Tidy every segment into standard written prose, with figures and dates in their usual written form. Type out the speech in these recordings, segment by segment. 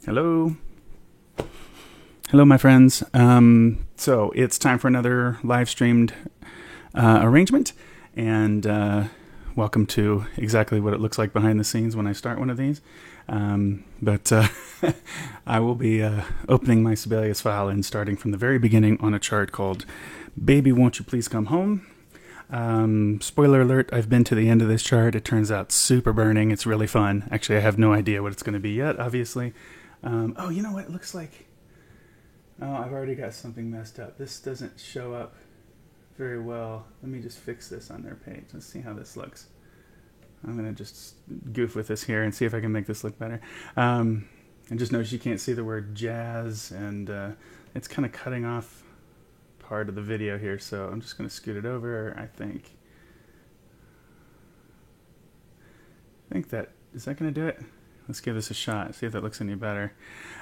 Hello. Hello, my friends. So it's time for another live streamed arrangement, and welcome to exactly what it looks like behind the scenes when I start one of these. But I will be opening my Sibelius file and starting from the very beginning on a chart called Baby Won't You Please Come Home. Spoiler alert, I've been to the end of this chart. It turns out super burning. It's really fun. Actually, I have no idea what it's going to be yet, obviously. Oh, you know what? It looks like... Oh, I've already got something messed up. This doesn't show up very well. Let me just fix this on their page. Let's see how this looks. I'm going to just goof with this here and see if I can make this look better. And just notice you can't see the word jazz, and it's kind of cutting off part of the video here, so I'm just going to scoot it over, I think. That... Is that going to do it? Let's give this a shot, see if that looks any better.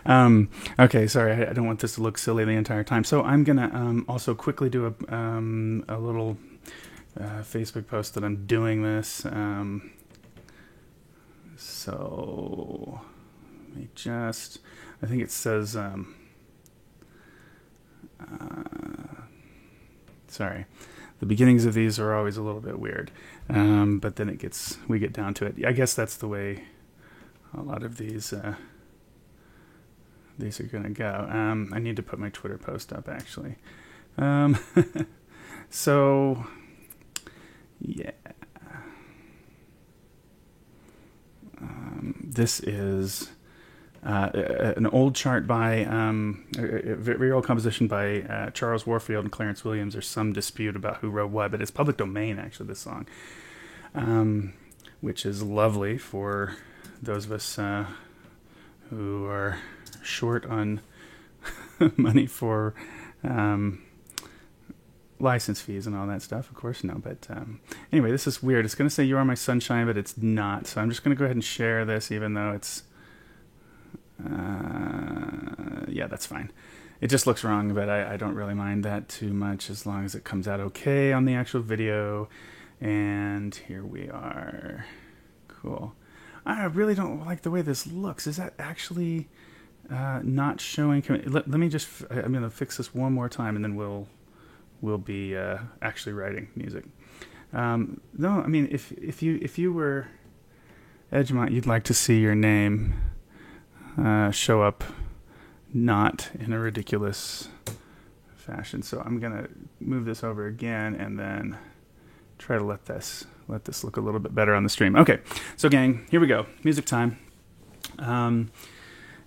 Okay, sorry, I don't want this to look silly the entire time. So I'm going to also quickly do a little Facebook post that I'm doing this. So let me just... I think it says... sorry. The beginnings of these are always a little bit weird. But then we get down to it. I guess that's the way... A lot of these are going to go. I need to put my Twitter post up, actually. So, yeah. This is an old chart by, a very old composition by Charles Warfield and Clarence Williams. There's some dispute about who wrote what, but it's public domain, actually, this song, which is lovely for... those of us who are short on money for license fees and all that stuff, of course, no. But anyway, this is weird. It's going to say "You Are My Sunshine," but it's not. So I'm just going to go ahead and share this, even though it's... yeah, that's fine. It just looks wrong, but I don't really mind that too much as long as it comes out okay on the actual video. And here we are. Cool. I really don't like the way this looks. Is that actually not showing? Let me just... I'm going to fix this one more time, and then we'll be actually writing music. No, I mean, if you were Edgemont, you'd like to see your name show up not in a ridiculous fashion. So I'm going to move this over again, and then try to let this look a little bit better on the stream. Okay, so gang, here we go. Music time.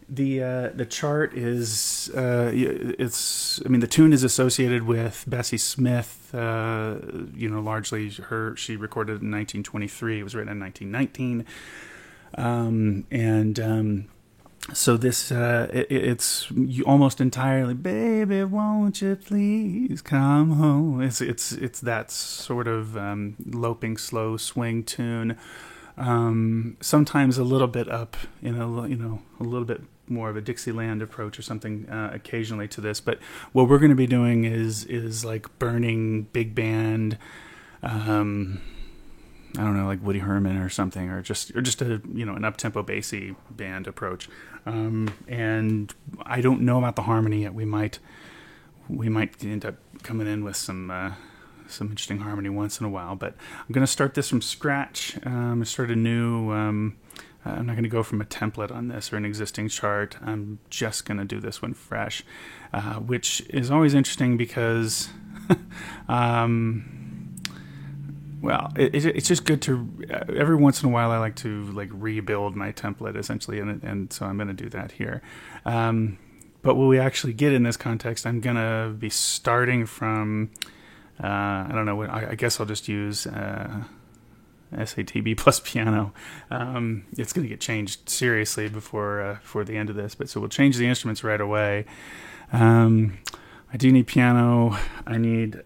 The chart is the tune is associated with Bessie Smith. Largely she recorded it in 1923. It was written in 1919. So this, it's almost entirely, "Baby, won't you please come home." It's that sort of loping, slow swing tune. Sometimes a little bit up in a little bit more of a Dixieland approach or something occasionally to this. But what we're going to be doing is like burning big band. I don't know, like Woody Herman or something, or just a an up-tempo bassy band approach. And I don't know about the harmony yet. We might end up coming in with some interesting harmony once in a while. But I'm going to start this from scratch. Start a new. I'm not going to go from a template on this or an existing chart. I'm just going to do this one fresh, which is always interesting because. Well, it's just good to every once in a while. I like to rebuild my template essentially, and so I'm going to do that here. But what we actually get in this context, I'm going to be starting from I don't know. I guess I'll just use SATB plus piano. It's going to get changed seriously before the end of this, but so we'll change the instruments right away. I do need piano. I need.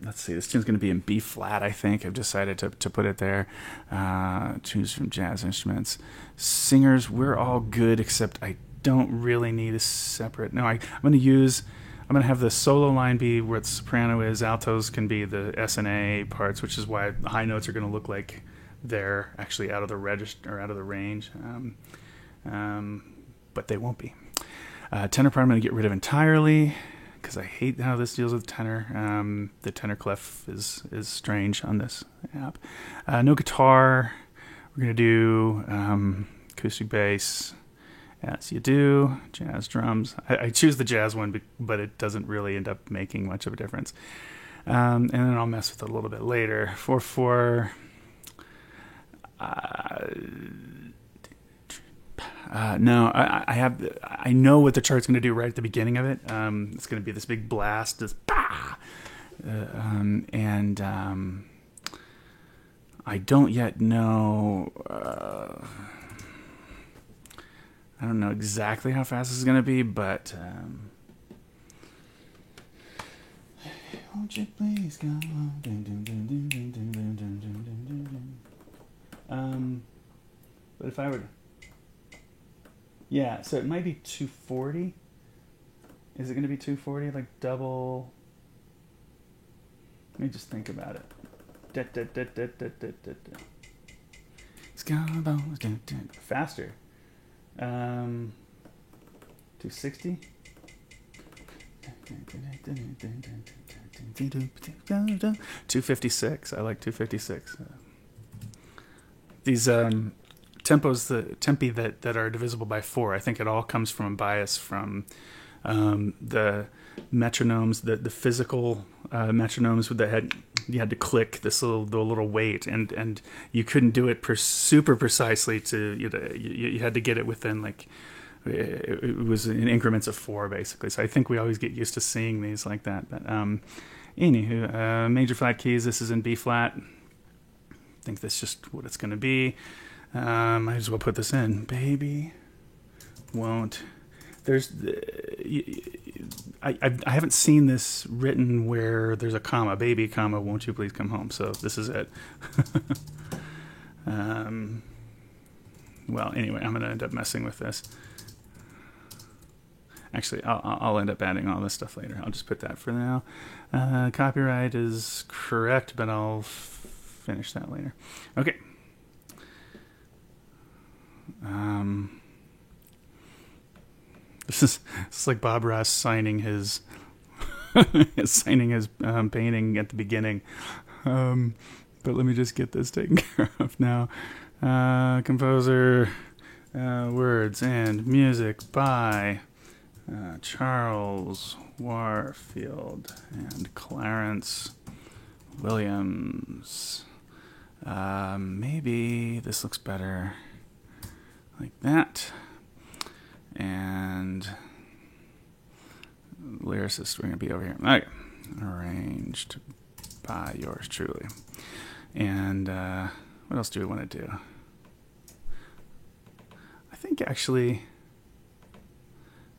Let's see, this tune's going to be in B flat, I think. I've decided to put it there. Choose from jazz instruments. Singers, we're all good, except I don't really need a separate... No, I'm going to have the solo line be where the soprano is. Altos can be the S and A parts, which is why the high notes are going to look like they're actually out of the register or out of the range. but they won't be. Tenor part I'm going to get rid of entirely because I hate how this deals with tenor. The tenor clef is strange on this app. No guitar. We're going to do acoustic bass, as you do, jazz drums. I choose the jazz one, but it doesn't really end up making much of a difference. And then I'll mess with it a little bit later. 4/4. No, I know what the chart's going to do right at the beginning of it. It's going to be this big blast, this bah! I don't yet know. I don't know exactly how fast this is going to be, but won't you please go on? But if I were to, yeah, so it might be 240. Is it going to be 240? Like double? Let me just think about it. Faster. 260. 256. I like 256. These tempos, the tempi that are divisible by 4, I think it all comes from a bias from the metronomes, the physical metronomes that you had to click the little weight, and you couldn't do it super precisely. You had to get it within like it was in increments of 4 basically. So I think we always get used to seeing these like that. But anywho, major flat keys. This is in B flat. I think that's just what it's going to be. Might as well put this in. Baby won't. There's. I haven't seen this written where there's a comma. Baby, comma, won't you please come home? So this is it. Well, anyway, I'm going to end up messing with this. Actually, I'll end up adding all this stuff later. I'll just put that for now. Copyright is correct, but I'll finish that later. Okay. This is like Bob Ross signing his painting at the beginning. But let me just get this taken care of now. Composer, words and music by Charles Warfield and Clarence Williams. Maybe this looks better like that. And lyricist, we're going to be over here. Okay. Arranged by yours truly. And what else do we want to do? I think actually,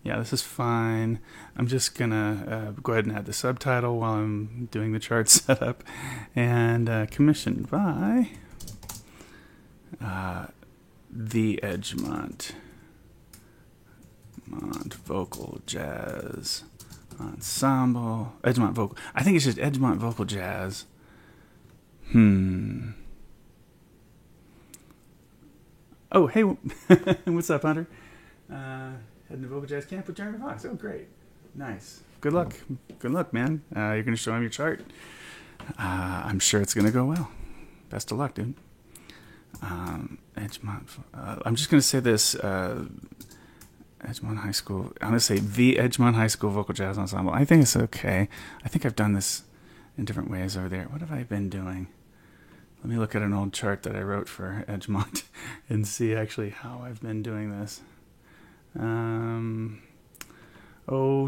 yeah, this is fine. I'm just going to go ahead and add the subtitle while I'm doing the chart setup. And commissioned by the Edgemont Vocal Jazz Ensemble. Edgemont Vocal. I think it's just Edgemont Vocal Jazz. Oh, hey. What's up, Hunter? Heading to Vocal Jazz Camp with Jeremy Fox. Oh, great. Nice. Good luck. Good luck, man. You're going to show him your chart. I'm sure it's going to go well. Best of luck, dude. Edgemont. I'm just going to say this. Edgemont High School. I'm going to say the Edgemont High School Vocal Jazz Ensemble. I think it's okay. I think I've done this in different ways over there. What have I been doing? Let me look at an old chart that I wrote for Edgemont and see actually how I've been doing this.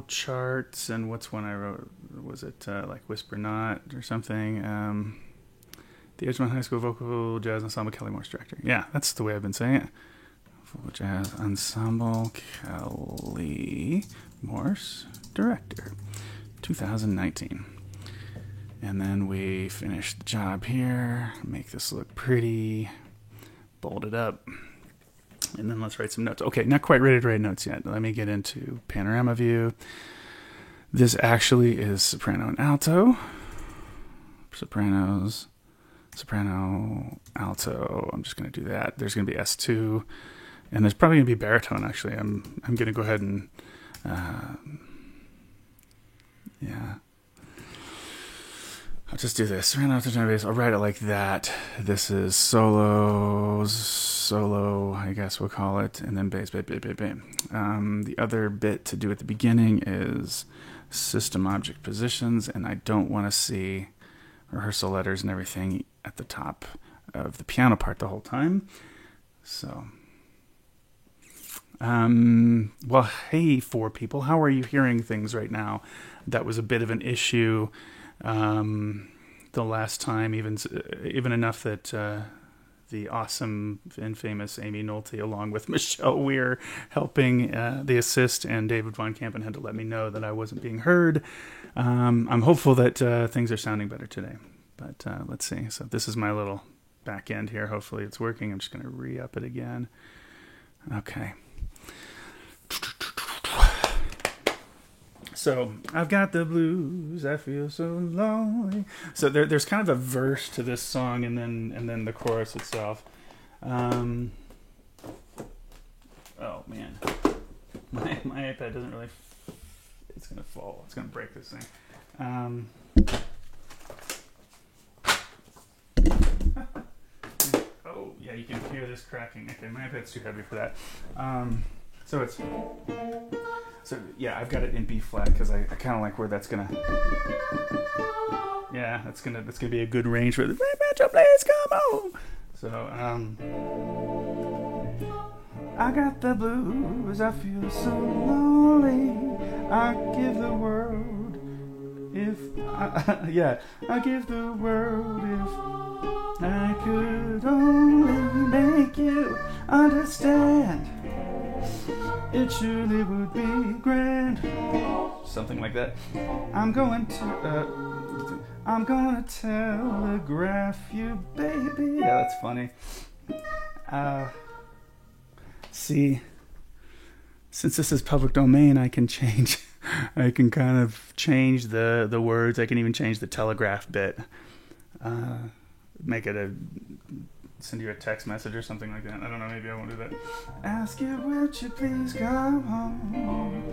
Charts, and what's one I wrote? Was it like Whisper Not or something? The Edgemont High School Vocal Jazz Ensemble, Kelly Morse Director. Yeah, that's the way I've been saying it. Vocal Jazz Ensemble, Kelly Morse Director, 2019. And then we finish the job here, make this look pretty, bold it up, and then let's write some notes. Okay, not quite ready to write notes yet. Let me get into panorama view. This actually is soprano and alto. Sopranos, soprano, alto. I'm just going to do that. There's going to be S2, And there's probably going to be baritone, actually. I'm going to go ahead and... yeah. I'll just do this. I'll write it like that. This is solo, I guess we'll call it. And then bass. The other bit to do at the beginning is system object positions. And I don't want to see rehearsal letters and everything at the top of the piano part the whole time. So... well, hey, 4 people, how are you hearing things right now? That was a bit of an issue the last time, even enough that the awesome and famous Amy Nolte, along with Michelle Weir, helping the assist, and David Von Kampen had to let me know that I wasn't being heard. I'm hopeful that things are sounding better today, but let's see. So this is my little back end here. Hopefully it's working. I'm just going to re-up it again. Okay. So I've got the blues, I feel so lonely. So there's kind of a verse to this song, and then the chorus itself. Oh man, my iPad doesn't really. It's gonna fall. It's gonna break this thing. Oh yeah, you can hear this cracking. Okay, my iPad's too heavy for that. So yeah, I've got it in B flat because I kind of like where that's gonna. Yeah, that's gonna be a good range for the. Please come on. So I got the blues. I feel so lonely. I give the world if I give the world if I could only make you understand. It surely would be grand. Something like that. I'm going to telegraph you, baby. Yeah, that's funny. See, since this is public domain, I can kind of change the words. I can even change the telegraph bit. Make it send you a text message or something like that. I don't know, maybe I won't do that. Ask you, would you please come home?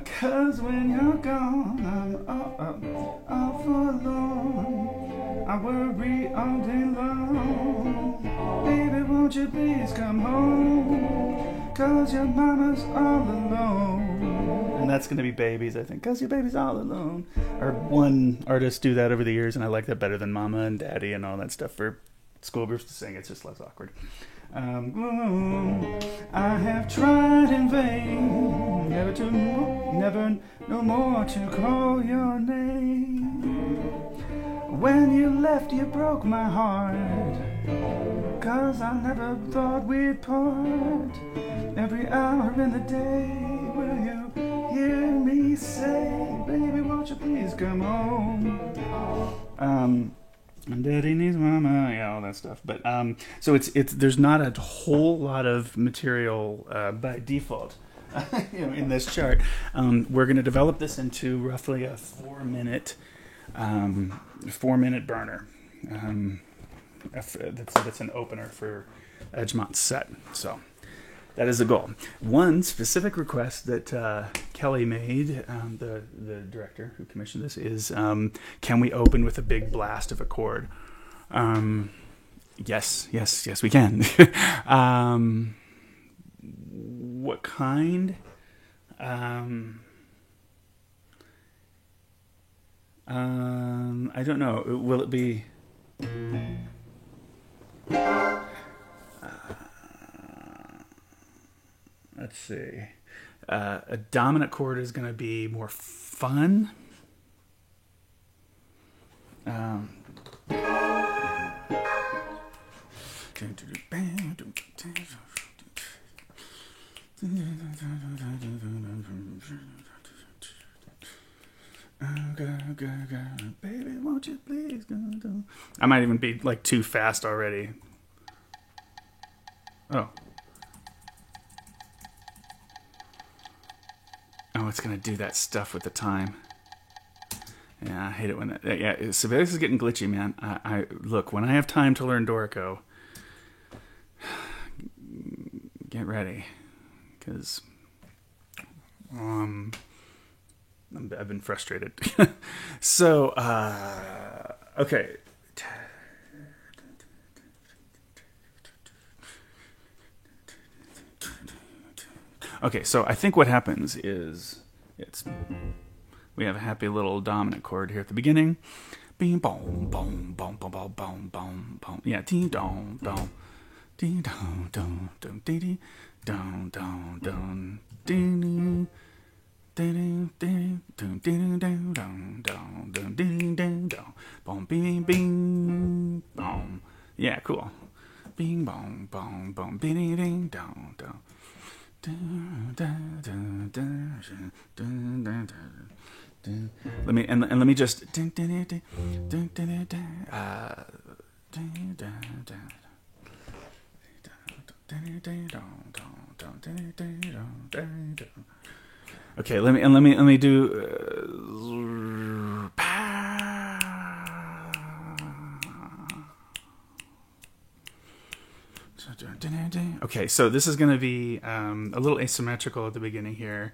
'Cause when you're gone, I'm all forlorn. I worry all day long. Baby, won't you please come home? 'Cause your mama's all alone. And that's going to be Babies, I think. 'Cause your baby's all alone. Or one artist do that over the years, and I like that better than Mama and Daddy and all that stuff for school groups to sing. It's just less awkward. I have tried in vain, never no more to call your name. When you left, you broke my heart, 'cause I never thought we'd part. Every hour in the day, will you hear me say, baby, won't you please come home? And Daddy needs Mama, yeah, all that stuff. But so it's there's not a whole lot of material by default, in this chart. We're going to develop this into roughly a 4-minute burner. That's an opener for Edgemont's set. So that is the goal. One specific request that Kelly made, the director who commissioned this, is can we open with a big blast of a chord? Yes, we can. What kind? I don't know. Will it be... let's see. A dominant chord is going to be more fun. Baby, won't you please go? I might even be like too fast already. Oh, it's gonna do that stuff with the time. Yeah, I hate it when that. Yeah, so this is getting glitchy, man. I look, when I have time to learn Dorico, get ready, because I've been frustrated. So, okay. Okay, so I think what happens is we have a happy little dominant chord here at the beginning. Bing boom boom boom boom boom boom boom boom. Yeah, ding dong dong, ding dong dong dong ding ding dong dong dong ding ding ding ding ding ding dong dong dong ding ding dong boom bing bing boom. Yeah, cool. Bing bong bong bong bing ding dong dong. Let me just okay, let me do okay, so this is going to be a little asymmetrical at the beginning here,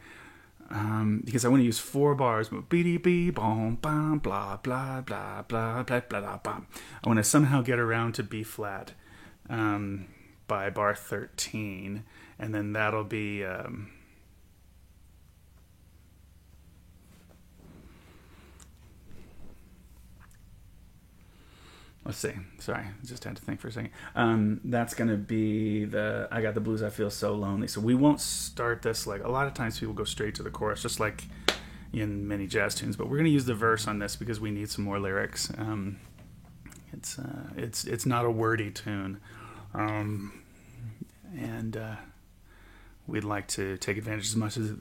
because I want to use 4 bars. B blah blah blah blah blah blah blah blah. I want to somehow get around to B flat by bar 13, and then that'll be let's see. Sorry, I just had to think for a second. That's going to be the I Got the Blues, I Feel So Lonely. So we won't start this like a lot of times people go straight to the chorus, just like in many jazz tunes. But we're going to use the verse on this because we need some more lyrics. It's not a wordy tune, and we'd like to take advantage as much of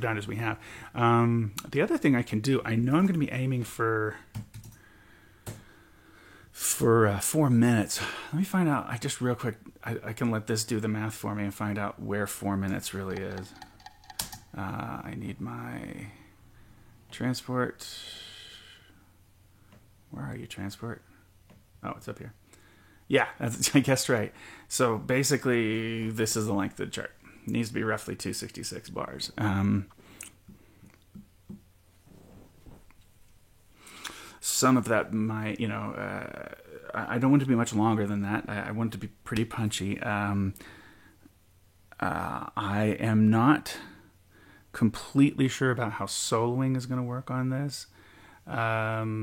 that as we have. The other thing I can do, I know I'm going to be aiming for 4 minutes. Let me find out. I just real quick. I can let this do the math for me and find out where 4 minutes really is. I need my transport. Where are you, transport? Oh, it's up here. Yeah, I guessed right. So basically, this is the length of the chart. It needs to be roughly 266 bars. Some of that might, I don't want it to be much longer than that. I want it to be pretty punchy. I am not completely sure about how soloing is going to work on this. Yeah,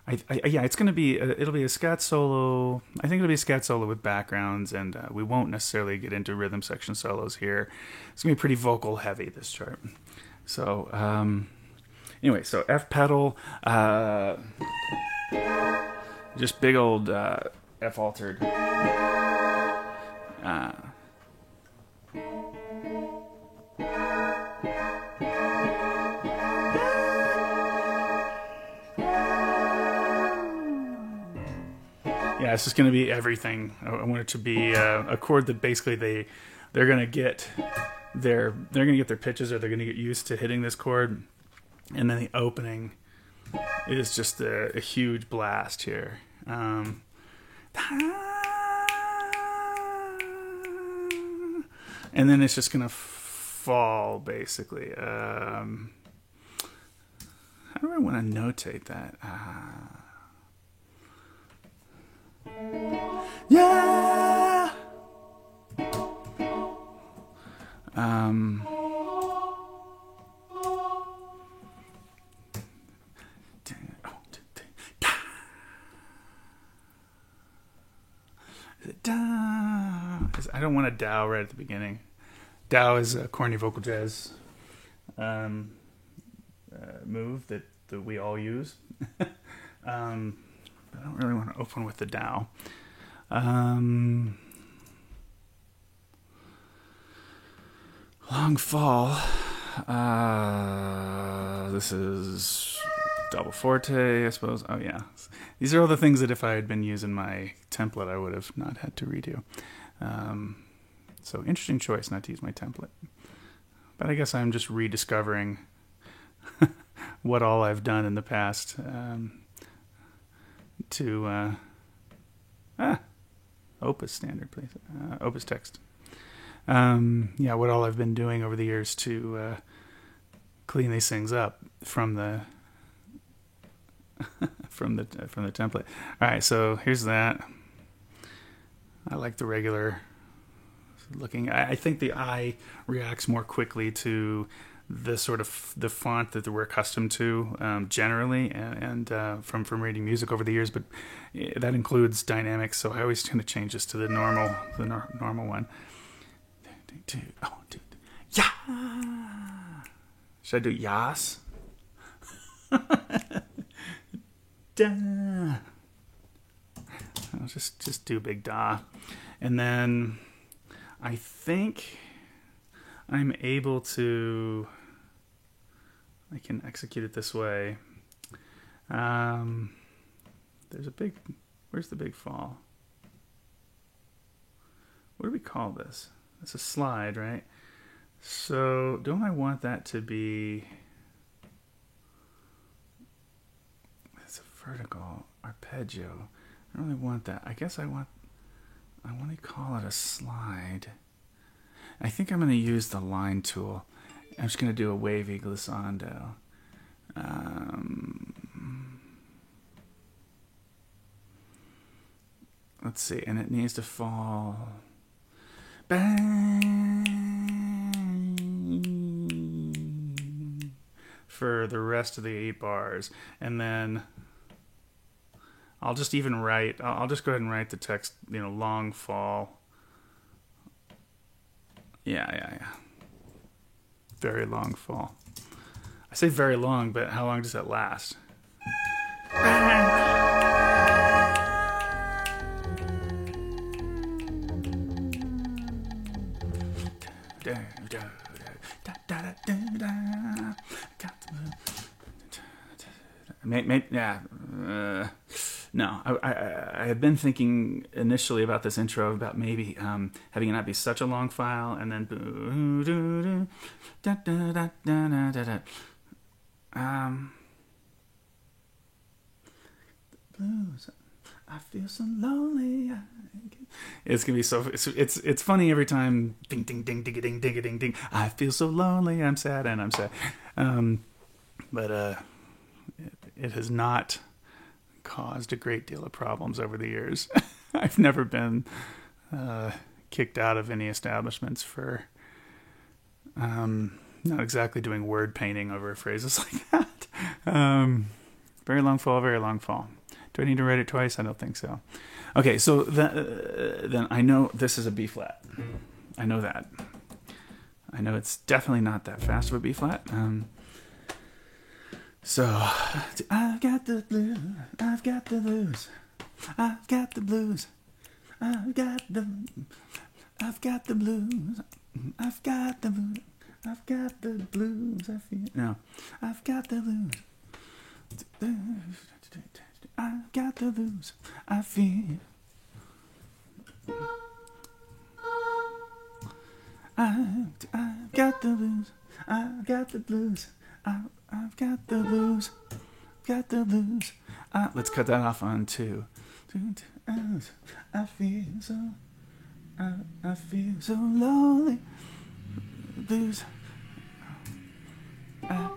it's going to be, it'll be a scat solo. I think it'll be a scat solo with backgrounds, and we won't necessarily get into rhythm section solos here. It's going to be pretty vocal heavy, this chart. So, anyway, so F pedal, just big old F altered. Yeah, it's just going to be everything. I want it to be a chord that basically they're going to get their pitches, or they're going to get used to hitting this chord. And then the opening is just a huge blast here. And then it's just going to fall, basically. How do I want to notate that? Yeah! I don't want a Dow right at the beginning. Dow is a corny vocal jazz move that we all use. But I don't really want to open with the Dow. Long fall. This is double forte, I suppose. Oh yeah, these are all the things that if I had been using my template, I would have not had to redo. So interesting choice not to use my template. But I guess I'm just rediscovering what all I've done in the past to Opus standard, please. Opus text. Yeah, what all I've been doing over the years to clean these things up from the from the template. All right, so here's that. I like the regular looking. I think the eye reacts more quickly to the sort of the font that we're accustomed to generally, and from reading music over the years. But that includes dynamics, so I always tend to change this to the normal one. Yeah. Should I do yas? Da. I'll just do big da, and then I think I'm able to. I can execute it this way. There's a big. Where's the big fall? What do we call this? It's a slide, right? So don't I want that to be? It's a vertical arpeggio. I don't really want that. I guess I want to call it a slide. I think I'm going to use the line tool. I'm just going to do a wavy glissando. Let's see, and it needs to fall. Bang! For the rest of the 8 bars, and then I'll just go ahead and write the text, long fall. Yeah. Very long fall. I say very long, but how long does that last? No, I had been thinking initially about this intro about maybe having it not be such a long file, and then blues. I feel so lonely. It's gonna be so. It's funny every time. Ding ding ding ding ding ding ding ding. I feel so lonely. I'm sad and I'm sad. But it has not caused a great deal of problems over the years. I've never been kicked out of any establishments for not exactly doing word painting over phrases like that. Very long fall, very long fall. Do I need to write it twice? I don't think so. Okay, so then I know this is a B flat. I know that. I know it's definitely not that fast of a B flat. So I've got the blues. I've got the blues. I've got the blues. I've got the blues. I've got the blues. I've got the blues. I've got the blues. I feel no. I've got the blues. I've got the blues. I feel. I've got the blues. I've got the blues. I've got the blues. Got the blues. Let's cut that off on 2. I feel so. I feel so lonely. Blues. I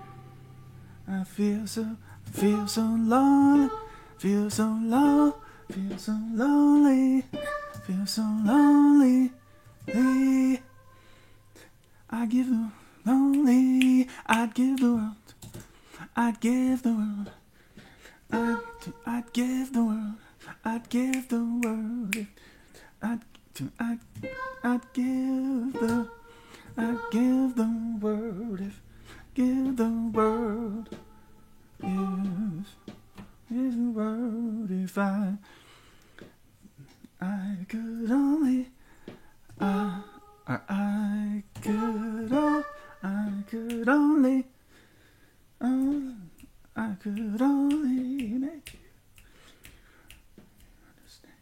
feel so lonely. Feel so low. Feel so lonely. Feel so lonely. I give the lonely. I'd give the world. I'd give the world. I'd give the world. I'd give the world. I'd give the. I'd give the world if. Give the world. Give the world if I could only. I could only. I could only make you understand.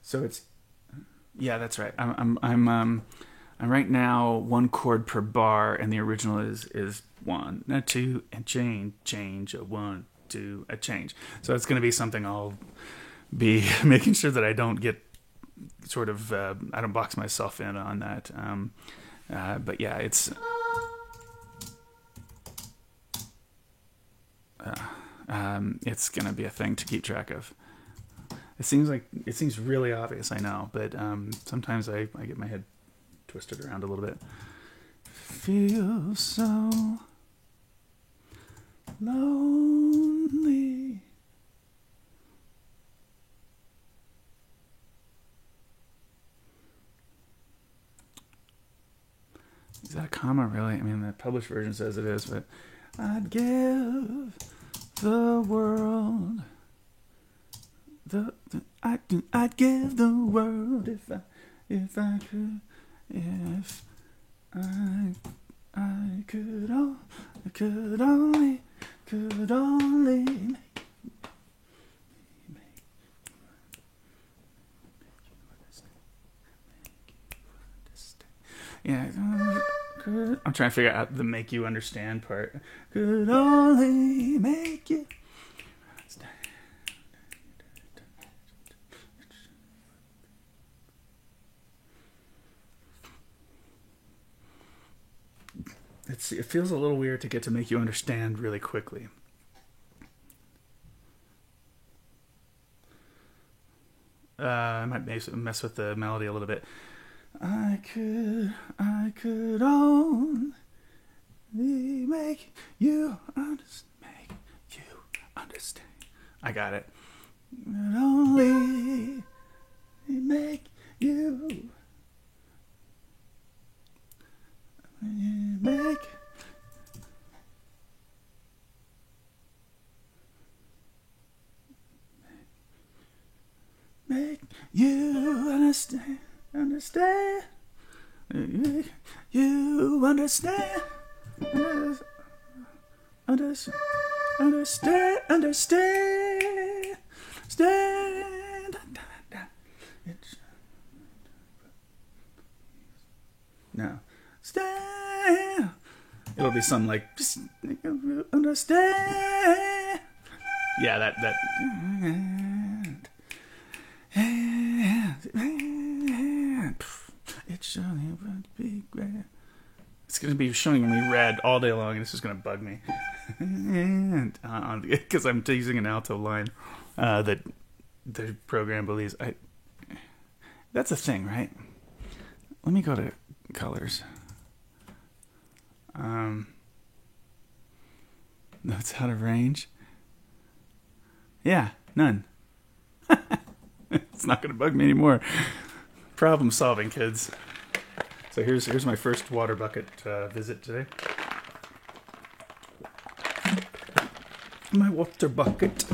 So it's, yeah, that's right. I'm right now 1 chord per bar, and the original is 1, a 2, and change, a 1, 2, a change. So it's going to be something I'll be making sure that I don't get sort of, I don't box myself in on that. But yeah, it's going to be a thing to keep track of. It seems really obvious, I know, but sometimes I get my head twisted around a little bit. Feel so lonely. Is that a comma, really? I mean, the published version says it is, but I'd give the world. I'd give the world if I could, if I could only yeah. I'm trying to figure out the make you understand part. Could only make you understand. It feels a little weird to get to make you understand really quickly. I might mess with the melody a little bit. I could only make you understand. I got it. Could only make you make you understand. Understand. You understand. Understand. No. Stand. It'll be something like just understand. Yeah, that. It surely would be great. It's going to be showing me red all day long, and this is going to bug me. And because I'm using an alto line that the program believes. That's a thing, right? Let me go to colors. Notes out of range. Yeah, none. It's not going to bug me anymore. Problem solving, kids. So here's my first water bucket visit today. My water bucket.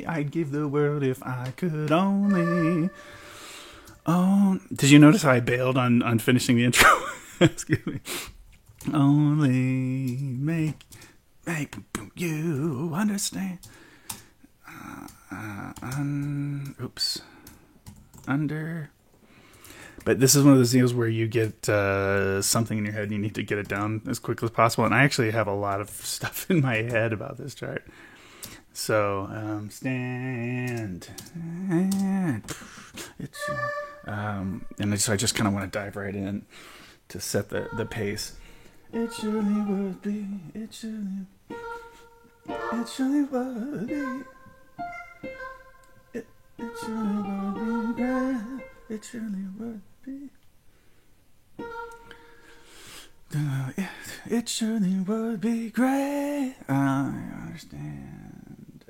I'd give the world if I could only. Oh, did you notice how I bailed on finishing the intro? Excuse me. Only make you understand. Oops. Under. But this is one of those deals where you get something in your head and you need to get it down as quickly as possible. And I actually have a lot of stuff in my head about this chart. So, stand. So I just kind of want to dive right in to set the pace. It surely would be. It surely would be. It surely would be great. It surely would be. It surely would be great. I understand.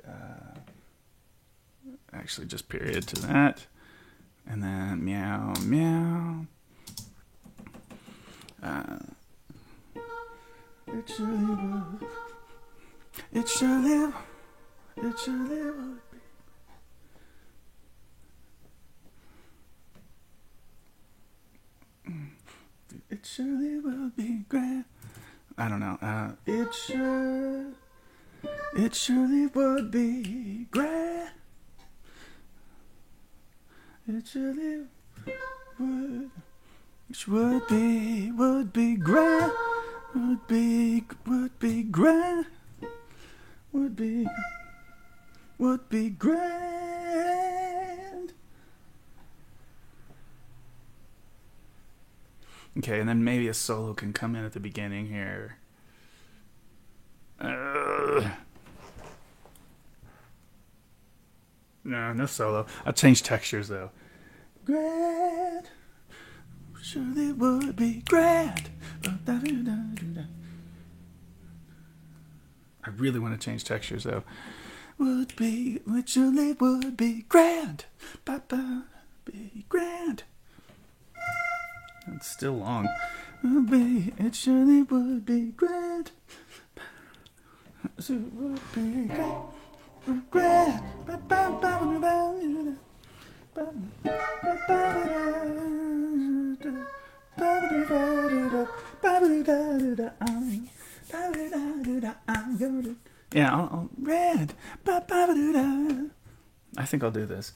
Actually, just period to that. And then meow, meow. It surely would. It surely would be. It surely will be great. I don't know. It surely would be great. It surely would be great. would be grand, would be grand. Okay, and then maybe a solo can come in at the beginning here. No solo. I'll change textures though. Grand, surely would be grand. I really want to change textures though. Which surely would be grand. Be grand. It's still long. It surely would be grand. It would be grand. Yeah, I'll red. I think I'll do this.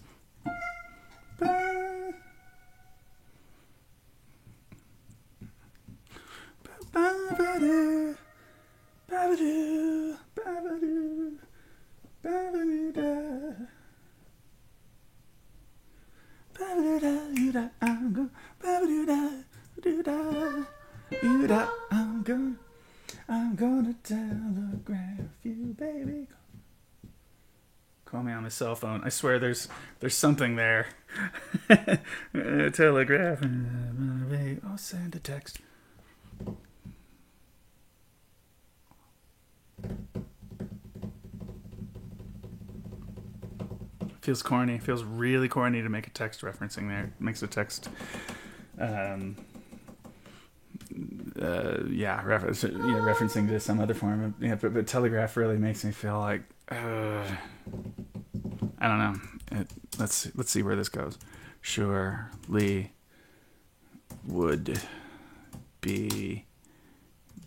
I'm gonna telegraph you, baby. Call me on my cell phone. I swear there's something there. Telegraph. I'll send a text. Feels corny. Feels really corny to make a text referencing there. It makes a text referencing to some other form of, but telegraph really makes me feel like I don't know. Let's see where this goes. Surely would be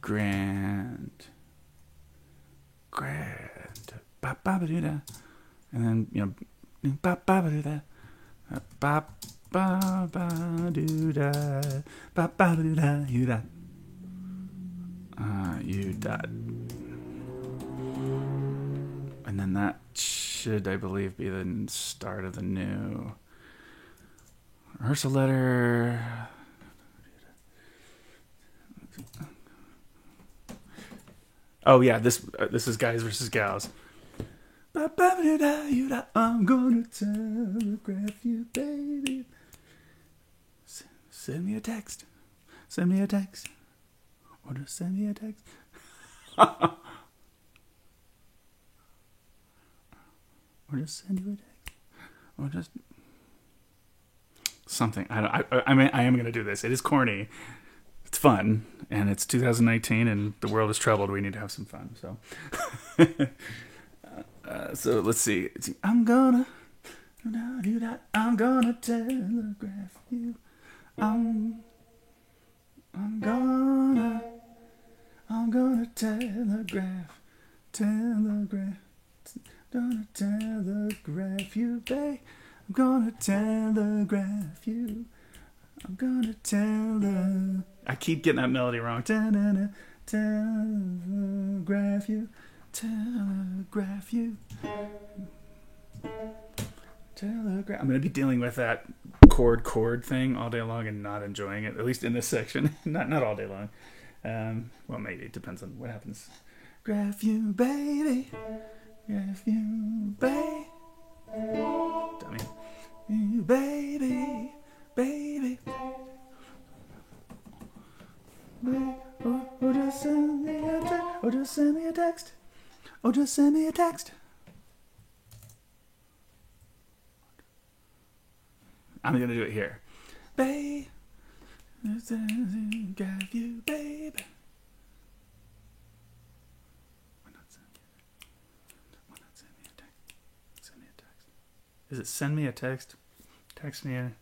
grand, and then ba ba ba da ba ba ba do da ba ba do da you da you dot, and then that should, I believe, be the start of the new rehearsal letter. Oh yeah, this is guys versus gals. I'm gonna telegraph you, baby. Send me a text. Send me a text. Or just send me a text. Or just send you a text. Or just something. I am gonna do this. It is corny. It's fun, and it's 2019, and the world is troubled. We need to have some fun. So. So let's see. I'm gonna telegraph you. I'm gonna telegraph you, babe. I'm gonna telegraph you. I keep getting that melody wrong. Telegraph you. Telegraph you. Telegraph. I'm going to be dealing with that chord thing all day long and not enjoying it, at least in this section. not all day long. Well, maybe it depends on what happens. Graph you, baby. Graph you, baby. Dummy. You, baby. Baby. Or just send me a text. Or just send me a text. Or just send me a text. I'm going to do it here. Babe, got you, babe. Why not send me a text? Send me a text. Is it send me a text? Text me a...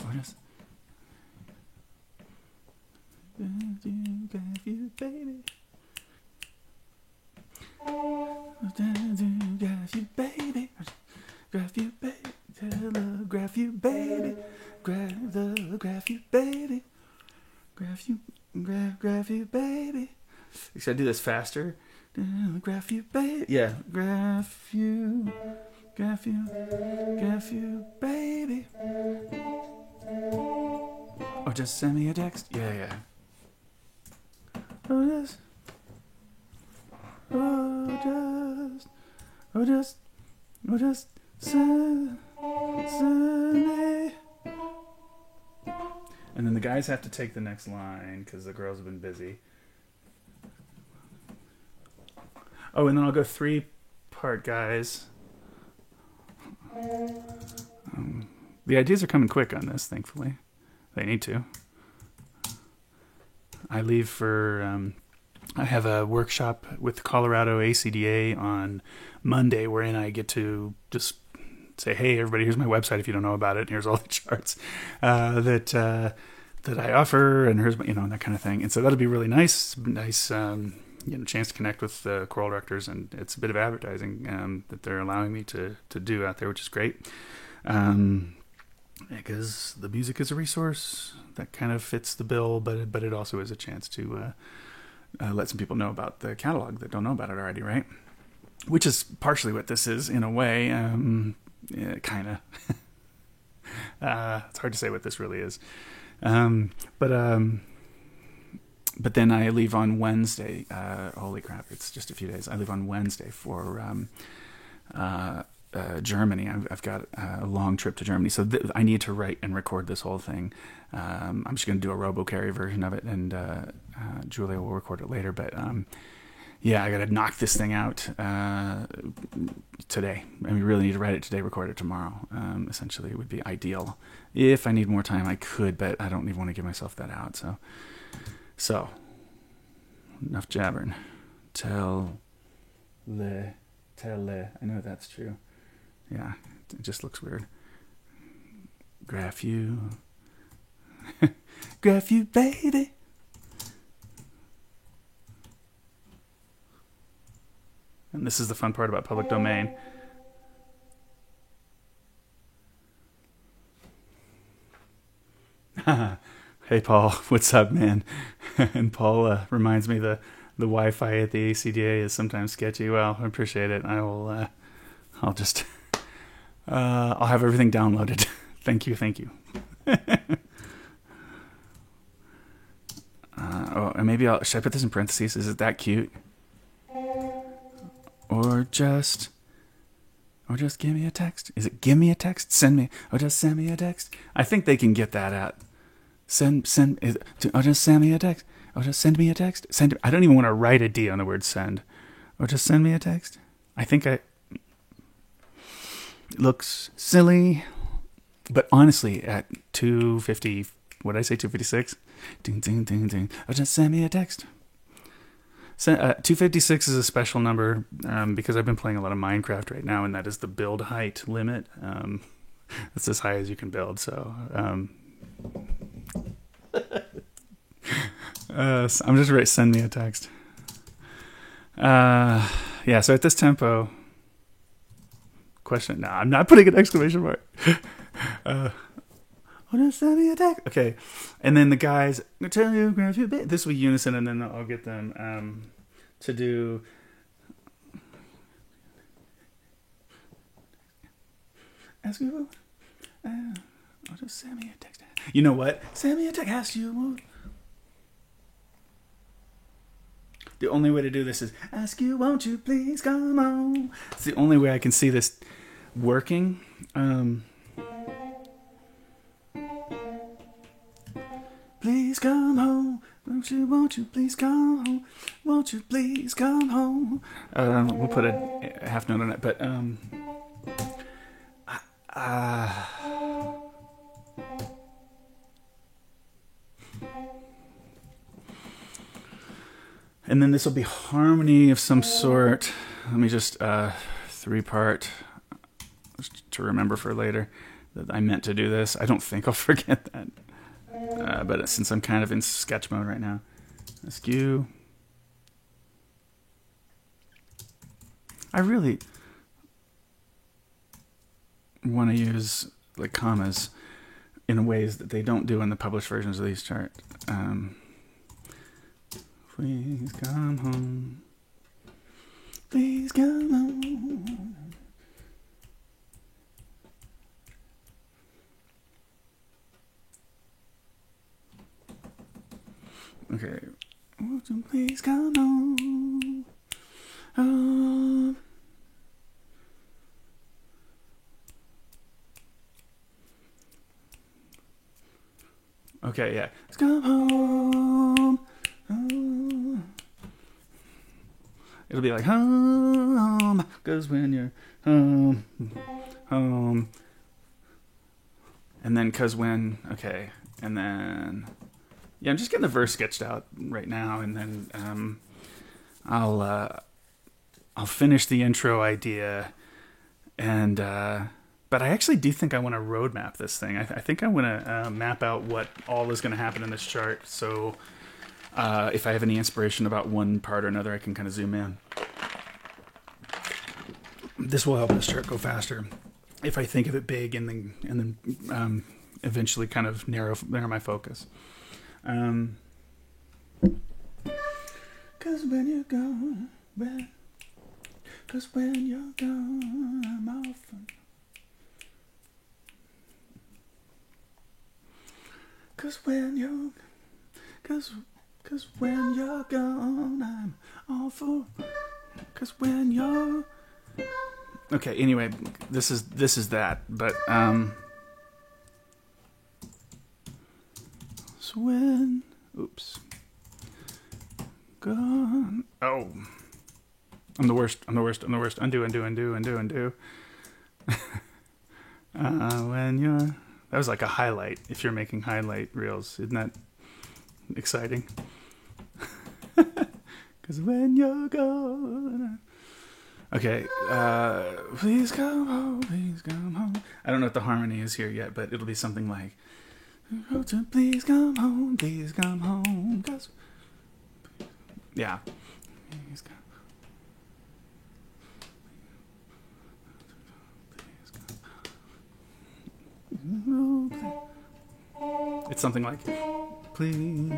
Or just... Got you, baby. Got you, baby. Telegraph you, baby. Telegraph you, baby. Telegraph you, baby. Graph you, baby. Should I do this faster? Graph you, baby. Yeah. Graph you, baby. Or just send me a text. Yeah. Or just send me. And then the guys have to take the next line because the girls have been busy. Oh, and then I'll go 3-part, guys. The ideas are coming quick on this, thankfully. They need to. I leave for... I have a workshop with Colorado ACDA on Monday wherein I get to just say, hey, everybody, here's my website if you don't know about it. And here's all the charts that I offer, and here's my, that kind of thing. And so that'll be really nice chance to connect with the choral directors, and it's a bit of advertising that they're allowing me to do out there, which is great. Because the music is a resource that kind of fits the bill, but it also is a chance to let some people know about the catalog that don't know about it already, right? Which is partially what this is in a way. Kind of. It's hard to say what this really is. But then I leave on Wednesday. Holy crap, it's just a few days. I leave on Wednesday for Germany. I've got a long trip to Germany. So I need to write and record this whole thing. I'm just going to do a robo-carry version of it, and Julia will record it later. But yeah, I got to knock this thing out today. I mean, really need to write it today, record it tomorrow. Essentially, it would be ideal. If I need more time, I could, but I don't even want to give myself that out. So enough jabbering. Tell I know that's true. Yeah, it just looks weird. Graph you, baby. And this is the fun part about public domain. Hey, Paul, what's up, man? And Paul reminds me the Wi-Fi at the ACDA is sometimes sketchy. Well, I appreciate it. I'll just I'll have everything downloaded. Thank you. And maybe should I put this in parentheses? Is it that cute? Or just give me a text. Is it give me a text? Send me. Or just send me a text. I think they can get that out. Or just send me a text. Or just send me a text. I don't even want to write a D on the word send. Or just send me a text. I think it looks silly, but honestly, at 250, what did I say? 256. Ding ding ding ding. Or just send me a text. 256 is a special number because I've been playing a lot of Minecraft right now, and that is the build height limit. It's as high as you can build. So so I'm just send me a text. Yeah. So at this tempo, question. No, I'm not putting an exclamation mark. Just send me a text. Okay, and then the guys tell you grab your bit. This will be unison, and then I'll get them to do. Ask you. Just send me a text. You know what? Send me a text. Ask you. The only way to do this is ask you, won't you please come on? It's the only way I can see this working. Please come home. Won't you please come home? Won't you please come home? We'll put a half note on it, but and then this will be harmony of some sort. Let me just 3-part to remember for later that I meant to do this. I don't think I'll forget that. But since I'm kind of in sketch mode right now, askew. want to use like commas in ways that they don't do in the published versions of these charts. Please come home. Please come home. Okay. Won't you please come home? Home. Okay, yeah. Let's come home. Home. It'll be like home, cause when you're home, home, and then cause when, okay, and then, yeah, I'm just getting the verse sketched out right now, and then I'll finish the intro idea, and but I actually do think I want to roadmap this thing. I think I want to map out what all is going to happen in this chart, so if I have any inspiration about one part or another, I can kind of zoom in. This will help this chart go faster if I think of it big and then eventually kind of narrow my focus. Cause when you're gone, cause when you're gone, I'm off. Cause when you're gone, I'm awful. Cause when you're... Okay, anyway, this is that, but so when... Oops. Gone... Oh. I'm the worst. Undo. When you're... That was like a highlight, if you're making highlight reels. Isn't that exciting? Because when you're gone... Okay, please come home. I don't know what the harmony is here yet, but it'll be something like... Please come home, 'cause... Yeah. Please come. It's something like, please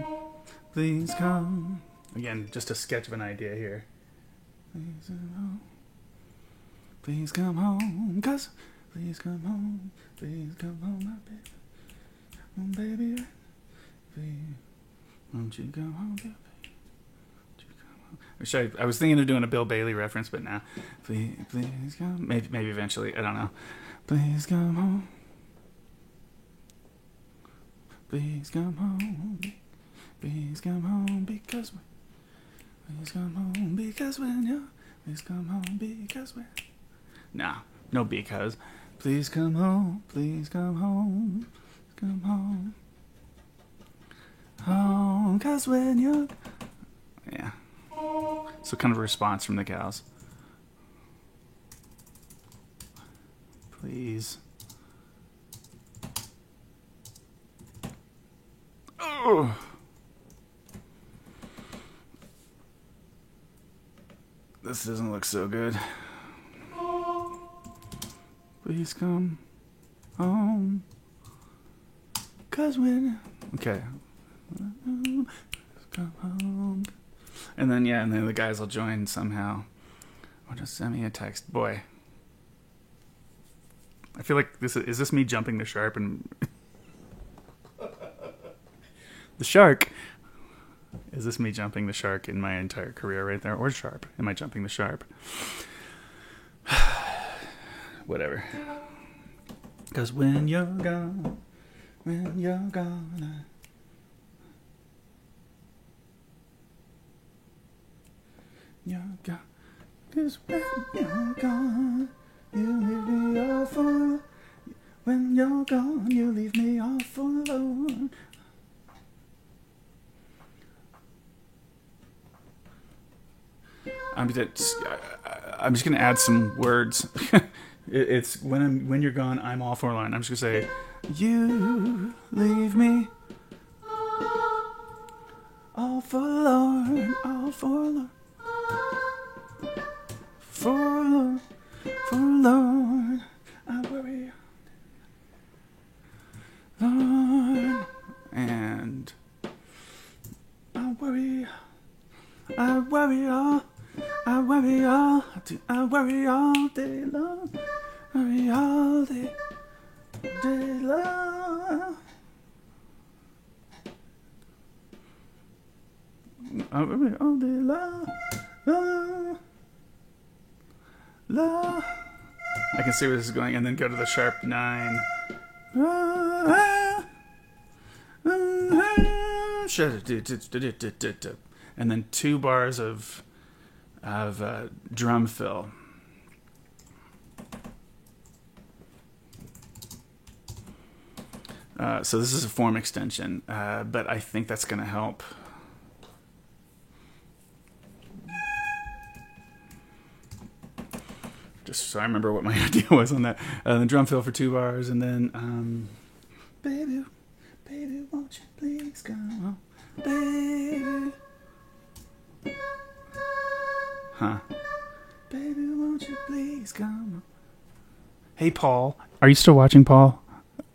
come. Again, just a sketch of an idea here. Please come home, cause please come home, my baby, please, won't you come home, baby? I was thinking of doing a Bill Bailey reference, but now, please come. Maybe eventually. I don't know. Please come home. Please come home. Please come home because please come home because when you please come home because when no because please come home. Please come home. Come home. Home cause when you yeah. So kind of a response from the cows. Please. Oh. This doesn't look so good. Please come home. 'Cause when... Okay. Come home. And then, yeah, and then the guys will join somehow. Or just send me a text. Boy. I feel like is this me jumping the sharp and... The shark. Is this me jumping the shark in my entire career right there? Or sharp? Am I jumping the sharp? Whatever. Because when you're gone, you're gone, because when you're gone, you leave me all for. When you're gone, you leave me all forlorn. I'm just gonna add some words. It's when you're gone, I'm all forlorn. I'm just gonna say, you leave me all forlorn, all forlorn, forlorn, forlorn. I worry. I worry all day long. Worry all day long. I worry all day long. I can see where this is going, and then go to the sharp 9. And then 2 bars of drum fill. So this is a form extension, but I think that's going to help. Just so I remember what my idea was on that. The drum fill for 2 bars, and then baby, baby, won't you please come on, baby. Huh. Baby, won't you please come on. Hey, Paul. Are you still watching, Paul?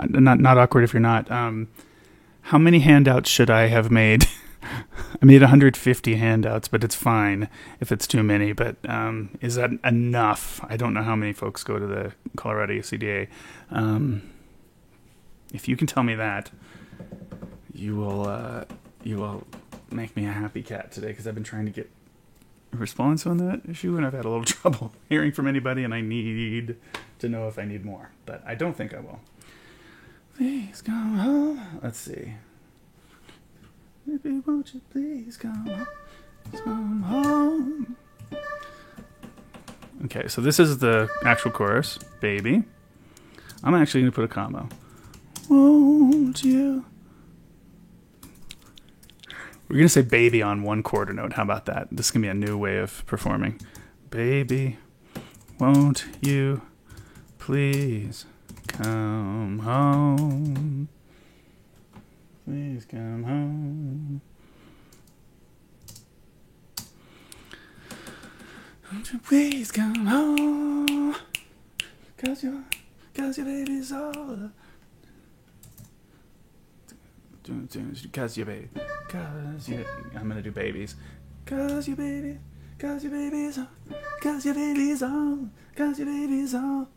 Not awkward if you're not. How many handouts should I have made? I made 150 handouts, but it's fine if it's too many. But is that enough? I don't know how many folks go to the Colorado CDA. If you can tell me that, you will make me a happy cat today, because I've been trying to get a response on that issue, and I've had a little trouble hearing from anybody, and I need to know if I need more, but I don't think I will. Please come home. Let's see. Baby, won't you please come home. Okay, so this is the actual chorus, baby. I'm actually going to put a comma. Won't you? We're going to say baby on 1 quarter note. How about that? This is going to be a new way of performing. Baby, won't you please come home? Please come home. Won't you please come home? Cause your baby's all. Cause your baby. I'm gonna do babies. Cause your baby's all. Cause your baby's all. Cause your baby's all.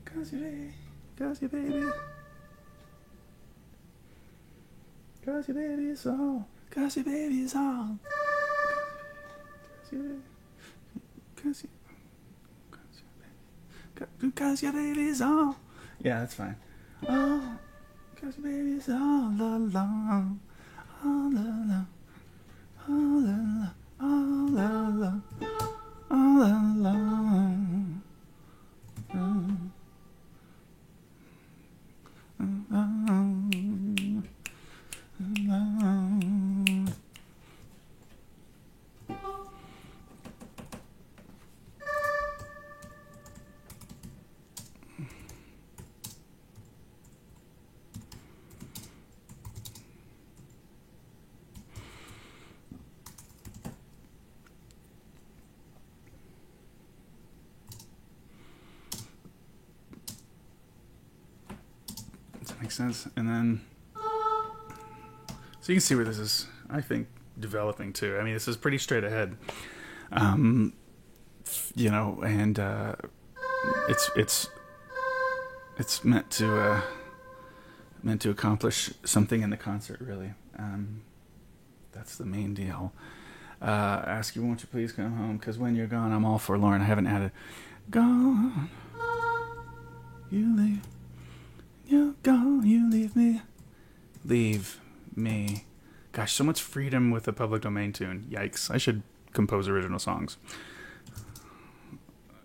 Cause your baby. Cause your baby. Cause your baby's all. Cause your baby's all. Cause your baby's all. Yeah, that's fine. Oh, cause your baby's all along. All along. All along. All along. All along. Makes sense. And then, so you can see where this is, I think, developing too. I mean, this is pretty straight ahead, you know, and it's meant to accomplish something in the concert, really. That's the main deal. Ask you, won't you please come home? Because when you're gone, I'm all forlorn. I haven't added gone. You leave. You're gone, you leave me. Leave me. Gosh, so much freedom with a public domain tune. Yikes. I should compose original songs.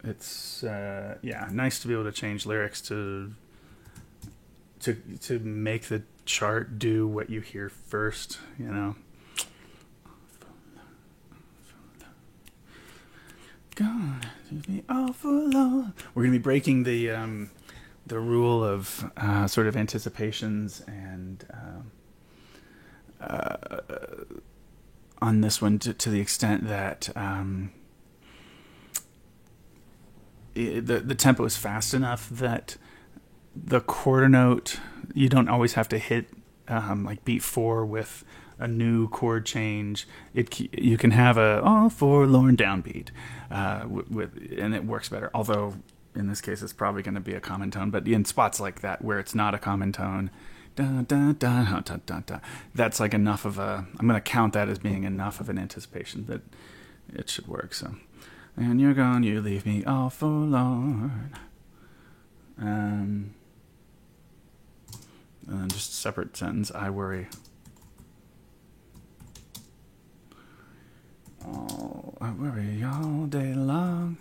It's, yeah, nice to be able to change lyrics to make the chart do what you hear first, you know. Gone, leave me all forlorn. We're going to be breaking the rule of sort of anticipations, and on this one to the extent that the tempo is fast enough that the quarter note, you don't always have to hit like beat 4 with a new chord change. You can have a all forlorn downbeat, and it works better. Although in this case it's probably going to be a common tone, but in spots like that where it's not a common tone, da, da, da, da, da, da, that's like enough of a. I'm going to count that as being enough of an anticipation that it should work. So, and you're gone, you leave me all forlorn. And then just a separate sentence. I worry. I worry all day long.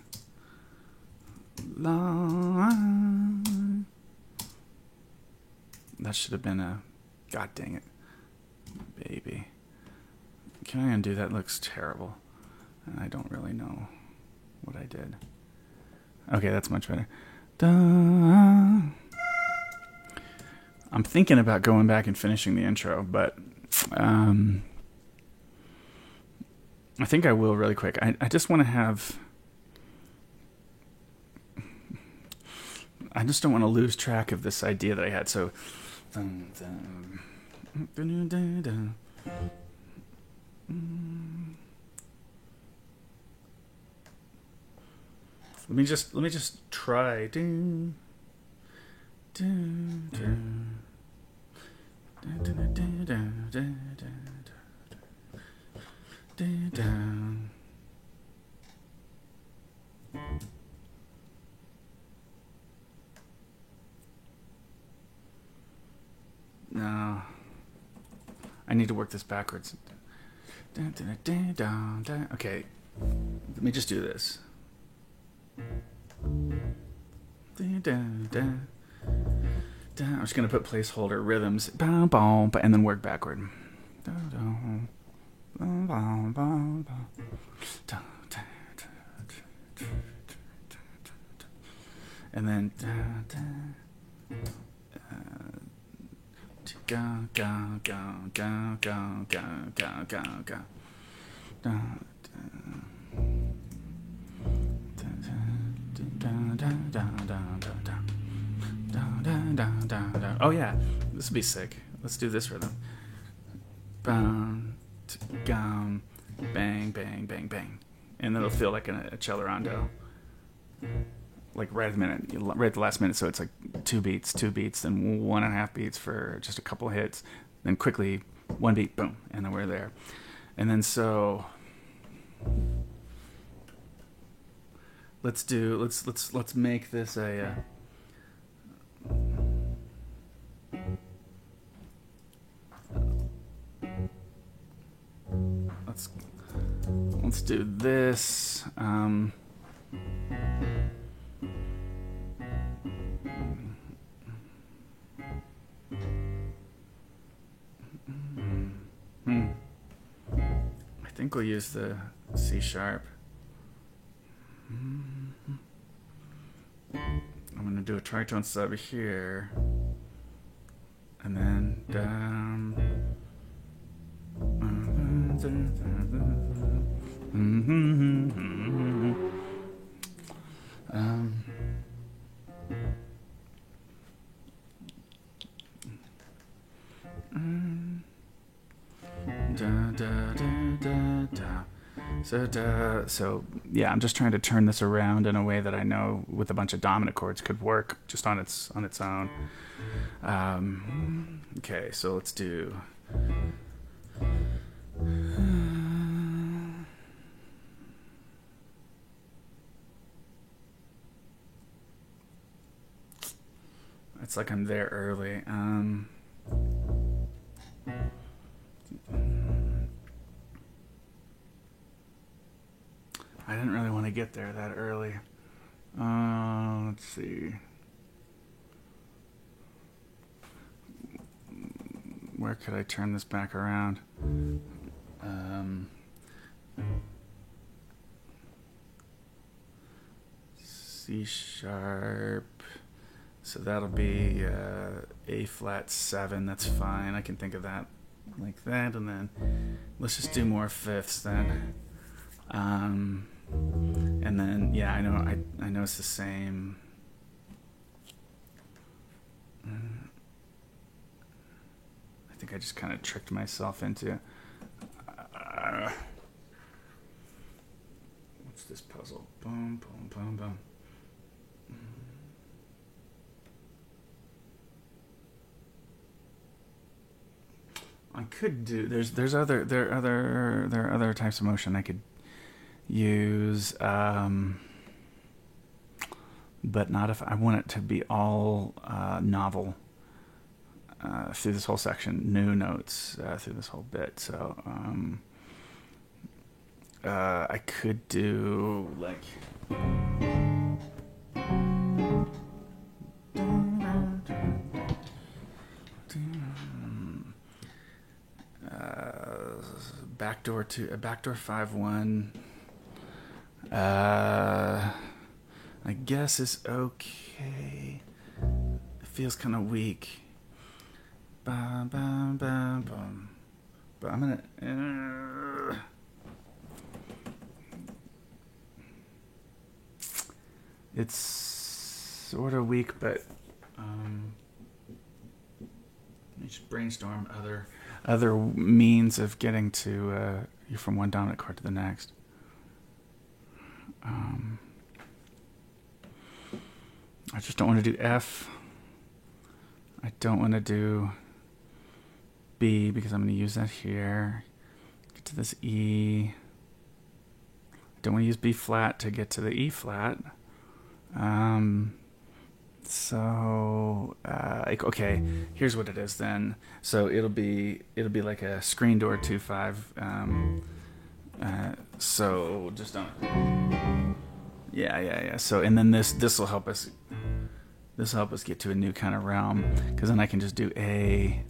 That should have been a. God dang it, baby. Can I undo that? Looks terrible. And I don't really know what I did. Okay, that's much better. I'm thinking about going back and finishing the intro, but I think I will really quick. I just want to have. I just don't want to lose track of this idea that I had. So, let me just try. No, I need to work this backwards. Okay, let me just do this. I'm just gonna put placeholder rhythms, and then work backward. And then go. Oh yeah, this would be sick. Let's do this rhythm. Bang, bang, bang, bang, and it'll feel like a accelerando. Like right at the last minute, so it's like 2 beats, then 1.5 beats for just a couple hits, then quickly 1 beat, boom, and then we're there. And then so let's make this a let's do this. I think we'll use the C sharp. I'm going to do a tritone sub here, and then down. So yeah, I'm just trying to turn this around in a way that I know with a bunch of dominant chords could work just on its own. Okay, so let's do. It's like I'm there early. I didn't really want to get there that early. Let's see. Where could I turn this back around? C sharp. So that'll be A flat 7. That's fine. I can think of that like that. And then let's just do more fifths then. And then yeah, I know it's the same. I think I just kind of tricked myself into. What's this puzzle? Boom, boom, boom, boom. I could do. There are other types of motion I could use, but not if I want it to be all novel through this whole section, new notes through this whole bit. So I could do like. Backdoor 5-1. I guess is okay. It feels kind of weak. Bum, bum, bum, bum. But I'm gonna. It's sort of weak, but you should brainstorm other means of getting to you from one dominant chord to the next. I just don't want to do F. I don't want to do B because I'm going to use that here. Get to this E. I don't want to use B flat to get to the E flat. Okay, here's what it is then. So it'll be like a screen door 2-5. So just don't. Yeah. So and then this will help us. This will help us get to a new kind of realm, because then I can just do A.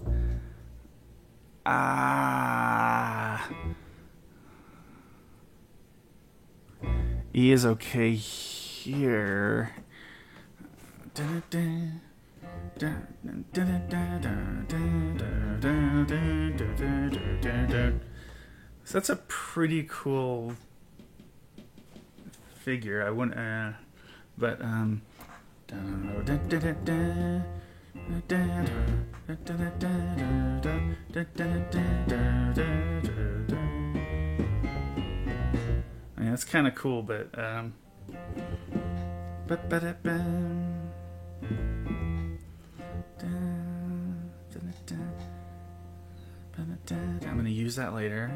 E is okay here. So that's a pretty cool figure. I wouldn't, but yeah, it's kind of cool, but I'm going to use that later.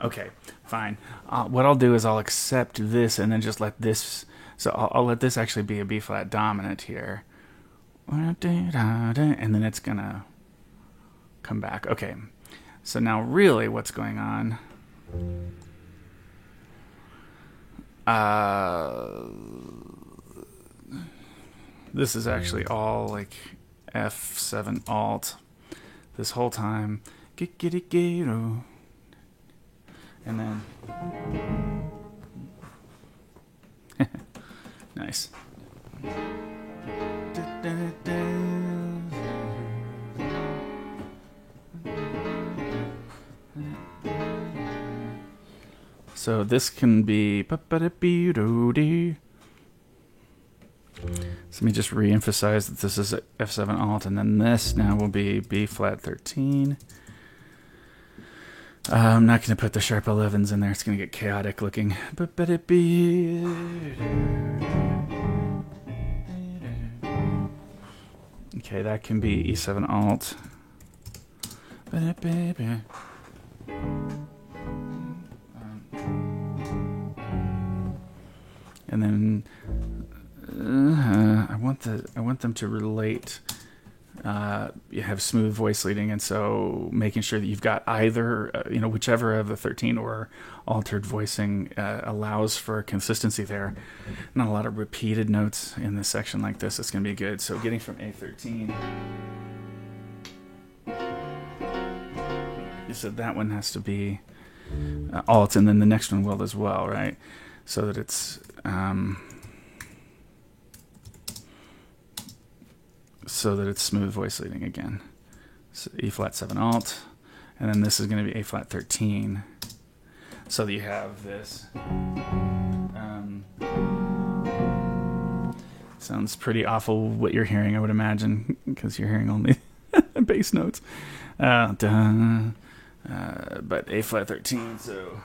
Okay, fine. What I'll do is I'll accept this and then just let this. So I'll let this actually be a B flat dominant here, and then it's gonna come back. Okay, so now really what's going on? This is actually all like F7 alt this whole time. And then nice. So this can be. So let me just re-emphasize that this is F7 alt, and then this now will be B flat 13. I'm not going to put the sharp 11s in there. It's going to get chaotic looking. Okay, that can be E7 alt. And then I want them to relate. You have smooth voice leading, and so making sure that you've got either whichever of the 13 or altered voicing allows for consistency there. Not a lot of repeated notes in this section like this. It's going to be good. So getting from A13, you said that one has to be alt, and then the next one will as well, right? So that it's smooth voice leading again. So E flat 7 alt, and then this is going to be A flat 13, so that you have this. Sounds pretty awful what you're hearing, I would imagine, because you're hearing only bass notes. But A flat 13, so.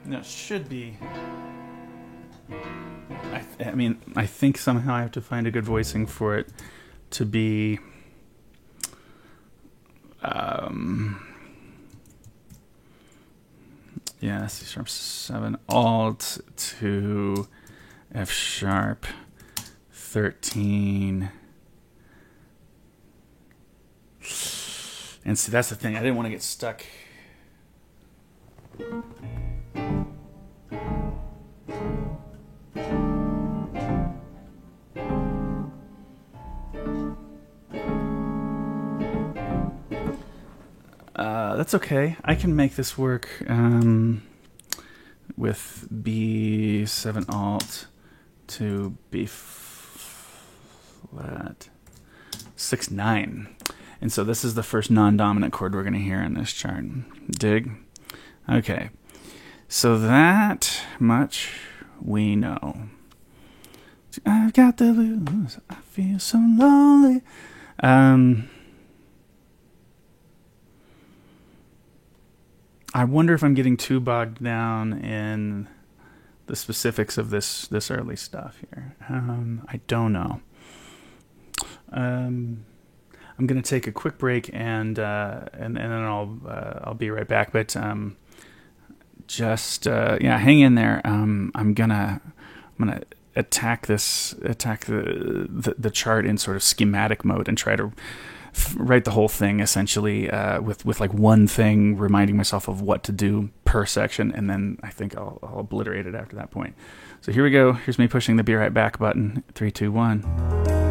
No, it should be. I mean, I think somehow I have to find a good voicing for it to be. Yeah, C sharp 7 alt to F sharp 13. And see, that's the thing. I didn't want to get stuck. That's okay. I can make this work with B7 alt to B flat 6-9. And so this is the first non-dominant chord we're going to hear in this chart. Dig? Okay. So that much we know. I've got the blues. I feel so lonely. I wonder if I'm getting too bogged down in the specifics of this early stuff here. I don't know. I'm going to take a quick break and then I'll be right back. But hang in there. I'm gonna attack the chart in sort of schematic mode and try to write the whole thing essentially with like one thing, reminding myself of what to do per section, and then I think I'll obliterate it after that point. So here we go. Here's me pushing the Be Right Back button. 3, 2, 1.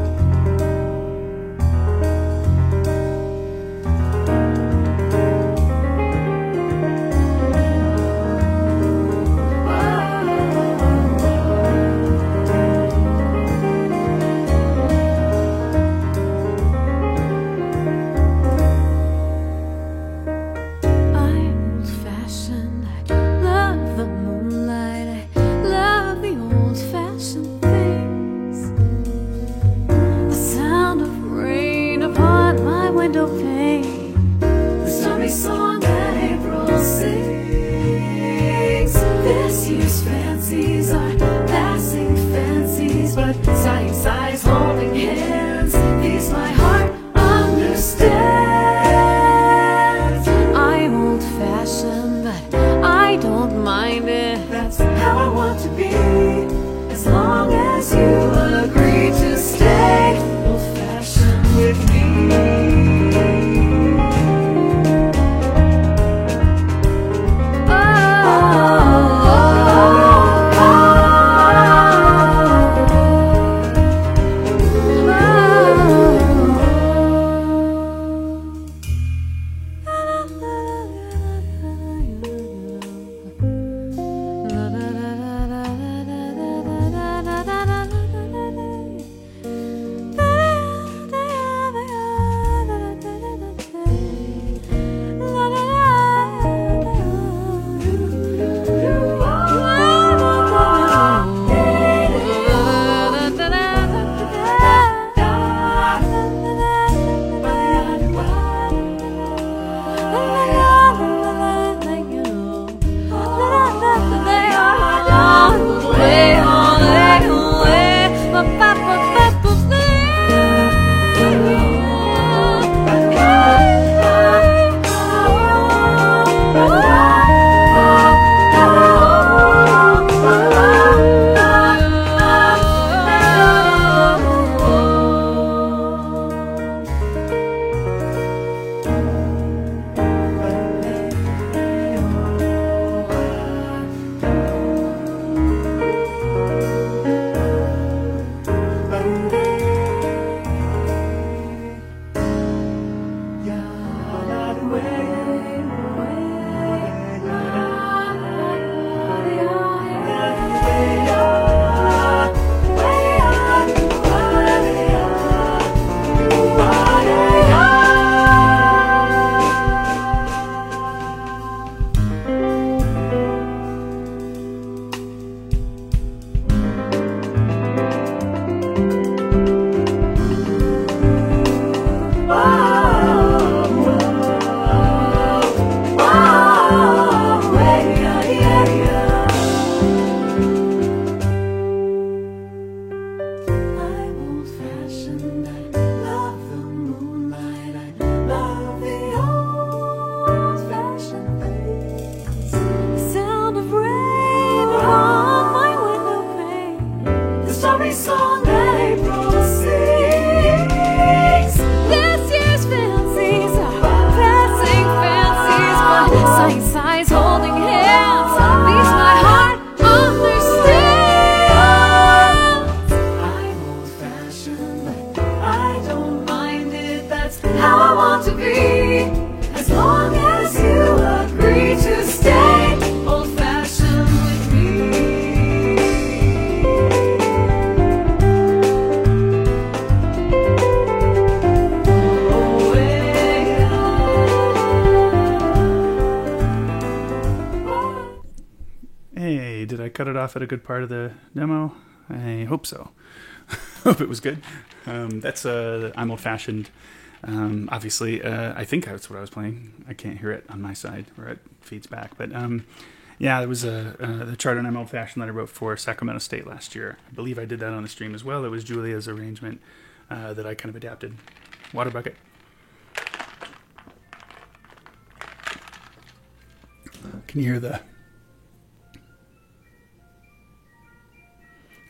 cut it off at a good part of the demo? I hope so. Hope it was good. That's I'm old-fashioned. Obviously, I think that's what I was playing. I can't hear it on my side where it feeds back. But yeah, there was the chart on I'm old-fashioned that I wrote for Sacramento State last year. I believe I did that on the stream as well. It was Julia's arrangement that I kind of adapted. Water bucket. Can you hear the...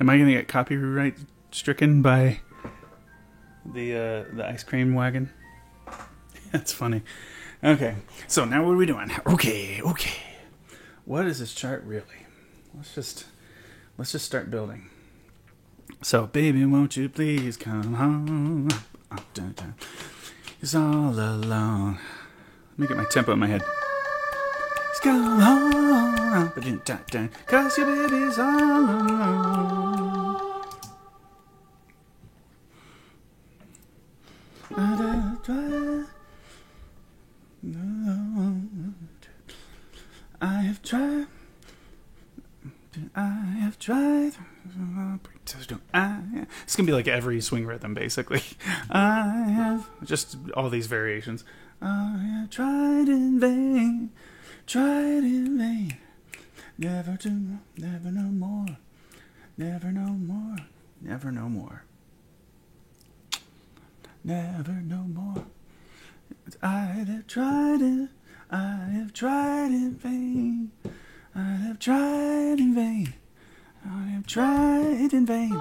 Am I going to get copyright stricken by the ice cream wagon? That's funny. Okay, so now what are we doing? Okay. What is this chart really? Let's just start building. So, baby, won't you please come home? He's all alone. Let me get my tempo in my head. He's come home, cause your baby's all alone. I have tried. It's gonna be like every swing rhythm, basically. I have just all these variations. I have tried in vain, never no more, never no more, never no more, never no more. I have tried in vain. I have tried in vain. I have tried in vain.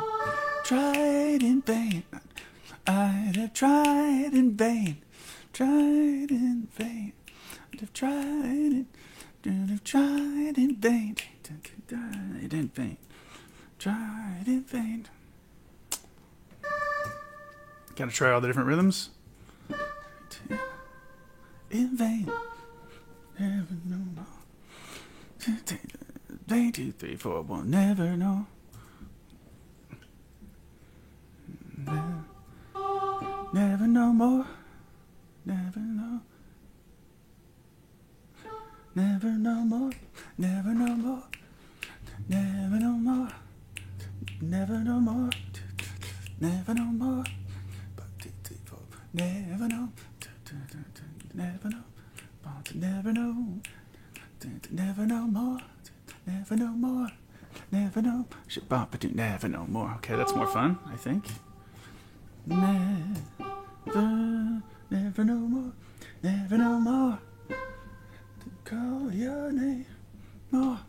Tried in vain. I have tried in vain. Tried in vain. I have tried in vain. Tried in vain. Tried in vain. Gotta try all the different rhythms. In vain. Never no more. 1, 2, 3, 4, 1, never know. Never no more. Never know. Never no more. Never no more. Never no more. Never no more. Never no more. 1, 2, 3, 4. Never know. Never know. Never know. Never no more. Never no more. Never know. Never no more. Okay, that's more fun, I think. Never no more. Never no more. To call your name. More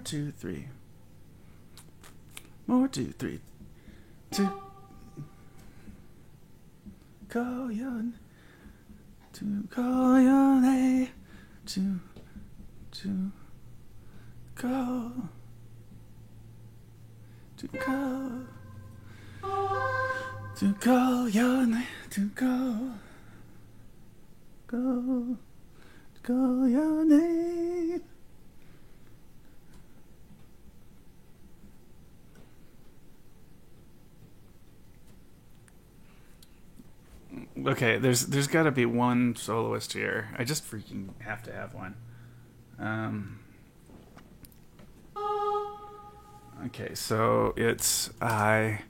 2, 3. More 2, 3. To call your name. To call your name. To call your name, to call your name. Okay, there's got to be one soloist here. I just freaking have to have one. Okay, so it's I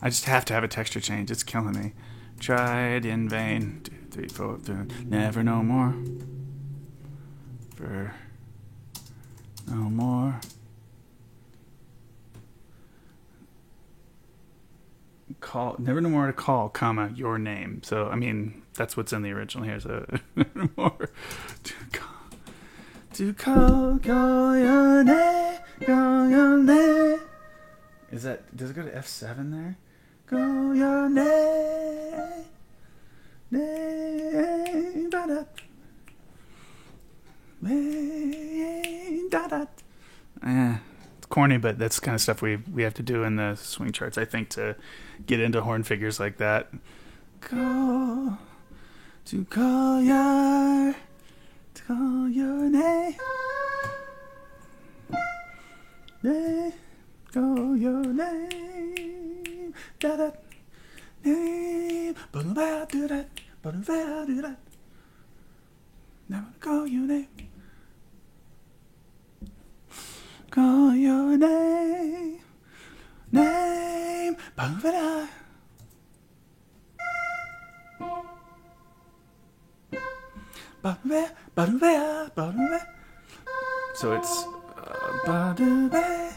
just have to have a texture change. It's killing me. Tried in vain. 2, 3, 4, 3. Never no more. For no more. Call, never no more to call, comma, your name. So, I mean, that's what's in the original here. So, no more to call your name, call your name. Does it go to F7 there? Call your name, da-da. Da-da. It's corny, but that's the kind of stuff we have to do in the swing charts, I think, to get into horn figures like that. Call your name. Call your name. Da-da. Name. Ba-da-ba-do-da. Ba-da-ba-do-da. Now I'm gonna call your name. call your name, name. Ba-da-ba-da. Ba-da-ba, ba-da-ba, ba-da-ba. So it's ba-da-ba,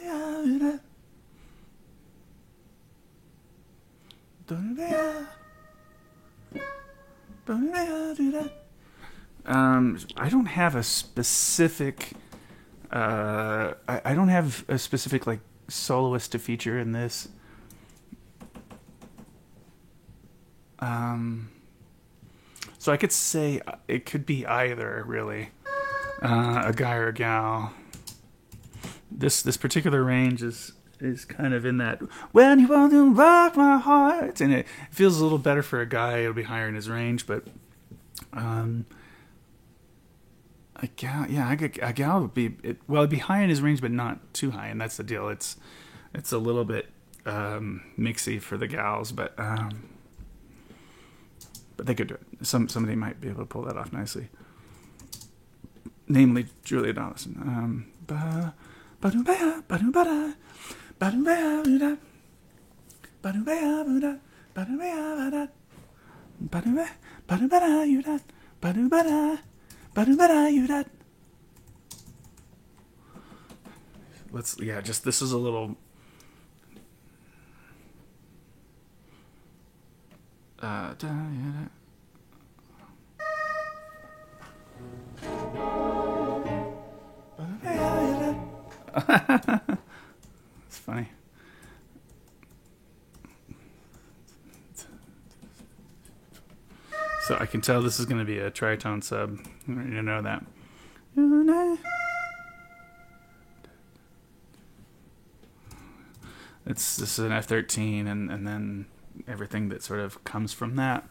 ba-da-ba, ba-da-ba, ba-da-ba. I don't have a specific. I don't have a specific like soloist to feature in this. So I could say it could be either, really, a guy or a gal. This particular range is kind of in that when you want to rock my heart, and it feels a little better for a guy. It'll be higher in his range, but a gal, yeah, a gal would be it'd be high in his range, but not too high, and that's the deal. It's a little bit mixy for the gals, but they could do it. Somebody might be able to pull that off nicely. Namely, Julia Donaldson. This is a little. It's funny. So I can tell this is going to be a tritone sub. You know that. This is an F13, and then everything that sort of comes from that.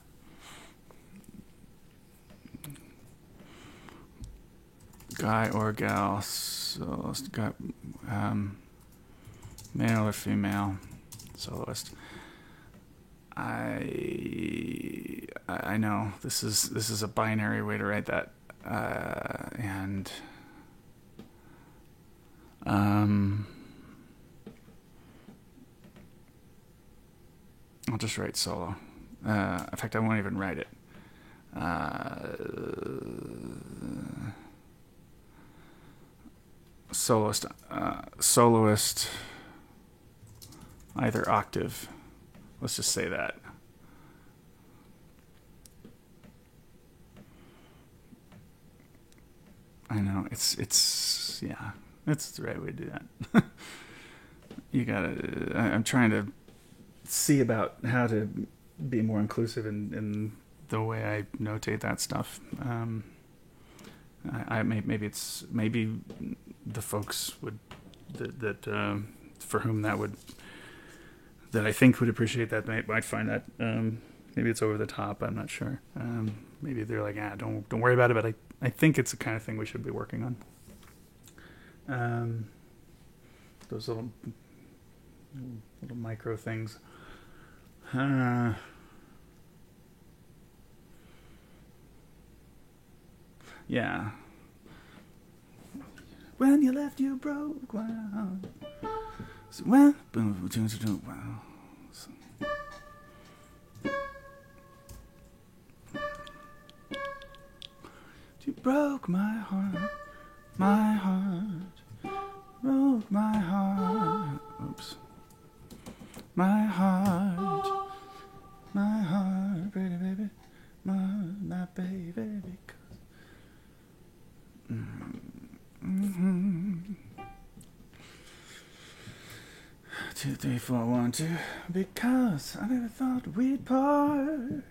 Guy or gal, soloist, male or female soloist. I know this is a binary way to write that, and I'll just write solo. In fact, I won't even write it. Soloist, either octave. Let's just say that. I know it's the right way to do that. You gotta. I'm trying to see about how to be more inclusive in the way I notate that stuff. Maybe the folks that for whom that I think would appreciate that might find that maybe it's over the top. I'm not sure. Maybe they're like, don't worry about it. But I think it's the kind of thing we should be working on. Those little micro things. Yeah. When you left, you broke. Wow. So when wow. You broke my heart. My heart broke my heart. Oops. My heart, pretty baby, my baby. Mm-hmm. 2, 3, 4, 1, 2. Because I never thought we'd part.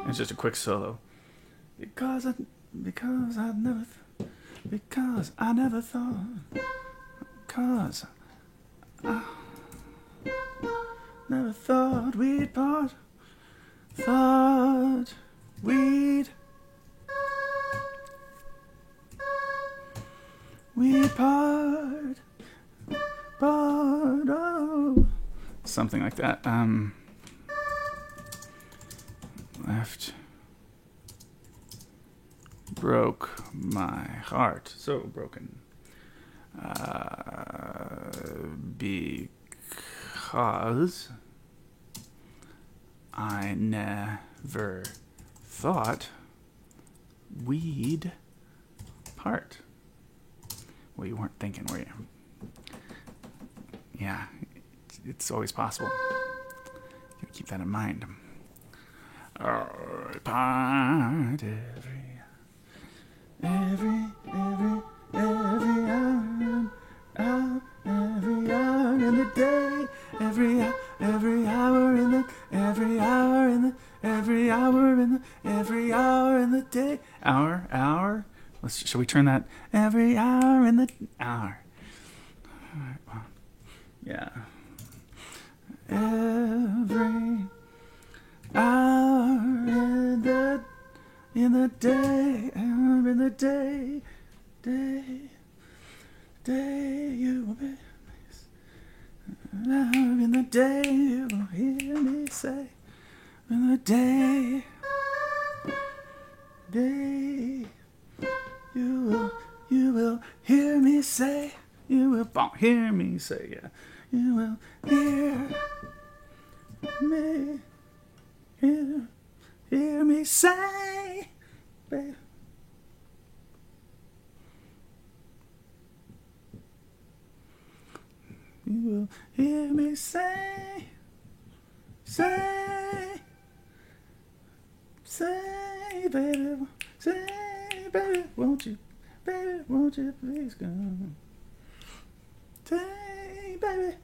It's just a quick solo. Because I never thought. Because I never thought we'd part. Thought we'd part. Oh. Something like that. Left. Broke my heart. So broken. Because I never thought we'd part. Well, you weren't thinking, were you? Yeah, it's always possible. Gotta keep that in mind. Part every hour in the day, every hour in the day, hour. Shall we turn that every hour in the hour? All right, well, yeah. Every hour in the day, you will be. Hour in the day, you will hear me say. In the day, you will hear me say. You will hear me say, yeah. You will hear me say, baby. You will hear me say, baby, won't you please come? Say, baby,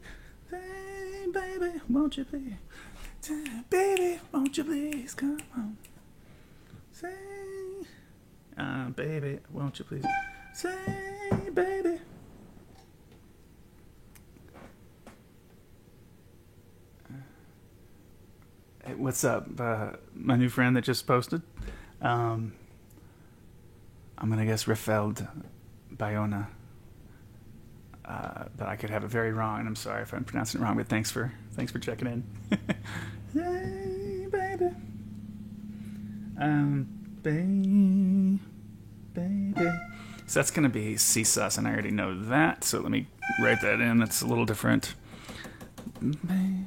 won't you please? Say, baby, won't you please come home? Say, baby, won't you please? Say, baby. Hey, what's up? My new friend that just posted. I'm gonna guess Rafeld Bayona. But I could have it very wrong, and I'm sorry if I'm pronouncing it wrong. But thanks for checking in. Hey, baby, baby. So that's gonna be C-sus, and I already know that. So let me write that in. That's a little different. Baby.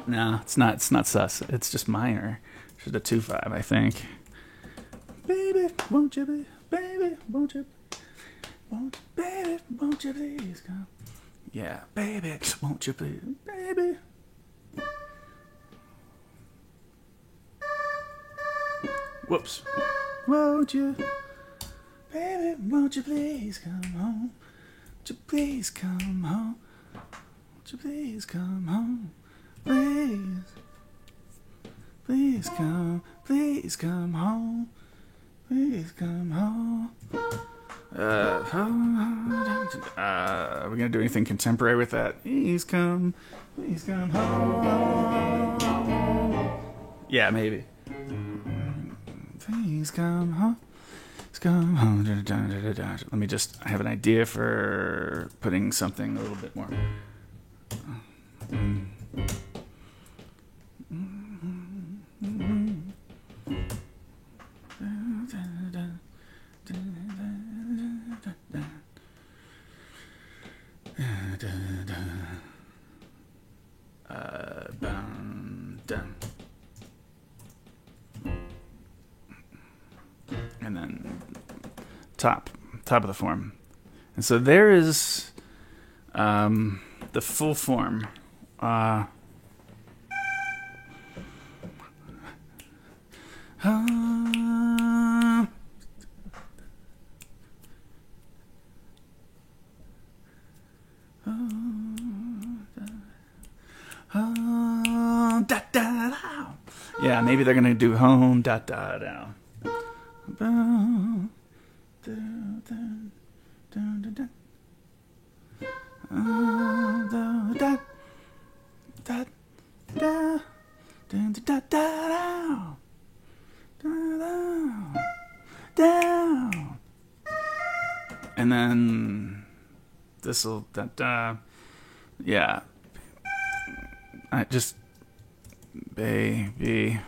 No, it's not sus. It's just minor. Just a 2/5, I think. Baby, won't you be? Baby, won't you? Baby, won't you please come? Yeah, baby, won't you please? Baby. Whoops. Won't you? Baby, won't you please come home? Won't you please come home? Won't you please come home? Please. Please come home. Please come home. Are we gonna do anything contemporary with that? Please come home. Yeah, maybe. Please come home. Let me just. I have an idea for putting something a little bit more. And then top of the form. And so there is the full form. Yeah, maybe they're gonna do home da da da. da, down, down, down. And then this'll yeah. I just baby.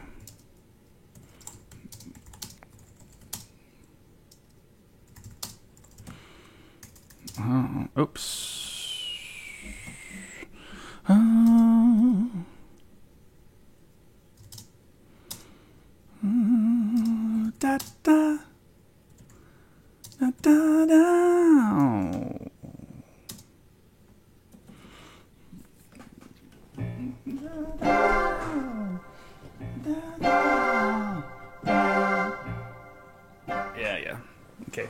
Oops. Da da da da da. Yeah. Okay.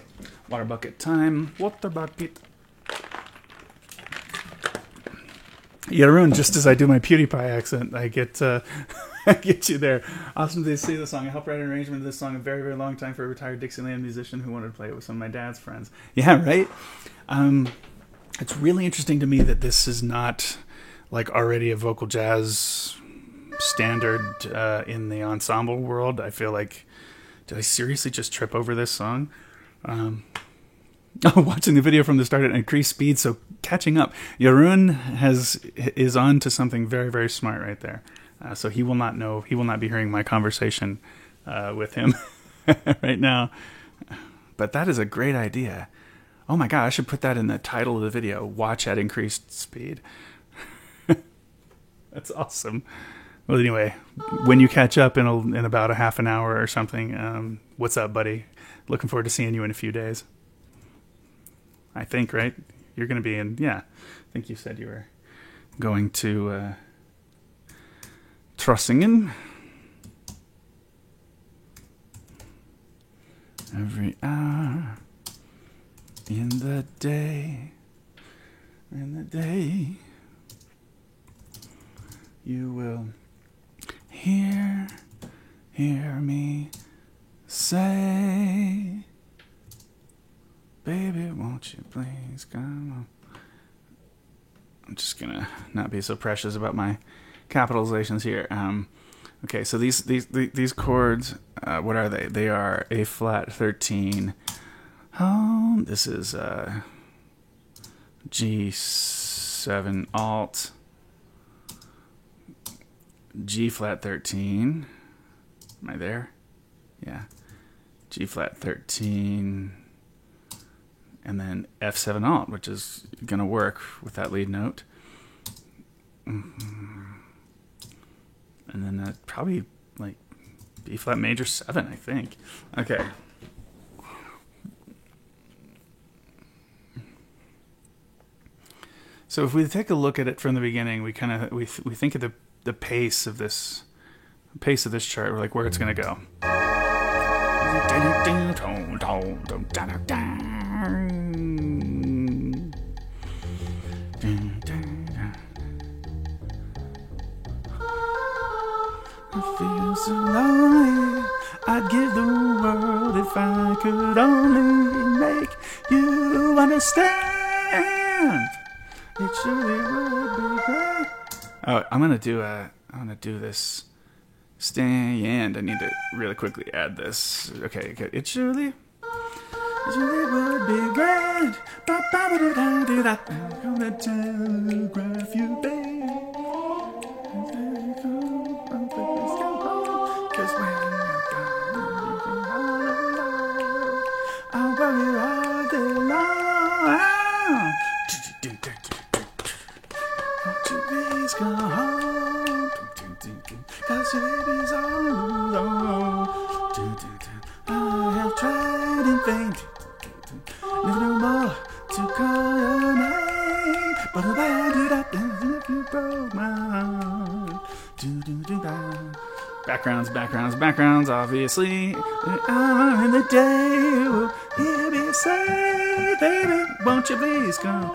Water bucket time. Water bucket. Jeroen, just as I do my PewDiePie accent, I get I get you there. Awesome to see the song. I helped write an arrangement of this song a very, very long time for a retired Dixieland musician who wanted to play it with some of my dad's friends. Yeah, right? It's really interesting to me that this is not like already a vocal jazz standard in the ensemble world. I feel like, did I seriously just trip over this song? Watching the video from the start at increased speed, so catching up. Jeroen is on to something very, very smart right there. So he will not know. He will not be hearing my conversation with him right now. But that is a great idea. Oh my god, I should put that in the title of the video. Watch at increased speed. That's awesome. Well, anyway, when you catch up in about a half an hour or something, what's up, buddy? Looking forward to seeing you in a few days. I think, right? You're going to be in, yeah. I think you said you were going to Trossingen. Every hour in the day, you will hear me say, baby, won't you please come on? I'm just gonna not be so precious about my capitalizations here. Okay, so these chords, what are they? They are A flat 13. This is G7 alt, G flat 13. Am I there? Yeah. G flat 13. And then F7 alt, which is going to work with that lead note. And then probably like B flat major 7, I think. Okay. So if we take a look at it from the beginning, we think of the pace of this chart. We're like, where it's going to go. I feel so lonely. I'd give the world if I could only make you understand. It surely would be great. Oh, I'm gonna do this stand. I need to really quickly add this. Okay. It surely would be great. I'm gonna telegraph you, babe. Cause when you're gone, I'll worry all day long. Won't you please go home? Cause your baby's all alone. I have tried in vain. There's no more to call your name. But I did that you broke my heart. Backgrounds, obviously. Hour in the day, you will hear me say, baby, won't you please come?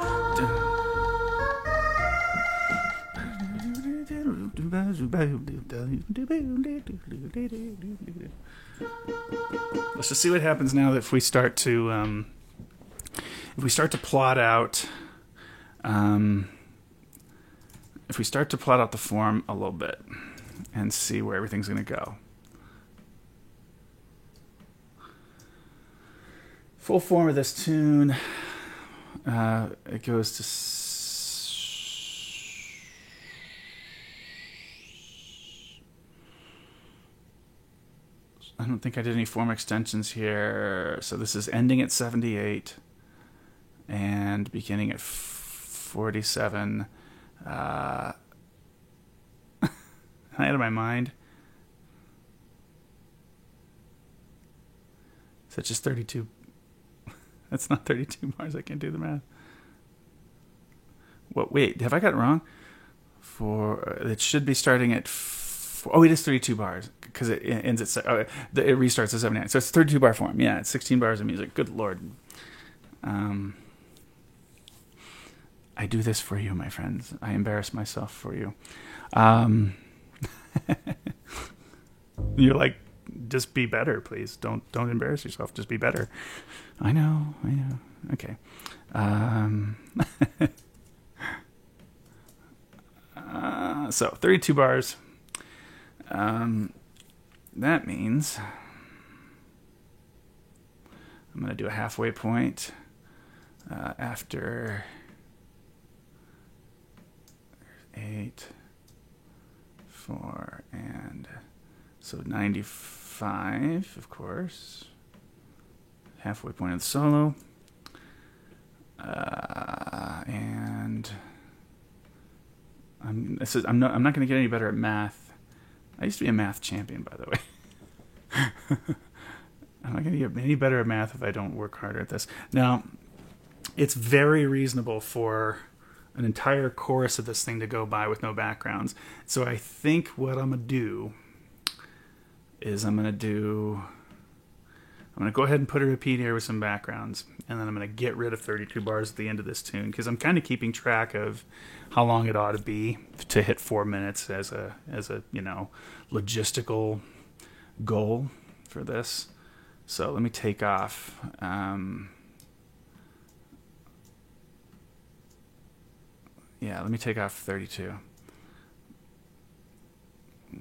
Let's just see what happens now that if we start to plot out the form a little bit. and see where everything's going to go. Full form of this tune, it goes to I don't think I did any form extensions here. So this is ending at 78 and beginning at 47. Out of my mind. Is that just 32? That's not 32 bars. I can't do the math. What? Wait, have I got it wrong? It should be starting at... it is 32 bars because it ends at... it restarts at 79. So it's 32 bar form. Yeah, it's 16 bars of music. Good Lord. I do this for you, my friends. I embarrass myself for you. You're like, just be better, please. Don't embarrass yourself. Just be better. I know. Okay. So 32 bars. That means I'm going to do a halfway point after 8, 4, and so 95, of course. Halfway point of the solo. And I'm not going to get any better at math. I used to be a math champion, by the way. I'm not going to get any better at math if I don't work harder at this. Now, it's very reasonable for an entire chorus of this thing to go by with no backgrounds. So I think what I'm going to do is I'm going to go ahead and put a repeat here with some backgrounds, and then I'm going to get rid of 32 bars at the end of this tune, because I'm kind of keeping track of how long it ought to be to hit 4 minutes as a logistical goal for this. So let me take off. Let me take off 32. 2,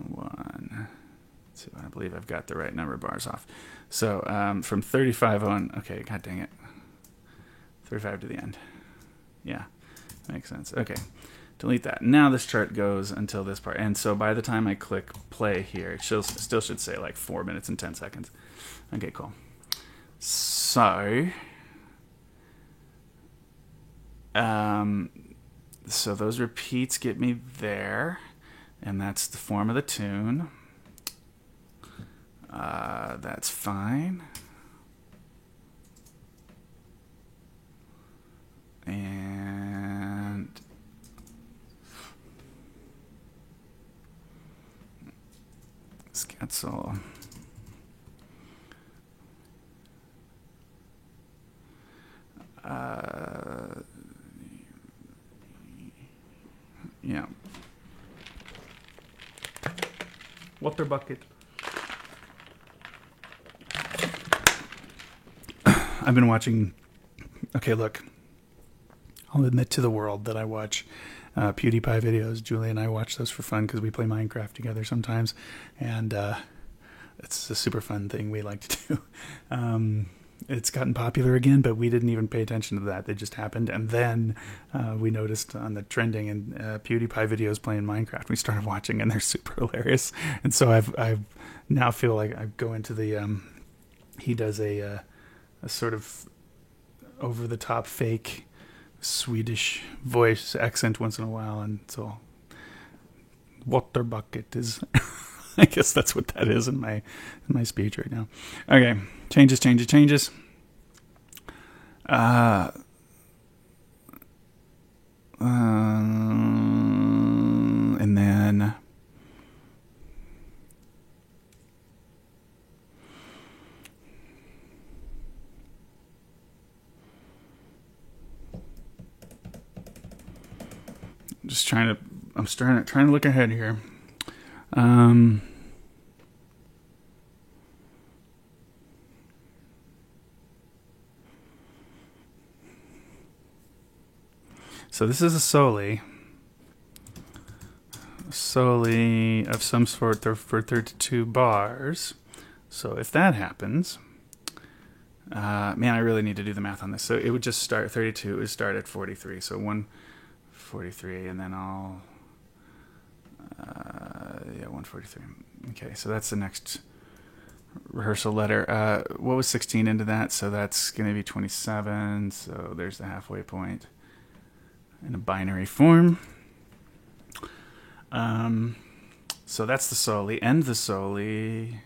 1, 2. I believe I've got the right number of bars off. So from 35 on. Okay, god dang it. 35 to the end. Yeah, makes sense. Okay, delete that. Now this chart goes until this part, and so by the time I click play here, it still should say like 4 minutes and 10 seconds. Okay, cool. So those repeats get me there, and that's the form of the tune. That's fine. And scatzal. Yeah. Water bucket. I've been watching... Okay, look. I'll admit to the world that I watch PewDiePie videos. Julie and I watch those for fun because we play Minecraft together sometimes. And it's a super fun thing we like to do. It's gotten popular again, but we didn't even pay attention to that. They just happened. And then we noticed on the trending and PewDiePie videos playing Minecraft. We started watching, and they're super hilarious. And so I now feel like I go into the... he does a sort of over-the-top fake Swedish voice accent once in a while, and so water bucket is... I guess that's what that is in my speech right now. Okay, changes. And then just trying to look ahead here. So this is a soli. soli of some sort for 32 bars. So if that happens, man, I really need to do the math on this. So it would just start 32. It would start at 43. So 143, and then I'll 143. Okay, so that's the next rehearsal letter. What was 16 into that? So that's going to be 27. So there's the halfway point in a binary form. So that's the soli. End the soli.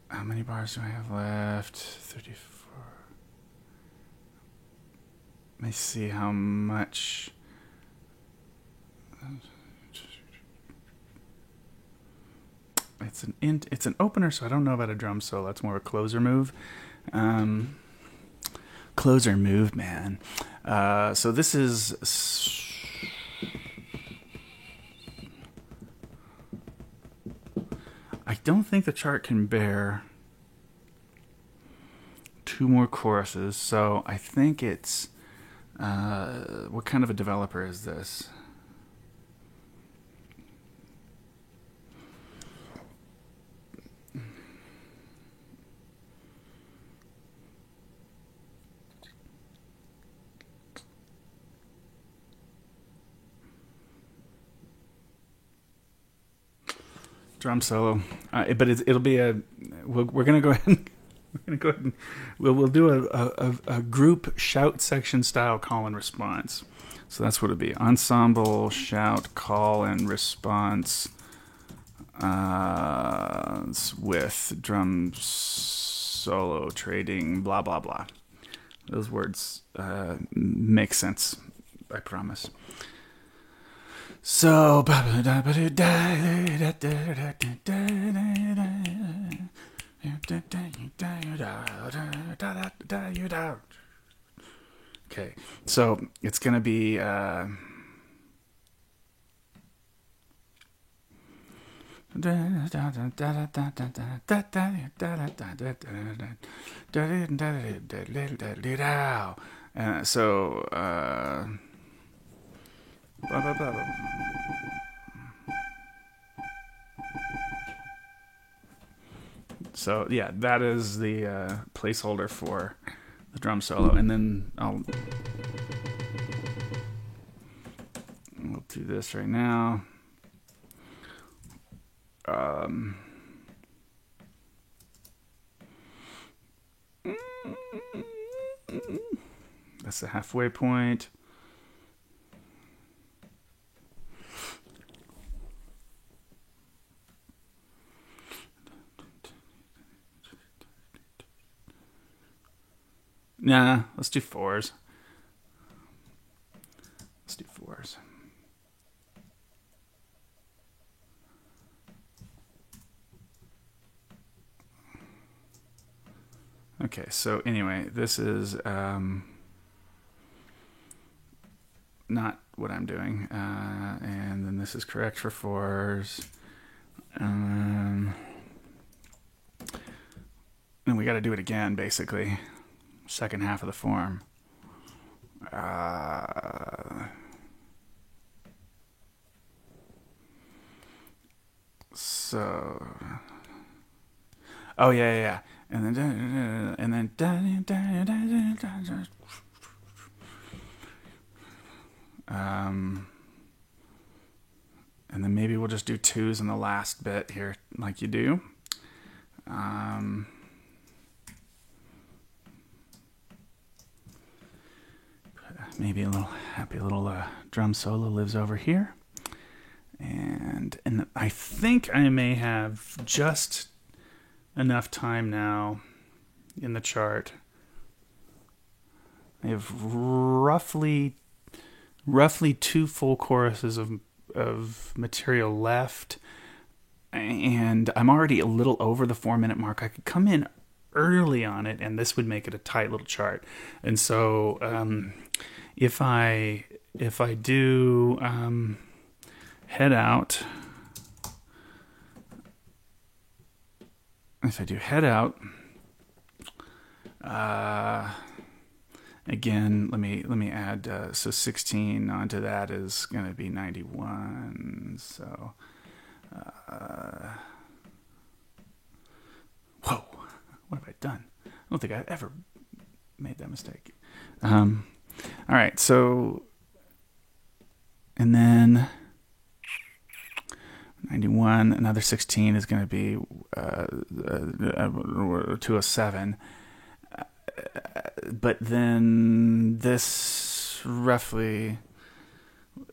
How many bars do I have left? 34. Let me see how much. It's an opener, so I don't know about a drum solo. That's more of a closer move. Closer move, man. So this is. I don't think the chart can bear 2 more choruses, so I think it's. What kind of a developer is this? Drum solo, but it'll be a. We're gonna go ahead. We're gonna go ahead and we'll do a group shout section style call and response. So that's what it'll be: ensemble shout call and response with drum solo trading blah blah blah. Those words make sense, I promise. So okay, so it's gonna be blah, blah, blah, blah. So yeah, that is the placeholder for the drum solo, and then we'll do this right now. That's the halfway point. Nah, let's do 4s. Let's do 4s. Okay, so anyway, this is not what I'm doing. And then this is correct for 4s. And we got to do it again, basically. Second half of the form. So, oh yeah, and then and then maybe we'll just do 2s in the last bit here, like you do. Maybe a little happy little drum solo lives over here. And I think I may have just enough time now in the chart. I have roughly 2 full choruses of material left, and I'm already a little over the 4-minute mark. I could come in early on it, and this would make it a tight little chart. And so if I do head out, Again, let me add so 16 onto that is going to be 91. So whoa, what have I done? I don't think I've ever made that mistake. All right, so and then 91, another 16 is going to be 207. But then this roughly,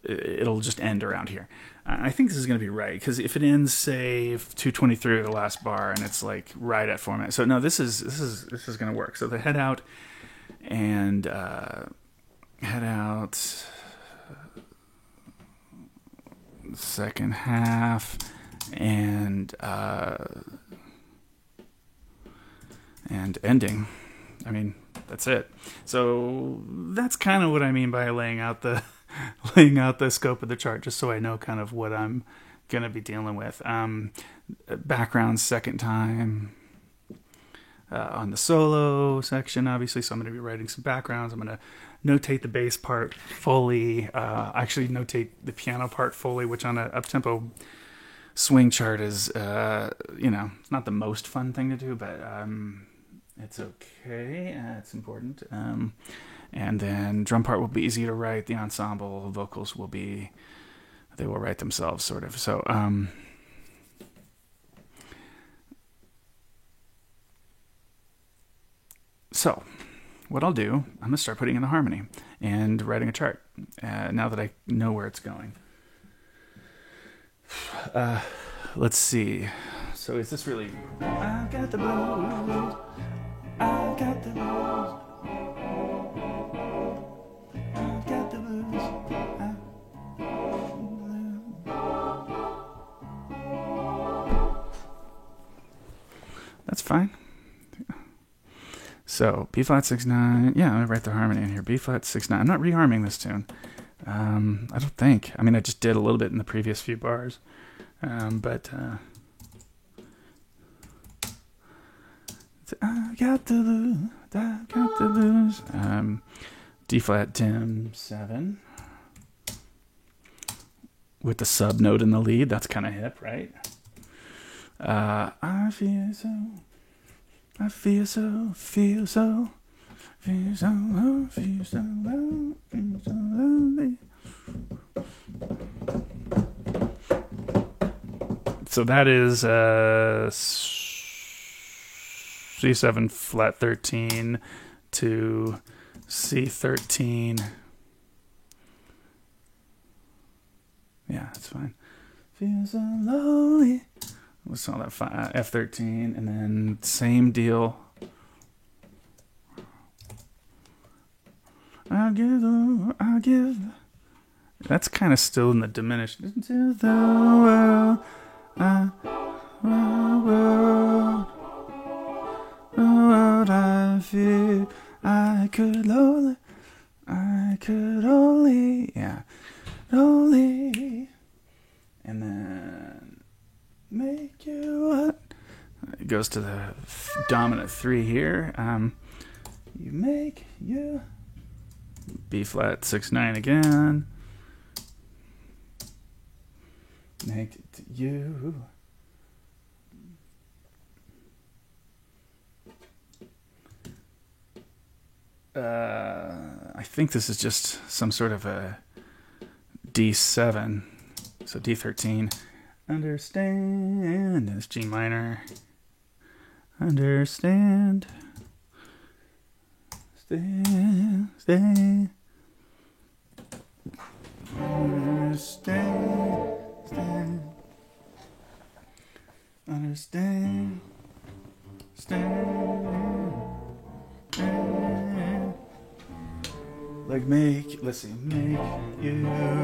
it'll just end around here. I think this is going to be right, because if it ends, say, 223 the last bar, and it's like right at format. So no, this is going to work. So the head out and head out second half and ending. I mean, that's it. So that's kind of what I mean by laying out the scope of the chart, just so I know kind of what I'm gonna be dealing with. Background second time on the solo section, obviously. So I'm gonna be writing some backgrounds. I'm gonna notate the bass part fully. Actually, notate the piano part fully, which on an up-tempo swing chart is, it's not the most fun thing to do, but it's okay. It's important. And then drum part will be easy to write. The ensemble vocals they will write themselves, sort of. So, what I'll do, I'm going to start putting in the harmony and writing a chart now that I know where it's going. Let's see. So is this really... I got the blues. I got the blues. I got the blues. That's fine. So B flat 6/9. Yeah, I'm gonna write the harmony in here. B flat 6/9. I'm not rearming this tune. I don't think. I mean, I just did a little bit in the previous few bars, but I got the blues. I got the blues. D flat dim 7 with the sub note in the lead. That's kind of hip, right? I feel so low, feel so lonely. So that is C7 flat 13 to C13. Yeah, that's fine. Feel so lonely. Let's call that F13, and then same deal. I'll give. That's kind of still in the diminished. Into the world, world I feel. I could only, yeah, only, and then make you what? It goes to the dominant 3 here. You make you B flat 6/9 again. Make it you. I think this is just some sort of a D7. So D13. Understand. It's G minor. Understand. Stand. Understand. Understand. Like make you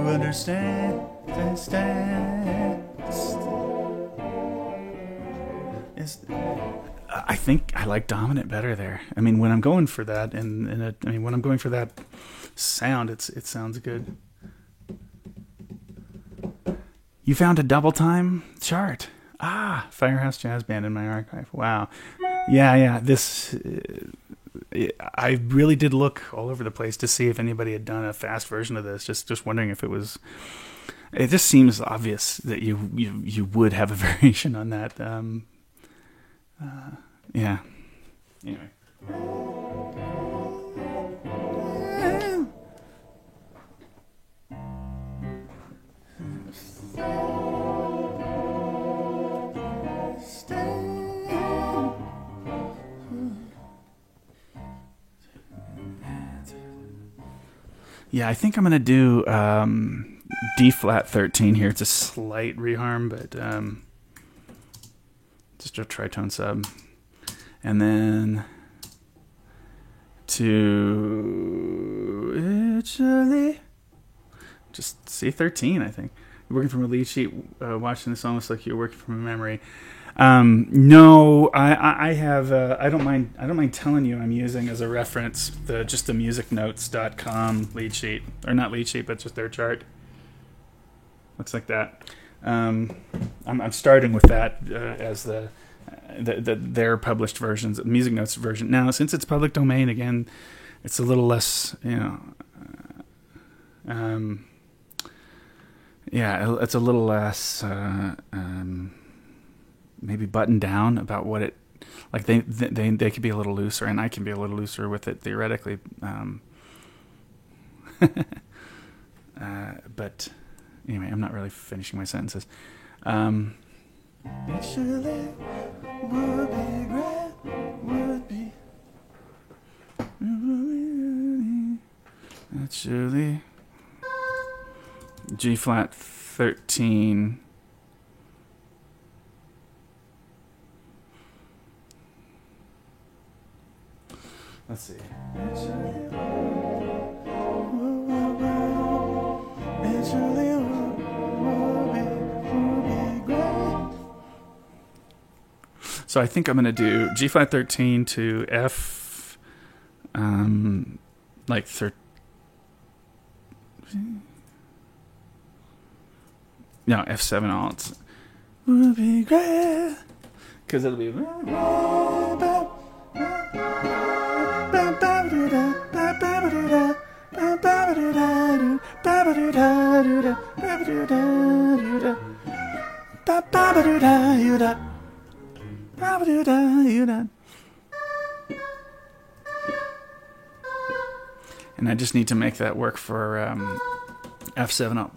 understand. I think I like dominant better there. I mean, when I'm going for that, when I'm going for that sound, it sounds good. You found a double time chart. Firehouse Jazz Band in my archive. Wow. Yeah. This I really did look all over the place to see if anybody had done a fast version of this. Just wondering if it was. It just seems obvious that you would have a variation on that. Yeah. Anyway. Yeah, I think I'm gonna do D flat 13 here. It's a slight reharm, but just a tritone sub, and then to Italy, just C13. I think you're working from a lead sheet. Watching this almost like you're working from a memory. No, I have. I don't mind. I don't mind telling you I'm using as a reference the musicnotes.com lead sheet, or not lead sheet, but just their chart. Looks like that. I'm starting with that as their published versions, Music Notes version. Now, since it's public domain, again, it's a little less. Yeah, it's a little less. Maybe buttoned down about what it like. They could be a little looser, and I can be a little looser with it theoretically. But anyway, I'm not really finishing my sentences. It surely would be great, would be. It surely. G flat 13. Let's see. So I think I'm going to do G flat 13 to F, like 13. No, F7 alt. Would be great. Because it'll be. And I just need to make that work for F7 up.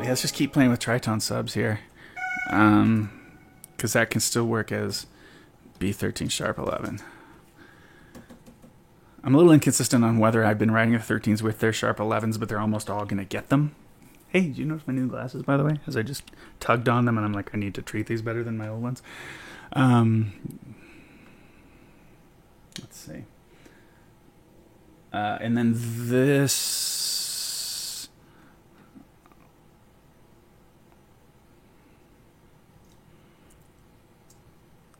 Yeah, let's just keep playing with tritone subs here, because that can still work as B13 sharp 11. I'm a little inconsistent on whether I've been writing the 13s with their sharp 11s, but they're almost all going to get them. Hey, did you notice my new glasses, by the way? As I just tugged on them, and I'm like, I need to treat these better than my old ones. Let's see. And then this.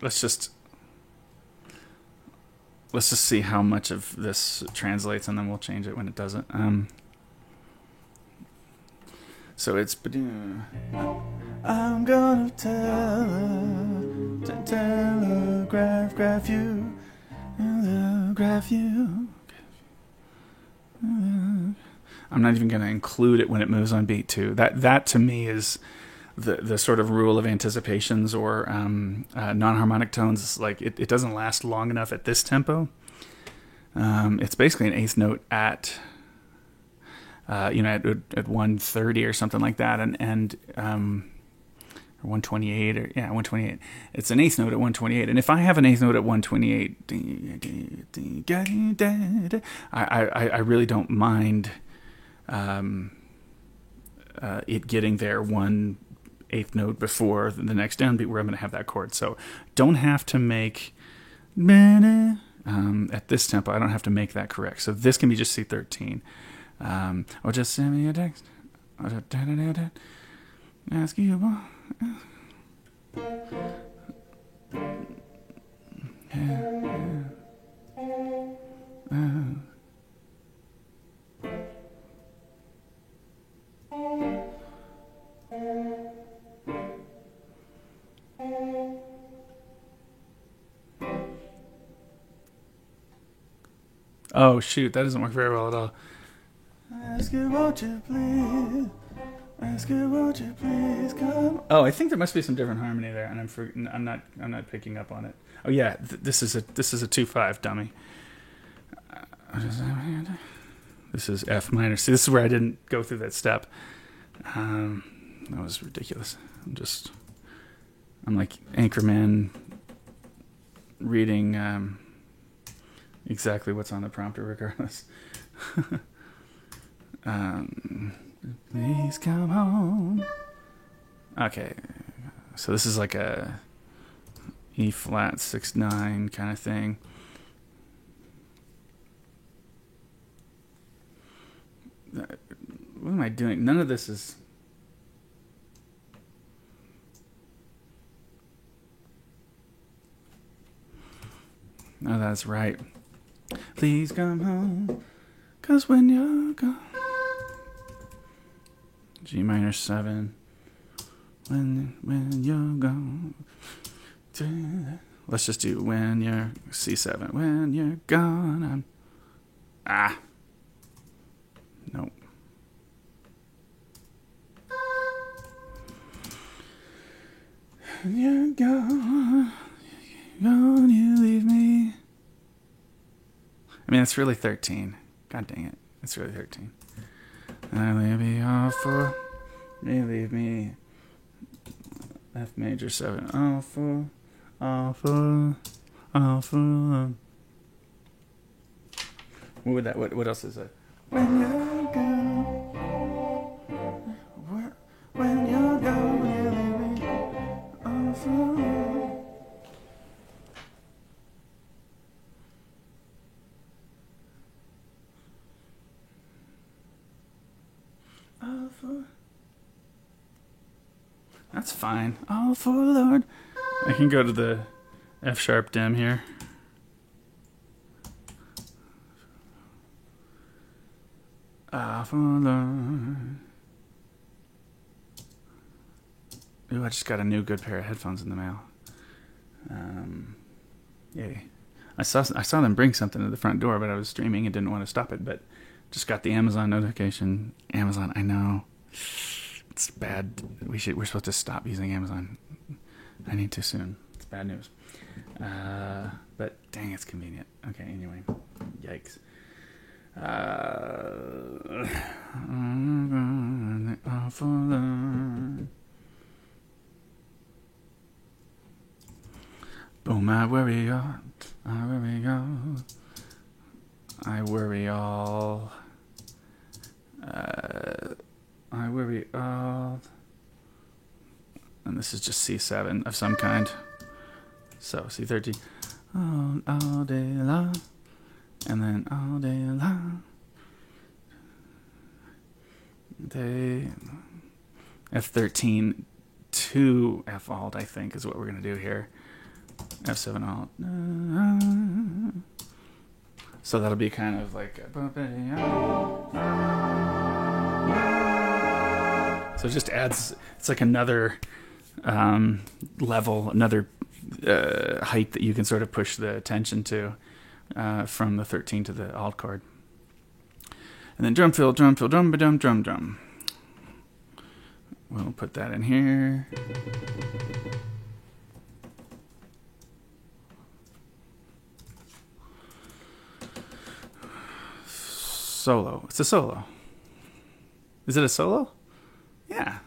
Let's just see how much of this translates, and then we'll change it when it doesn't. So it's. I'm gonna telegraph you. I'm not even going to include it when it moves on beat 2. That to me is the sort of rule of anticipations or non-harmonic tones. It's like it doesn't last long enough at this tempo. It's basically an eighth note at at 130 or something like that, and 128 or 128. It's an eighth note at 128, and if I have an eighth note at 128, I really don't mind it getting there one eighth note before the next downbeat where I'm going to have that chord. So don't have to make at this tempo. I don't have to make that correct. So this can be just C13. Or just send me a text. Ask you about. Oh, shoot. That doesn't work very well at all. Ask you, won't you please? Ask you, won't you please come? Oh, I think there must be some different harmony there, and I'm not picking up on it. Oh yeah, this is a 2/5 dummy. This is F minor. See, this is where I didn't go through that step. That was ridiculous. I'm like Anchorman reading exactly what's on the prompter regardless. Please come home. Okay, so this is like a E flat 6/9 kind of thing. What am I doing? None of this is... Oh, that's right. Please come home, 'cause when you're gone. G minor 7. When you're gone. Let's just do when you're C7. When you're gone. Nope. When you're gone. Gone, you leave me. I mean, it's really 13. God dang it. It's really 13. I leave me awful. They leave me. F major 7. Awful. Awful. Awful. What else is that? When you're gone. When you're gone, you leave me awful. That's fine. Oh, for Lord. I can go to the F sharp dim here. For Lord. Ooh, I just got a new good pair of headphones in the mail. Yay. I saw them bring something to the front door, but I was streaming and didn't want to stop it, but just got the Amazon notification. Amazon, I know. It's bad. We're supposed to stop using Amazon. I need to soon. It's bad news. But dang, it's convenient. Okay, anyway. Yikes. Boom, I worry all. I worry all. I worry all. I worry all. And this is just C7 of some kind. So C13. All day long. And then all day long. F13 to F alt, I think, is what we're going to do here. F7 alt. So that'll be kind of like... So it just adds... It's like another level, another height that you can sort of push the tension to from the 13 to the alt chord. And then drum fill, drum fill, drum, ba-dum, drum, drum. We'll put that in here. Solo. It's a solo. Is it a solo? Yeah.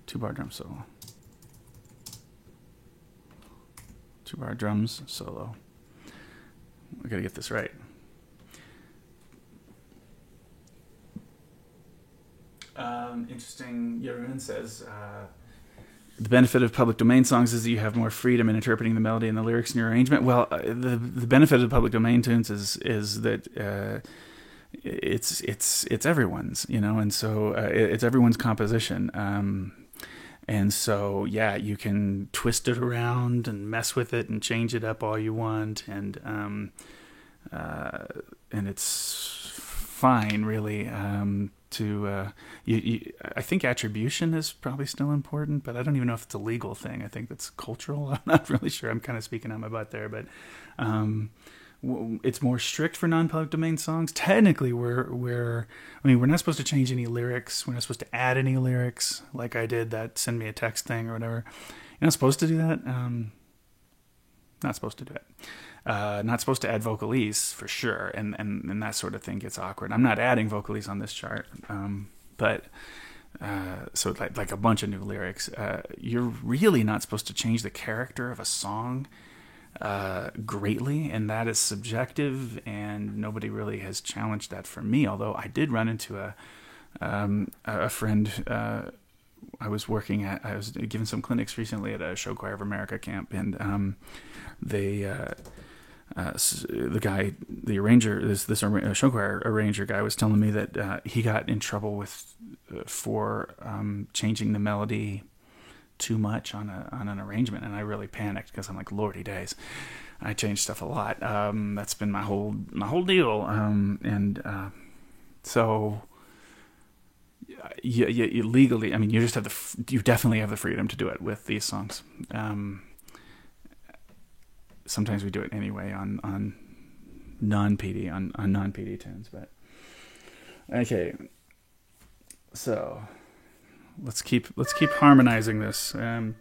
2-bar drum solo. 2-bar drums solo. We gotta get this right. Interesting. Yeroon says the benefit of public domain songs is that you have more freedom in interpreting the melody and the lyrics in your arrangement. Well, the benefit of public domain tunes is that it's everyone's, you know, and so it's everyone's composition. And so, yeah, you can twist it around and mess with it and change it up all you want, and it's fine, really. I think attribution is probably still important, but I don't even know if it's a legal thing. I think that's cultural. I'm not really sure. I'm kind of speaking on my butt there, but it's more strict for non-public domain songs. Technically, we're not supposed to change any lyrics. We're not supposed to add any lyrics, like I did that send me a text thing or whatever. You're not supposed to do that. Not supposed to do it. Not supposed to add vocalese for sure, and that sort of thing gets awkward. I'm not adding vocalese on this chart, but so like a bunch of new lyrics. You're really not supposed to change the character of a song greatly, and that is subjective, and nobody really has challenged that for me. Although I did run into a friend. I was giving some clinics recently at a Show Choir of America camp, and the arranger, this show choir arranger guy, was telling me that he got in trouble for changing the melody too much on an arrangement, and I really panicked because I'm like, Lordy days, I change stuff a lot. That's been my whole deal, so. You legally, I mean, you definitely have the freedom to do it with these songs. Sometimes we do it anyway on non-PD on non-PD tunes, but okay. So let's keep harmonizing this. I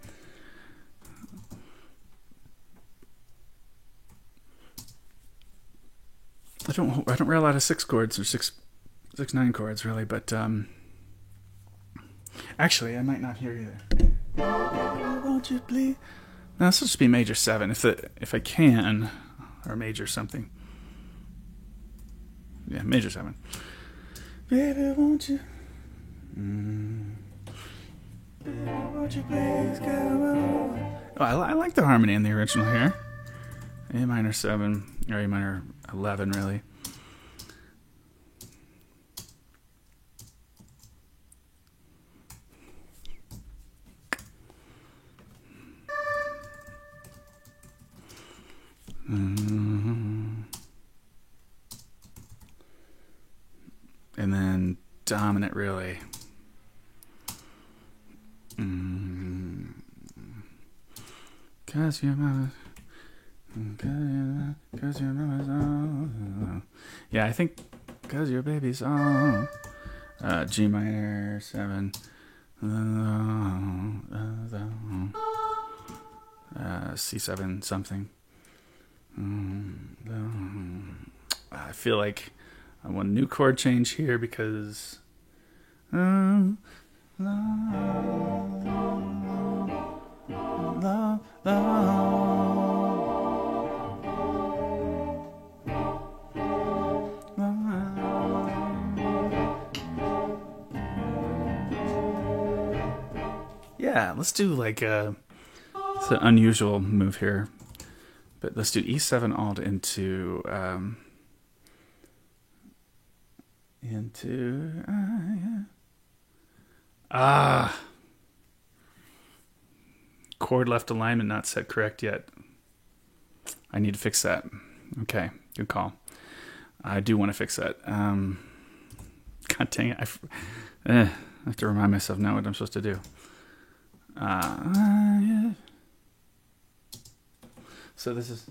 don't read a lot of 6 chords or 6/9 chords really, but actually, I might not hear either. Won't you please? No, this will just be major 7 if I can, or major something. Yeah, major 7. Baby, won't you? Baby, won't you please come on? Oh, I like the harmony in the original here. A minor 7 or A minor 11, really. And then dominant, really. Cause your mama, cause your mama's on. Yeah, I think cause your baby's on. G minor 7. C7 something. I feel like I want a new chord change here because yeah, let's do like it's an unusual move here. But let's do E7 alt into chord left alignment not set correct yet. I need to fix that. Okay, good call. I do want to fix that. God dang it! I have to remind myself now what I'm supposed to do. Yeah. So this is.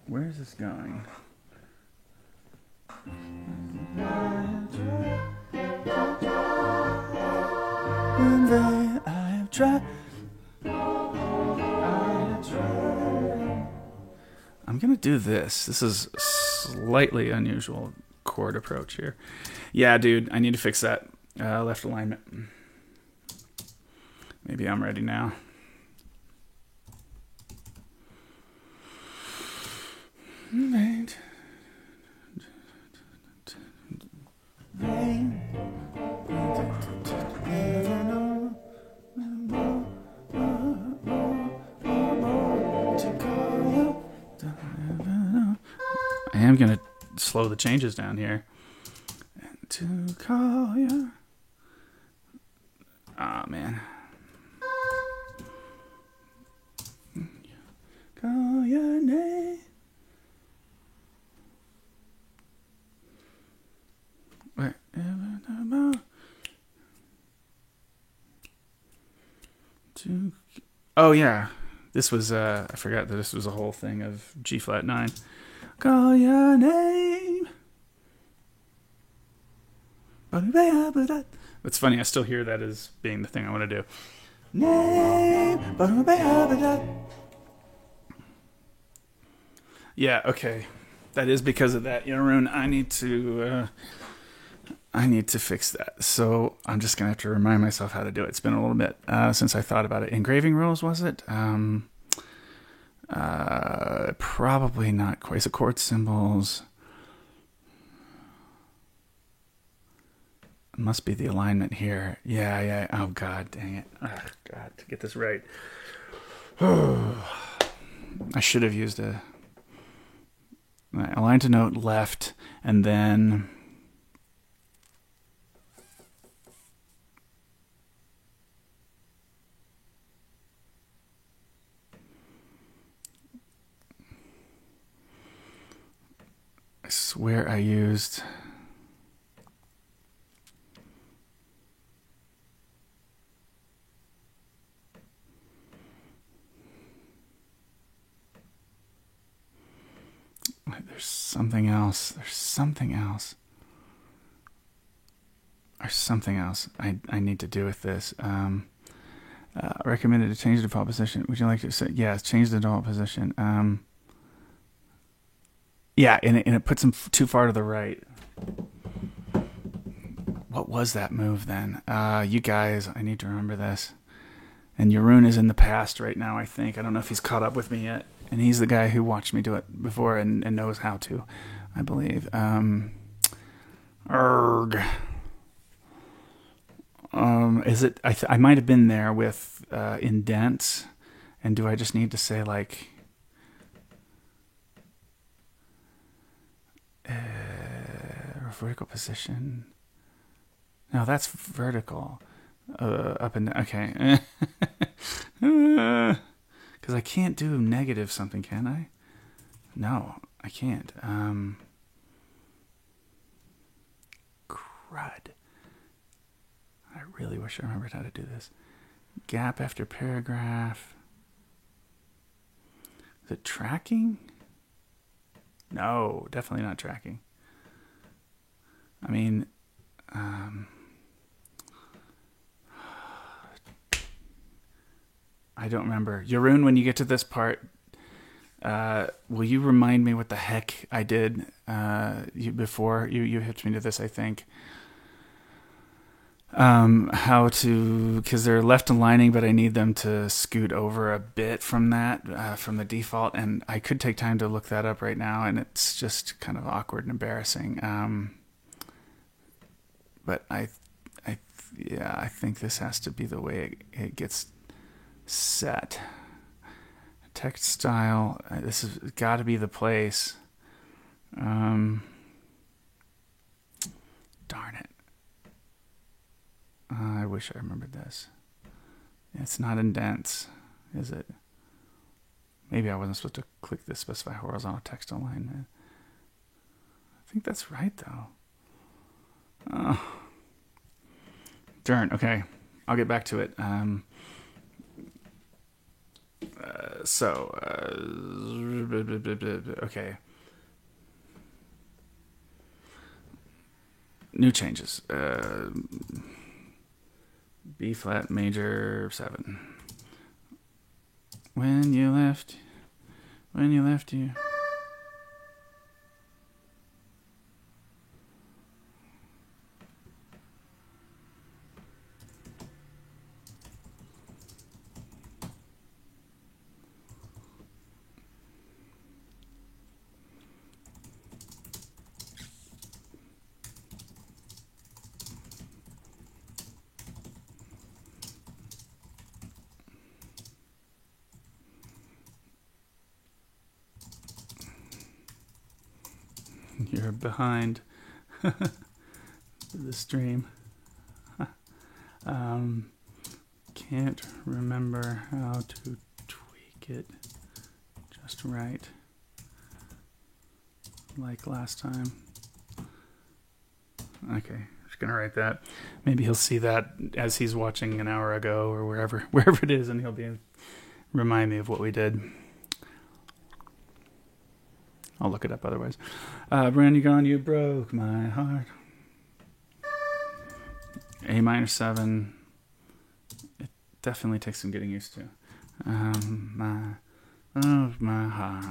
Where is this going? I have tried. I'm gonna do this. This is a slightly unusual chord approach here. Yeah, dude, I need to fix that left alignment. Maybe I'm ready now. I am gonna slow the changes down here. And to call you. Ah, man. your name. Oh yeah, this was I forgot that this was a whole thing of G flat 9. Call your name. That's funny. I still hear that as being the thing I want to do. Name. Yeah. Okay. That is because of that, Yaroon. I need to fix that. So I'm just gonna have to remind myself how to do it. It's been a little bit since I thought about it. Engraving rules, was it? Probably not quite. Is it chord symbols? It must be the alignment here. Yeah. Oh God, dang it. Oh, God, to get this right. I should have used a align to note left, and then I swear I used there's something else. There's something else I need to do with this. Recommended to change the default position. Would you like to say yes? Change the default position. Yeah, and it puts them too far to the right. What was that move then? You guys, I need to remember this. And Yaroon is in the past right now, I think. I don't know if he's caught up with me yet. And he's the guy who watched me do it before and knows how to, I believe. Is it? I might have been there with indents. And do I just need to say like vertical position? No, that's vertical. Up and down. Okay. Because I can't do negative something, can I? No, I can't. Crud. I really wish I remembered how to do this. Gap after paragraph. Is it tracking? No, definitely not tracking. I mean, I don't remember. Yaroon, when you get to this part, will you remind me what the heck I did before you hit me to this, I think. How to, because they're left aligning, but I need them to scoot over a bit from that, from the default, and I could take time to look that up right now, and it's just kind of awkward and embarrassing. But I think this has to be the way it gets set. Text style. This has got to be the place. Darn it. I wish I remembered this. It's not indents, is it? Maybe I wasn't supposed to click this specify horizontal text alignment. I think that's right, though. Darn. Okay, I'll get back to it. Okay. New changes. B flat major 7. When you left you. You're behind the stream. Can't remember how to tweak it. just right, like last time. Okay, just gonna write that. Maybe he'll see that as he's watching an hour ago or wherever it is, and he'll remind me of what we did. I'll look it up otherwise. Brand, you gone? You broke my heart. A minor 7. It definitely takes some getting used to. My heart.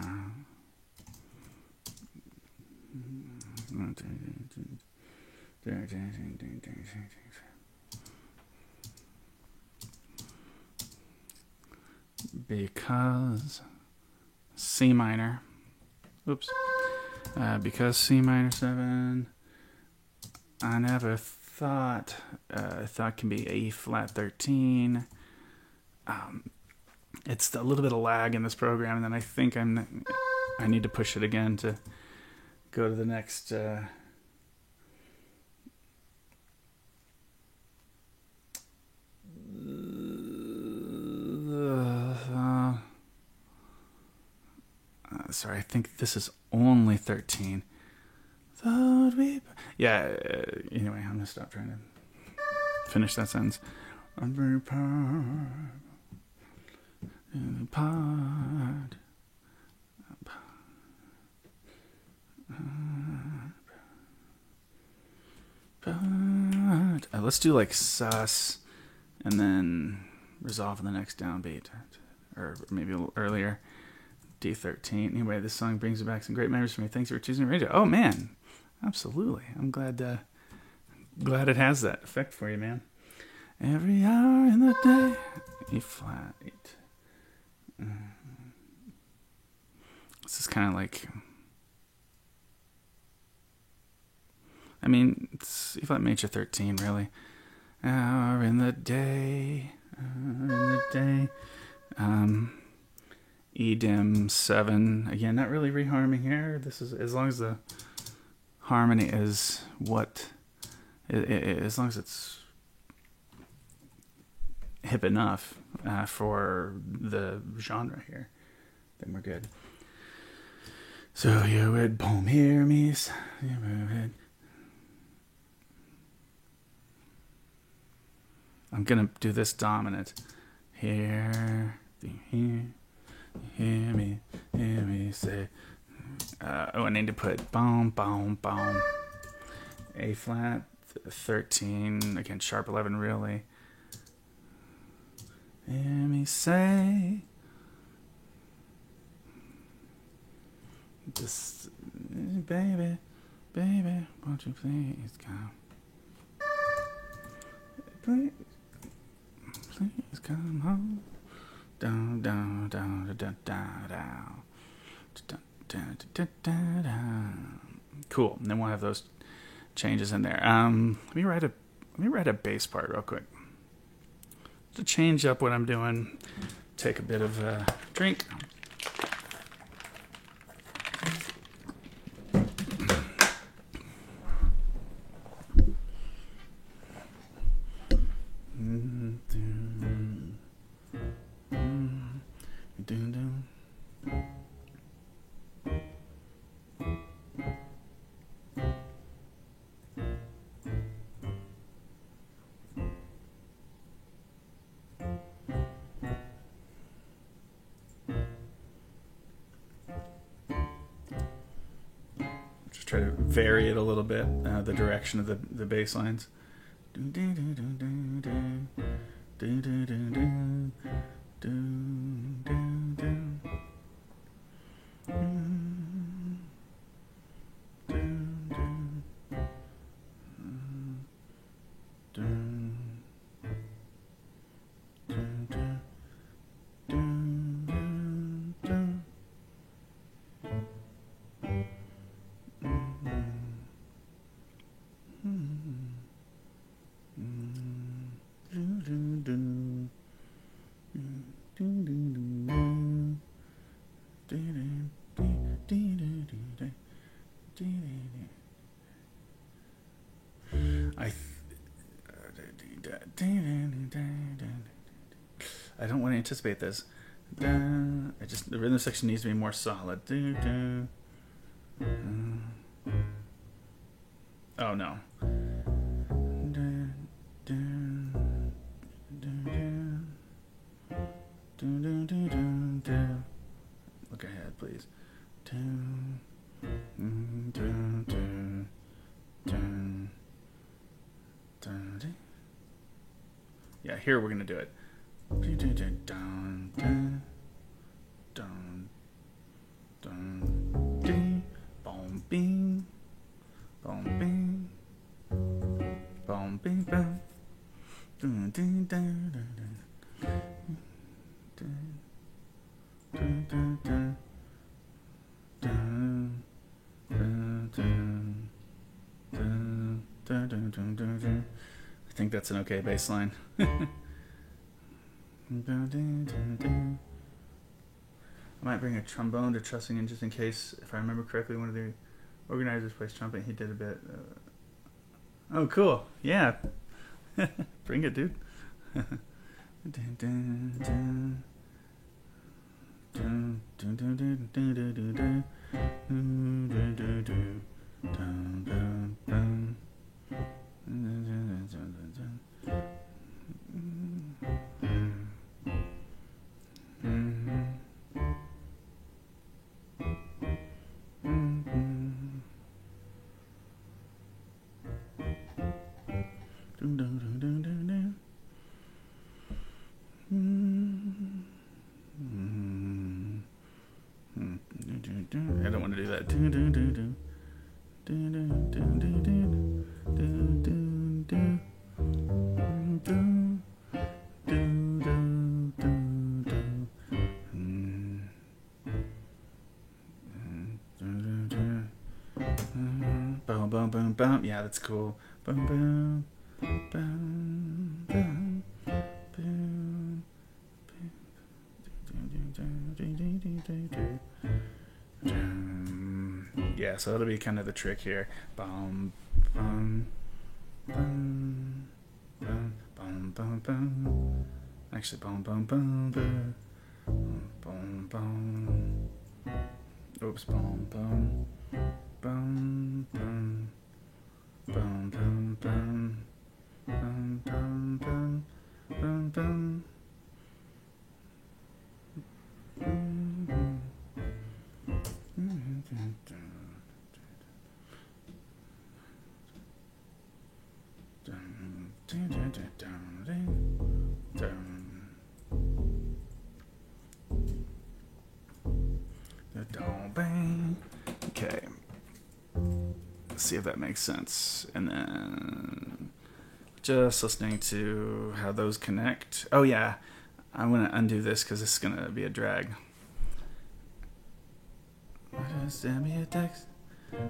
Because C minor. Oops. Because C minor 7. I never thought. Thought can be A flat 13. It's a little bit of lag in this program, and then I think I need to push it again to go to the next. Sorry, I think this is only 13. Yeah, anyway, I'm going to stop trying to finish that sentence. I'm very proud. Let's do like sus and then resolve in the next downbeat, or maybe a little earlier. D13. Anyway, this song brings back some great memories for me. Thanks for choosing radio. Oh man, absolutely. I'm glad it has that effect for you, man. Every hour in the day. E flat 8. This is kind of like, I mean, it's E flat major 13, really. Hour in the day. E dim 7. Again, not really reharming here. This is, as long as the harmony is what, as long as it's hip enough for the genre here, then we're good. So you would boom hear me. I'm gonna do this dominant. Hear me say. I need to put boom, boom, boom. A flat 13 again, sharp 11 really. Hear me say. Just, baby, won't you please come? Please come home. Down, down, down, down, down, down, down, down, down. Cool. And then we'll have those changes in there. Let me write a bass part real quick to change up what I'm doing. Take a bit of a drink. Try to vary it a little bit, the direction of the bass lines. I don't want to anticipate this. The rhythm section needs to be more solid. Oh no. Look ahead, please. Yeah, here we're gonna do it. Boom, bing, boom, bing, boom, bing, boom. I think that's an okay bass line. I might bring a trombone to Trussingen just in case. If I remember correctly, one of the organizers plays trumpet. He did a bit. Oh, cool. Yeah. Bring it, dude. I don't want to do that. Boom, boom, boom, boom. Yeah, that's cool. Boom, boom, boom, boom, boom. Yeah, so that'll be kind of the trick here. Bum, bum, bum, bum, bum, bum, bum. Actually, bum, bum, bum, bum, bum, bum. Oops, bum, bum, bum, bum, bum, bum, bum, bum, bum, bum, bum, bum. Okay. Let's see if that makes sense. And then just listening to how those connect. Oh yeah, I'm going to undo this because this is going to be a drag. Just send me a text.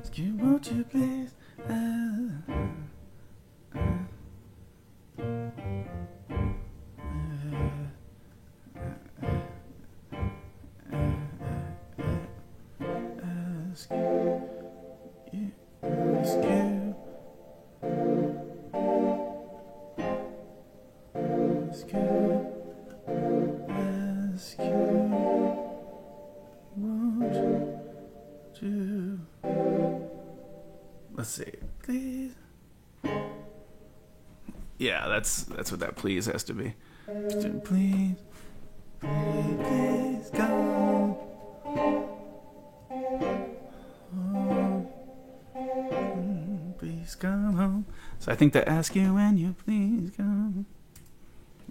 Excuse, won't you please? Let's see, please. Yeah, that's what that please has to be. Please, please come home. Please come home. So I think they ask you when you please come.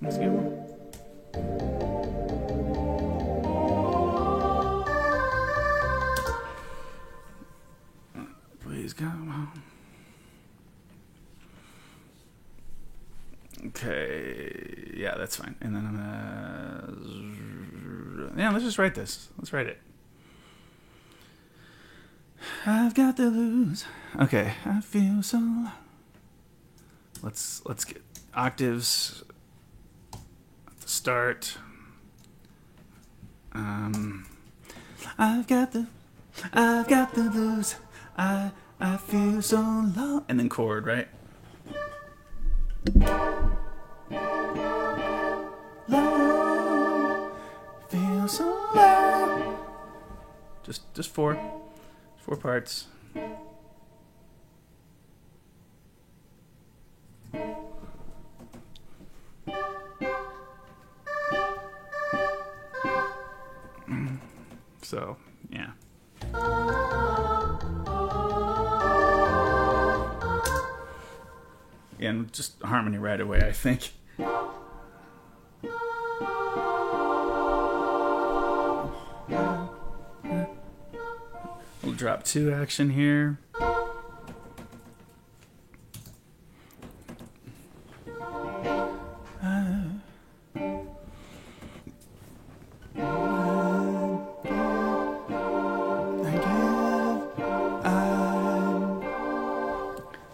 Let's go. Please come home. Okay, yeah, that's fine. And then I'm gonna, let's just write this. Let's write it. I've got the blues. Okay, I feel so. Let's get octaves at the start. I've got the blues. I feel so low. And then chord, right? Low. Feel Just four parts. So, yeah. And just harmony right away, I think. We'll drop 2 action here.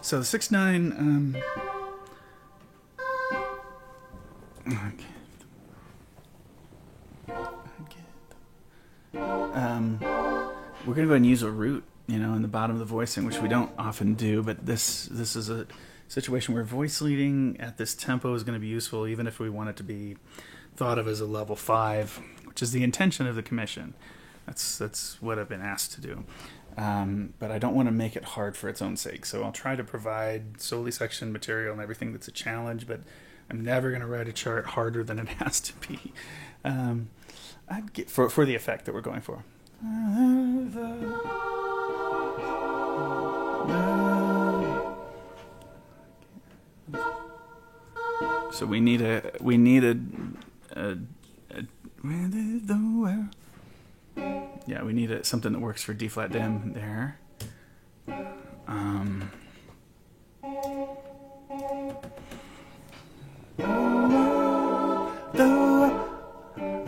So the 6/9, we're gonna go ahead and use a root, in the bottom of the voicing, which we don't often do, but this is a situation where voice leading at this tempo is going to be useful, even if we want it to be thought of as a level 5, which is the intention of the commission. That's what I've been asked to do. But I don't want to make it hard for its own sake. So I'll try to provide solely section material and everything that's a challenge, but I'm never going to write a chart harder than it has to be. For the effect that we're going for. So we need a yeah, we need something that works for D flat dim there.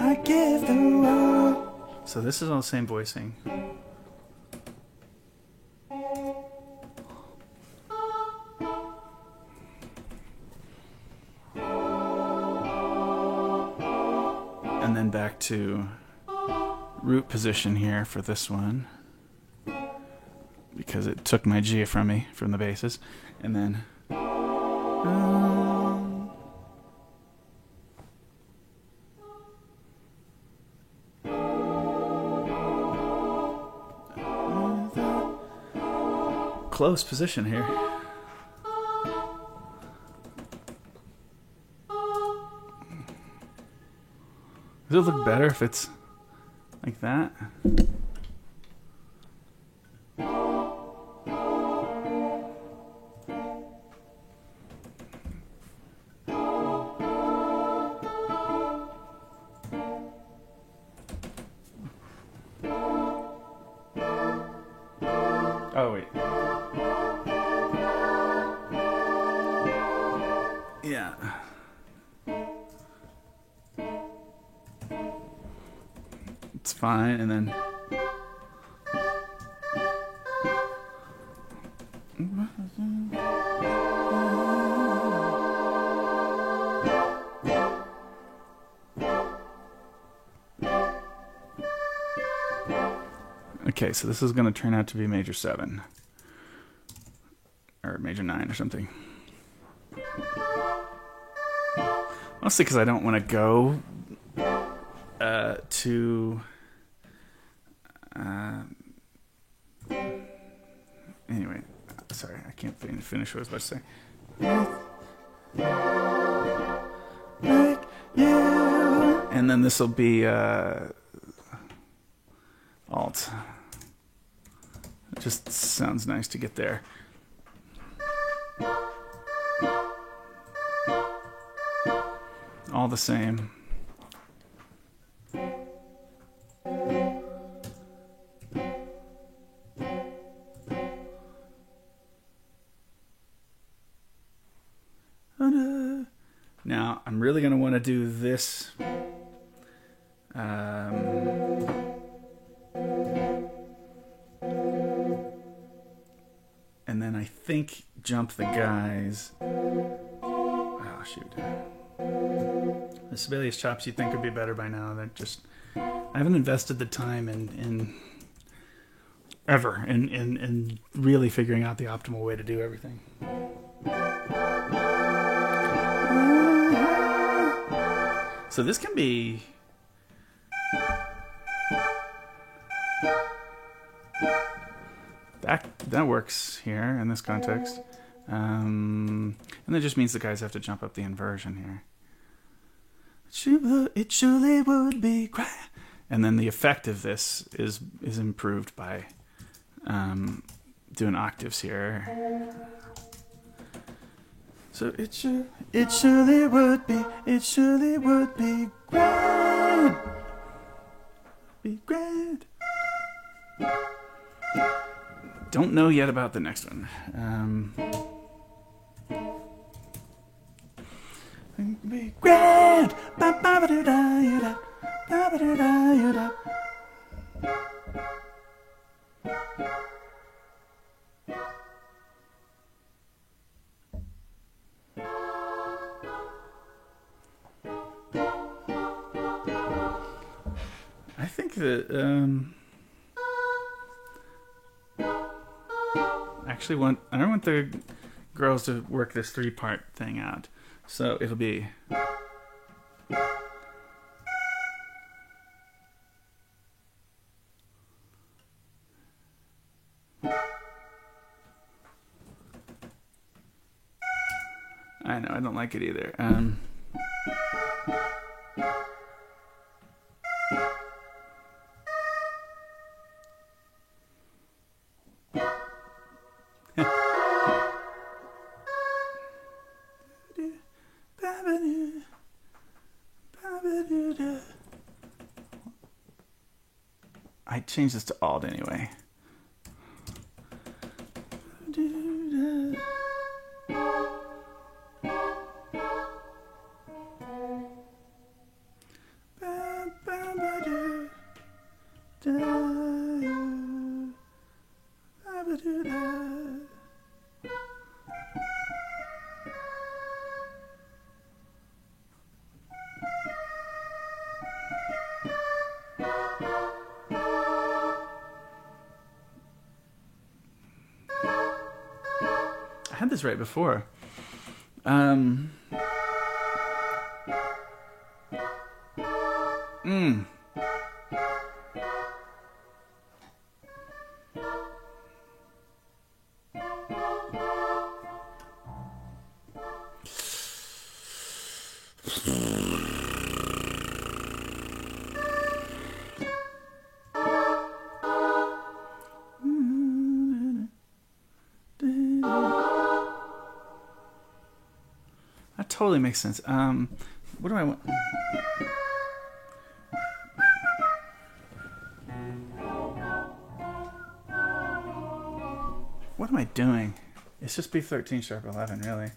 I give the world. So this is all the same voicing. And then back to root position here for this one, because it took my G from me from the basses, and then close position here. Does it look better if it's like that? Oh, wait. Yeah. It's fine, and then okay, so this is going to turn out to be major 7 or major 9 or something. Mostly because I don't want to go to anyway, sorry, I can't finish what I was about to say. And then this will be alt. It just sounds nice to get there. All the same. Now, I'm really going to want to do this. And then I think jump the guys. Oh, shoot. The Sibelius chops you'd think would be better by now. That just, I haven't invested the time in really figuring out the optimal way to do everything. So this can be that works here in this context. And that just means the guys have to jump up the inversion here. It surely would be great. And then the effect of this is improved by doing octaves here. So it surely would be grand. Be grand. Don't know yet about the next one. Be grand. I think that I don't want the girls to work this 3-part thing out, so it'll be. I know, I don't like it either. I changed this to alt anyway. I had this right before. That totally makes sense. What do I want? What am I doing? It's just B13 sharp 11, really.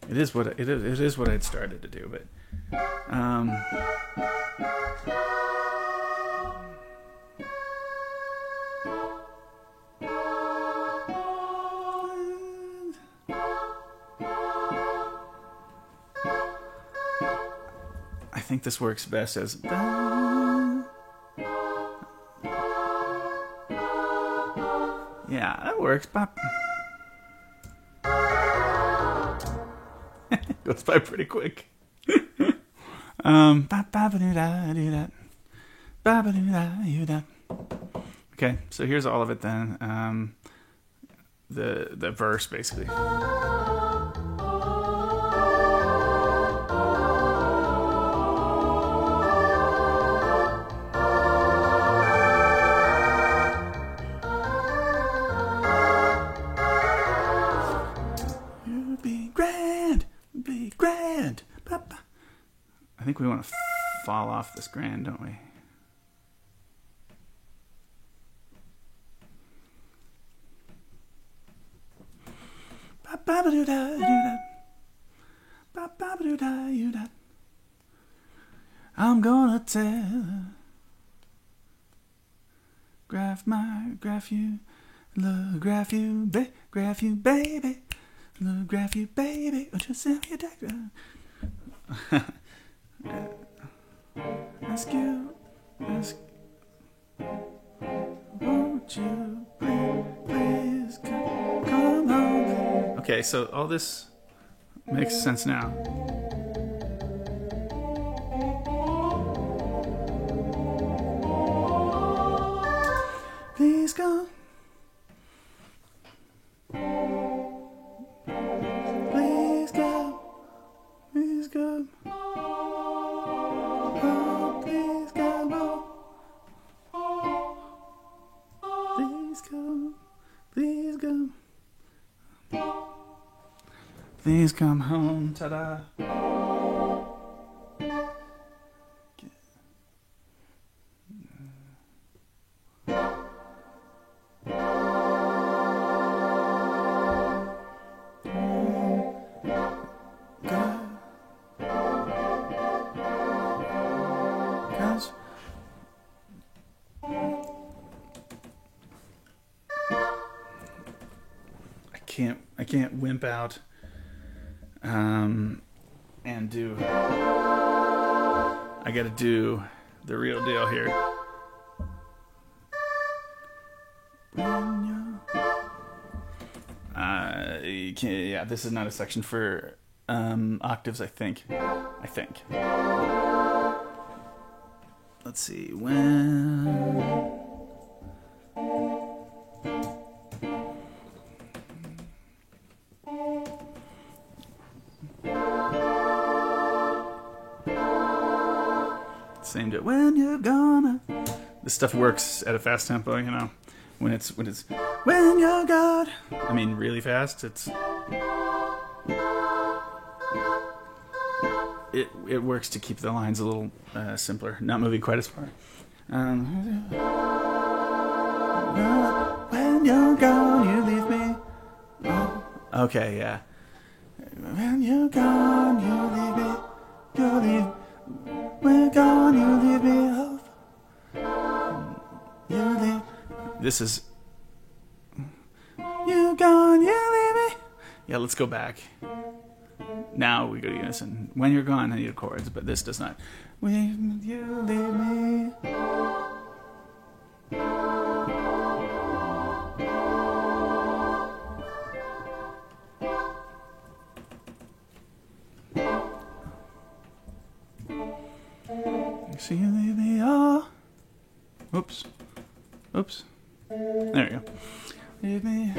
It is what it is what I'd started to do, but I think this works best as. Yeah, that works. Bop. Goes by pretty quick. Okay, so here's all of it then. The verse basically. Grand. I think we want to fall off this grand, don't we? I'm gonna graph you, graph you, baby. Graph you, baby. Won't you send me a text? Ask you. Won't you please come home? Okay, so all this makes sense now. Please come. Please come. Please come. Oh, please come home. Please come. Please come. Please come home. Ta-da. I can't wimp out and do. I gotta do the real deal here. You can't, yeah, this is not a section for octaves, I think. Let's see, when... Same day. When you're gonna... This stuff works at a fast tempo, you know. When it's when you're gone. I mean, really fast. It works to keep the lines a little simpler, not moving quite as far. When you're gone, you leave me. Oh. Okay, yeah. When you're gone, you leave me. You leave. When you're gone, you leave me. You leave. This is. You're gone, you leave me. Yeah, let's go back. Now we go to unison. When you're gone, I need chords, but this does not. When you leave me. So you leave me all. Oops. There we go. Leave me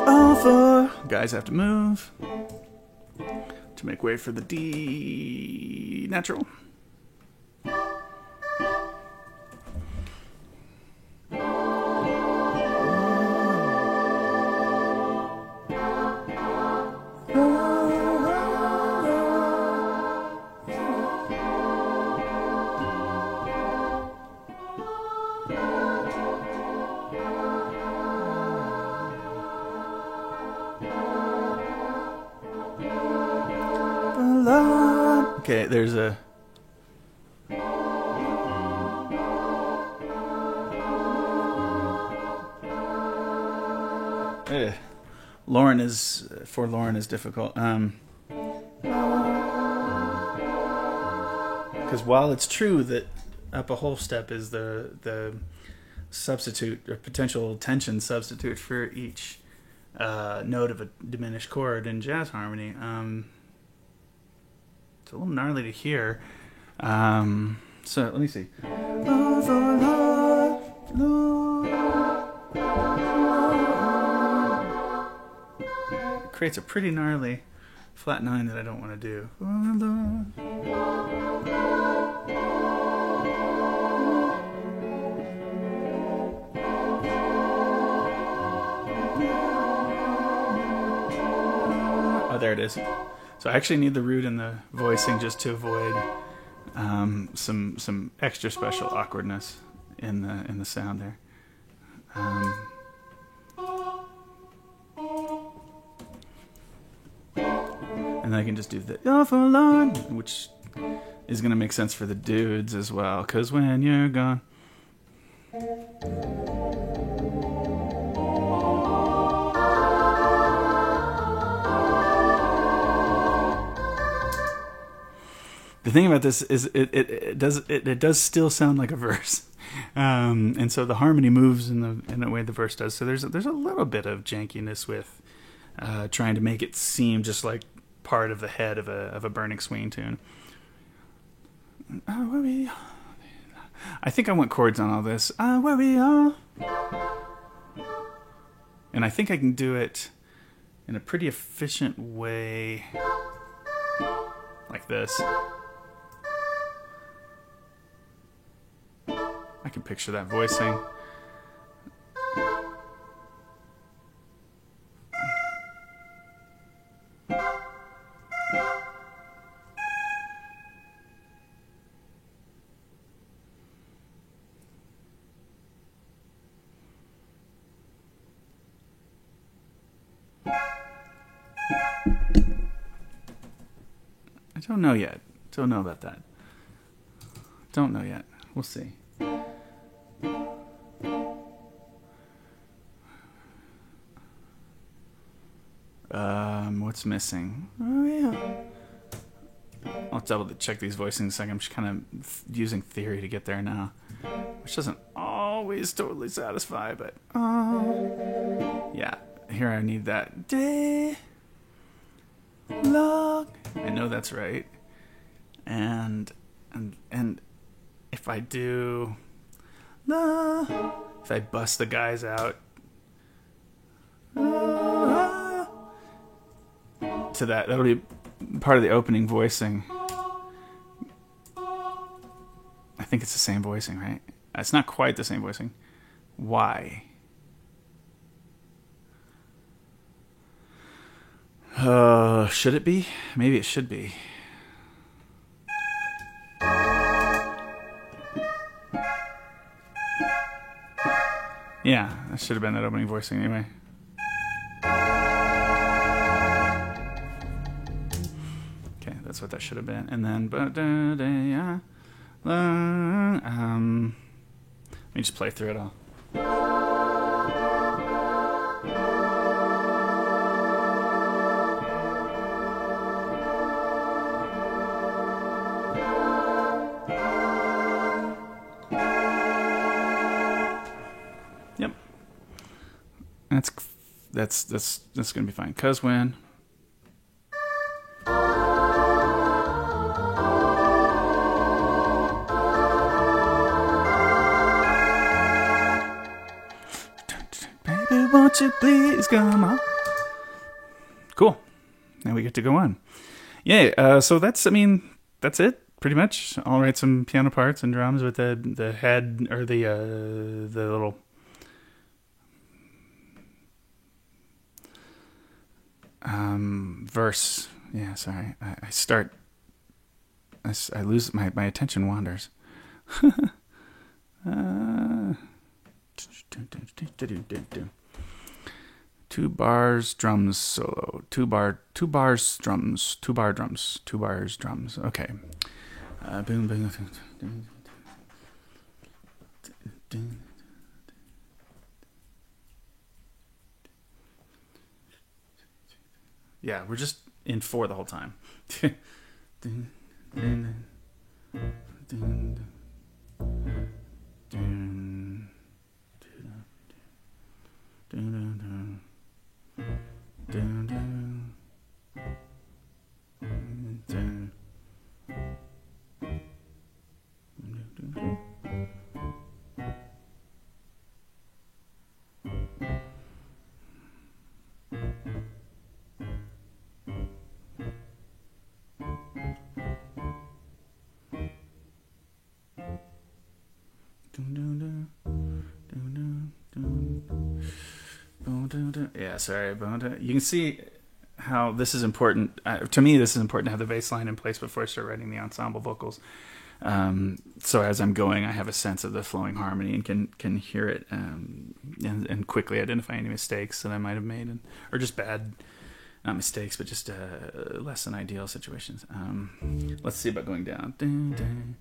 all for. Guys have to move to make way for the D natural. Okay, there's a... Lauren is difficult. Because while it's true that up a whole step is the substitute or potential tension substitute for each note of a diminished chord in jazz harmony, it's a little gnarly to hear. So let me see. It creates a pretty gnarly flat 9 that I don't want to do. Oh, there it is. So I actually need the root and the voicing just to avoid some extra special awkwardness in the sound there. And then I can just do the awful Lord, which is going to make sense for the dudes as well. 'Cause when you're gone. The thing about this is it does still sound like a verse, and so the harmony moves in the way the verse does. So there's a little bit of jankiness with trying to make it seem just like part of the head of a burning swing tune. I think I want chords on all this. Where we are. And I think I can do it in a pretty efficient way. Like this. I can picture that voicing. I don't know yet. Don't know about that. Don't know yet. We'll see. What's missing? Oh yeah. I'll double check these voicings in a second. I'm just kind of using theory to get there now, which doesn't always totally satisfy, but yeah. Here I need that day long. I know that's right. And if I do if I bust the guys out to that'll be part of the opening voicing. I think it's the same voicing, right? It's not quite the same voicing. Why? Should it be? Maybe it should be. Yeah, that should have been that opening voicing anyway. Okay, that's what that should have been. And then, let me just play through it all. Yep. That's gonna be fine. 'Cause when baby, won't you please come on? Cool. Now we get to go on. Yeah. So that's it. Pretty much. I'll write some piano parts and drums with the head or the little verse. Yeah, sorry. I lose my attention wanders. Two bars drums solo. Two bars drums. 2 bar drums. 2 bars drums. Okay. Boom, boom. Yeah, we're just in 4 the whole time. Yeah, sorry. You can see how this is important. To me, this is important to have the bass line in place before I start writing the ensemble vocals. So as I'm going, I have a sense of the flowing harmony and can hear it and quickly identify any mistakes that I might have made, or just bad, not mistakes, but just less than ideal situations. Let's see about going down. Mm-hmm.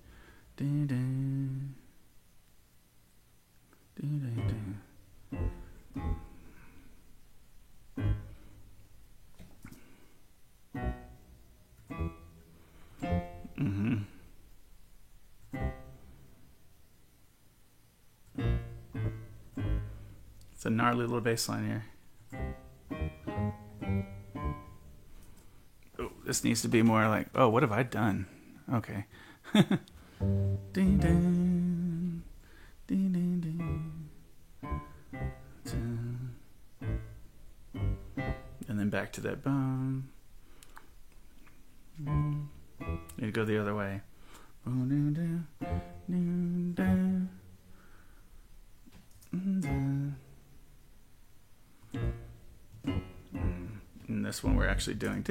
It's a gnarly little bass line here. Oh, this needs to be more like, oh, what have I done? Okay. Ding, ding. and then back to that bum. Need to go the other way. In this one, we're actually doing.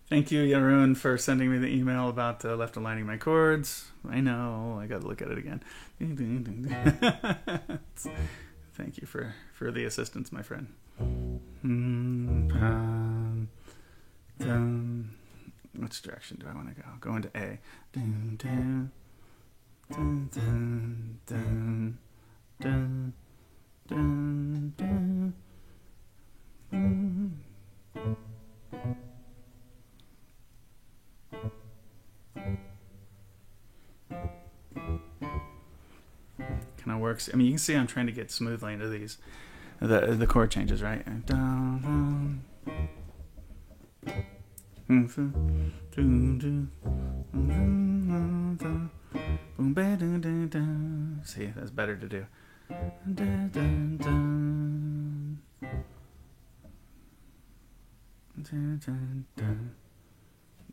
Thank you, Yaroon, for sending me the email about left aligning my chords. I know, I got to look at it again. Thank you for the assistance, my friend. Which direction do I want to go? Go into A. Kind of works. I mean, you can see I'm trying to get smoothly into these, the chord changes, right? See, that's better to do.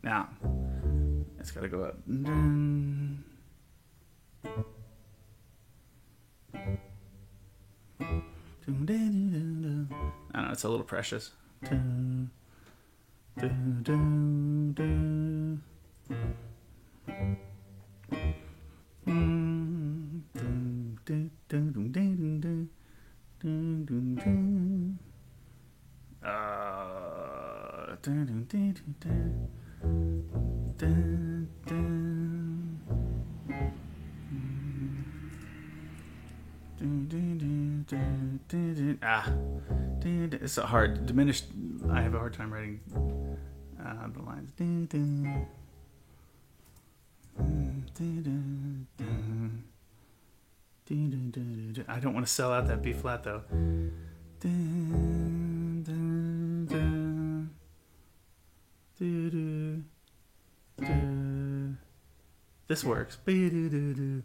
Now, it's got to go up. I don't know, it's a little precious. It's a hard diminished. I have a hard time writing the lines. I don't want to sell out that B flat though. This works. And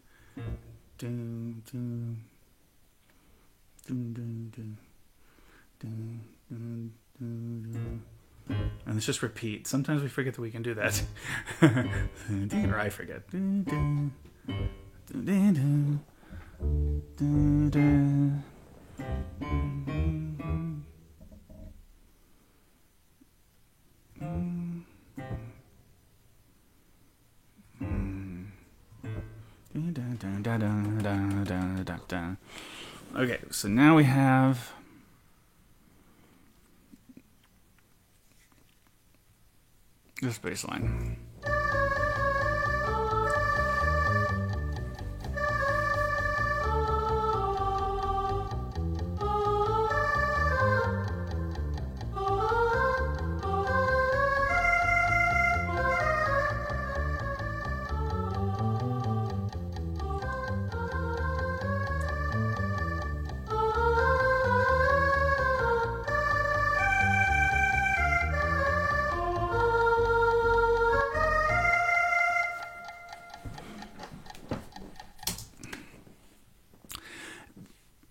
let's just repeat. Sometimes we forget that we can do that. Or I forget. Okay, so now we have this bass line.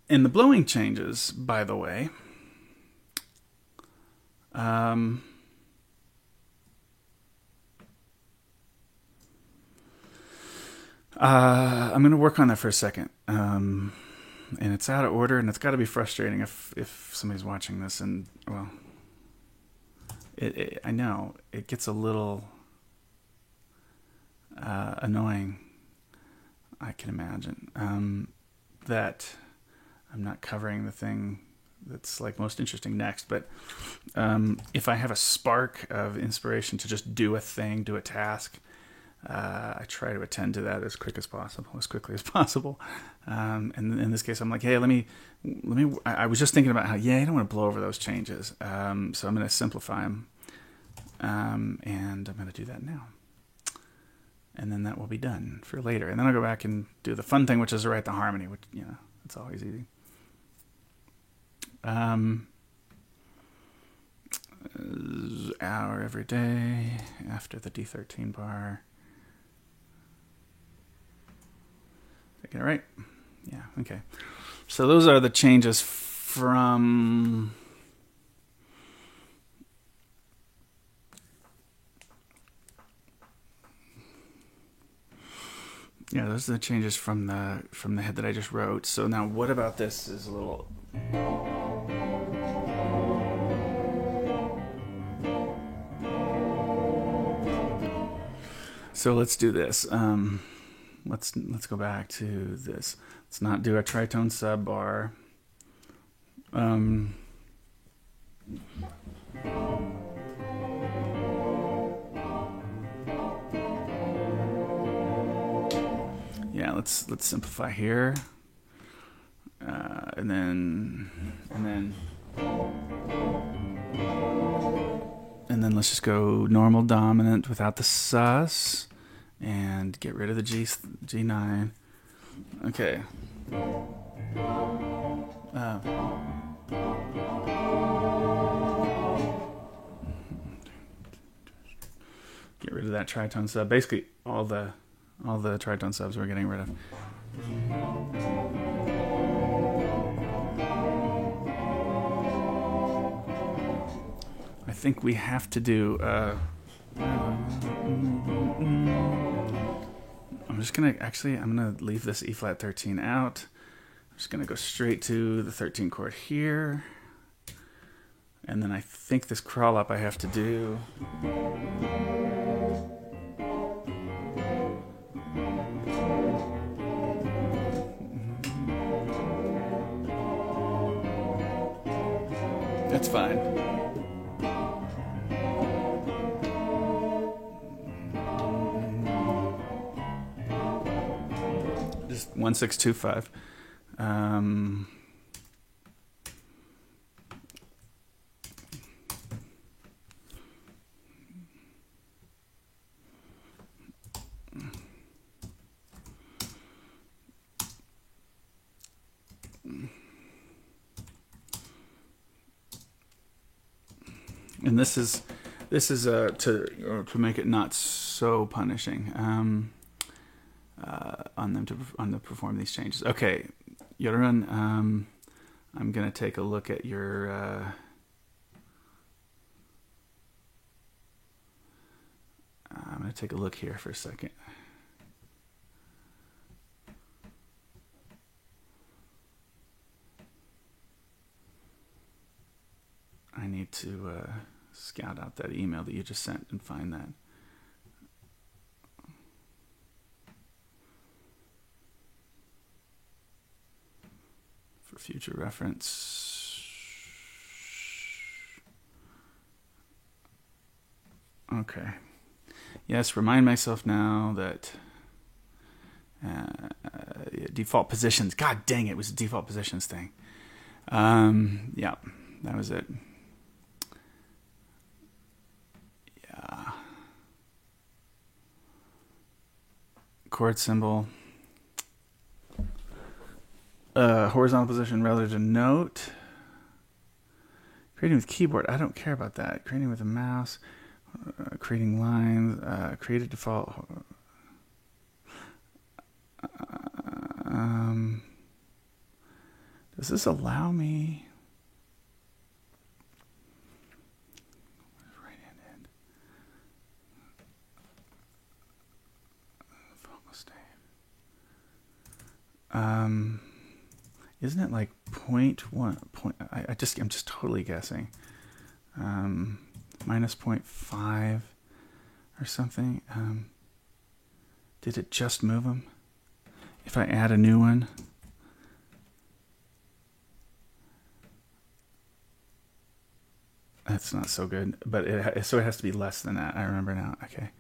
And the blowing changes, by the way, I'm going to work on that for a second. And it's out of order, and it's got to be frustrating if somebody's watching this. And, well, I know it gets a little annoying, I can imagine, that I'm not covering the thing that's like most interesting next. But if I have a spark of inspiration to just do a thing, do a task, I try to attend to that as quickly as possible. And in this case, I'm like, hey, let me. I was just thinking about how, I don't want to blow over those changes. So I'm going to simplify them, and I'm going to do that now. And then that will be done for later. And then I'll go back and do the fun thing, which is to write the harmony, which, it's always easy. Hour every day after the D13 bar. that right? Yeah, okay. So those are the changes from... Yeah, those are the changes from the head that I just wrote. So now what about this is a little... So let's do this. Let's go back to this. Let's not do a tritone sub bar. Yeah, let's simplify here, and then let's just go normal dominant without the sus, and get rid of the G9. Okay. Get rid of that tritone sub. Basically, all the tritone subs we're getting rid of. I think we have to do... I'm gonna leave this E flat 13 out. I'm just gonna go straight to the 13 chord here. And then I think this crawl up I have to do... That's fine. Just 1625. And this is to make it not so punishing on them to perform these changes. Okay, Yorun, I'm gonna take a look at your. I'm gonna take a look here for a second. I need to scout out that email that you just sent and find that. For future reference. Okay. Yes, remind myself now that default positions. God dang it, was a default positions thing. Yeah, that was it. Chord symbol, horizontal position relative to note. Creating with keyboard, I don't care about that. Creating with a mouse, creating lines, create a default. Does this allow me? Isn't it like point? I'm just totally guessing. Minus 0.5 or something. Did it just move them? If I add a new one, that's not so good. But it has to be less than that. I remember now. Okay.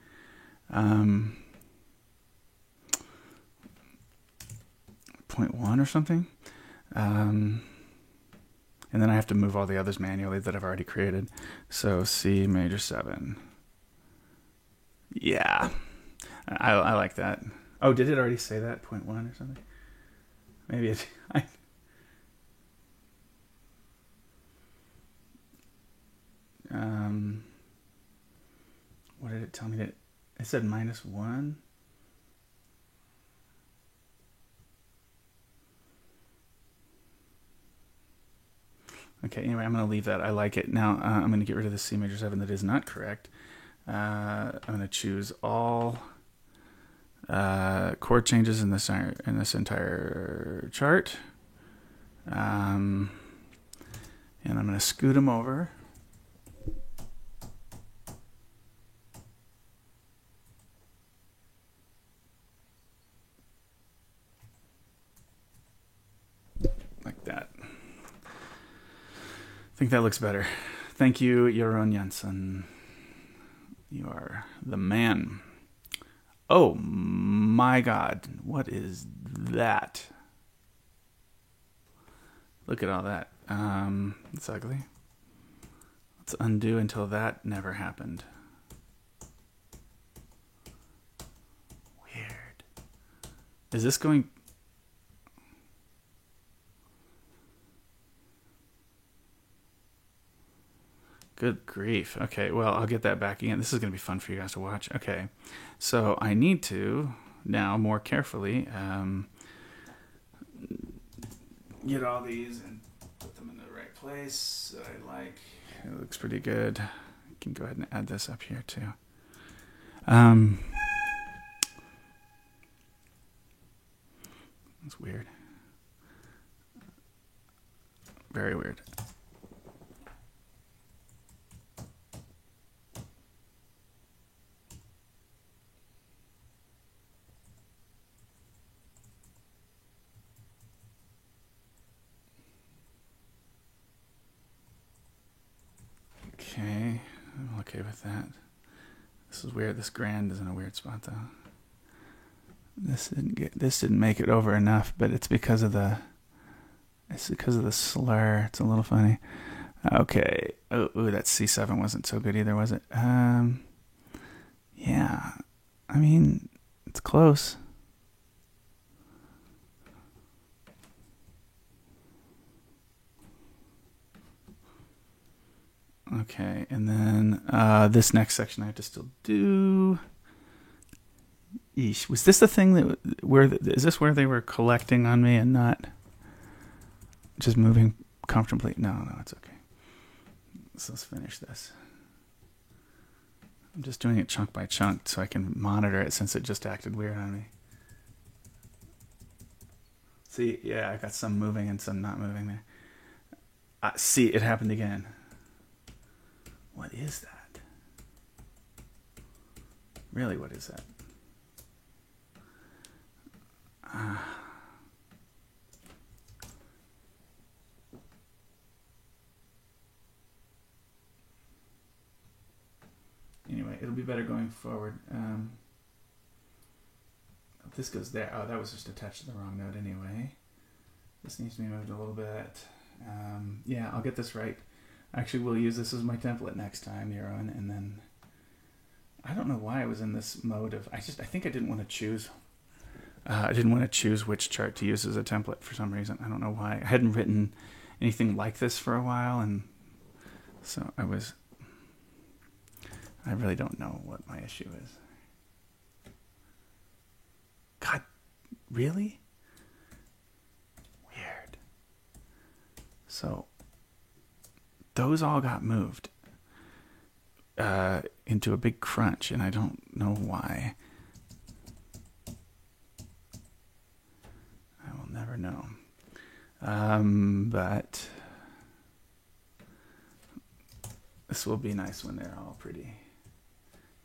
0.1 or something. And then I have to move all the others manually that I've already created. So C major 7. Yeah, I like that. Oh, did it already say that? 0.1 or something? Maybe it... what did it tell me? That it said -1. Okay, anyway, I'm going to leave that. I like it. Now I'm going to get rid of the C major 7 that is not correct. I'm going to choose all chord changes in this entire chart. And I'm going to scoot them over. Like that. I think that looks better. Thank you, Jeroen Jensen. You are the man. Oh my God. What is that? Look at all that. It's ugly. Let's undo until that never happened. Weird. Is this going... Good grief. Okay, well, I'll get that back again. This is going to be fun for you guys to watch. Okay, so I need to now more carefully get all these and put them in the right place that I like. It looks pretty good. I can go ahead and add this up here too. That's weird. Very weird. Okay, I'm okay with that. This is weird. This grand is in a weird spot though. This didn't make it over enough, but it's because of the slur. It's a little funny. Okay. Oh, that C7 wasn't so good either, was it? Yeah. I mean, it's close. Okay, and then this next section I have to still do. Eesh. Was this the thing is this where they were collecting on me and not just moving comfortably? No, it's okay. So let's finish this. I'm just doing it chunk by chunk so I can monitor it since it just acted weird on me. See, yeah, I got some moving and some not moving there. See, it happened again. What is that? Really, what is that? Anyway, it'll be better going forward. This goes there. Oh, that was just attached to the wrong note anyway. This needs to be moved a little bit. Yeah, I'll get this right. Actually, we'll use this as my template next time, Jeroen, and then I don't know why I was in this mode of I think I didn't want to choose. I didn't want to choose which chart to use as a template for some reason. I don't know why. I hadn't written anything like this for a while, and so I really don't know what my issue is. God, really? Weird. So those all got moved into a big crunch, and I don't know why. I will never know. But this will be nice when they're all pretty.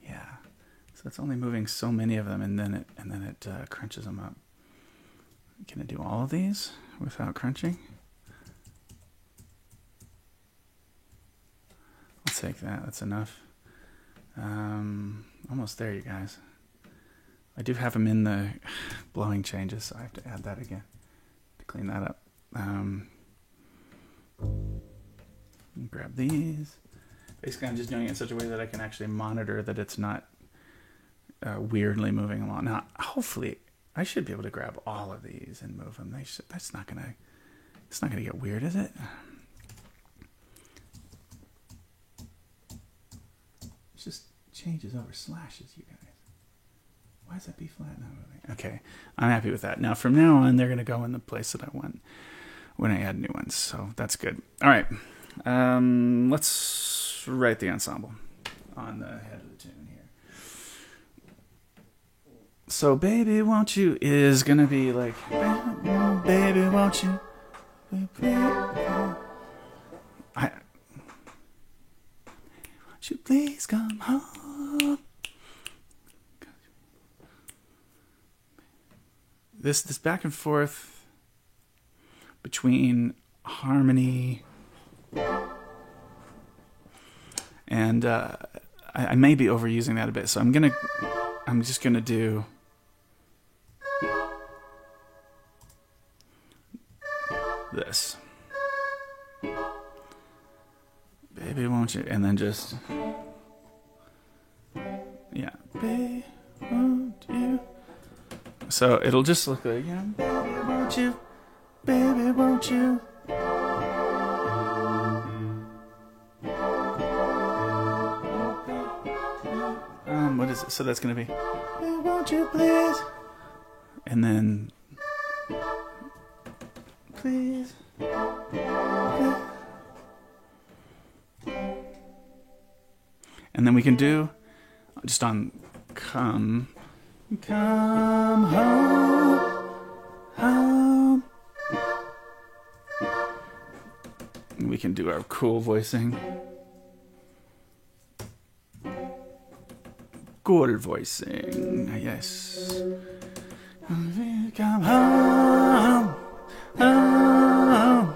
Yeah. So it's only moving so many of them, and then it crunches them up. Can I do all of these without crunching? I'll take that. That's enough. Almost there, you guys. I do have them in the blowing changes, so I have to add that again to clean that up. Grab these. Basically, I'm just doing it in such a way that I can actually monitor that it's not weirdly moving along. Now, hopefully, I should be able to grab all of these and move them. It's not gonna get weird, is it? It just changes over slashes, you guys. Why is that B flat not moving? Okay, I'm happy with that. Now, from now on, they're going to go in the place that I want. when I add new ones. So that's good. All right. Let's write the ensemble on the head of the tune here. So Baby Won't You is going to be like, Baby Won't You. Won't you please come home? This back and forth between harmony and I may be overusing that a bit, so I'm just gonna do this. Baby, won't you? And then just, yeah. Baby, won't you? So it'll just look like, yeah. Baby, won't you? Baby, won't you? What is it? So that's gonna be, baby, won't you please? And then, please. And then we can do just on come home, home. We can do our cool voicing. Cool voicing, yes. Come home, home.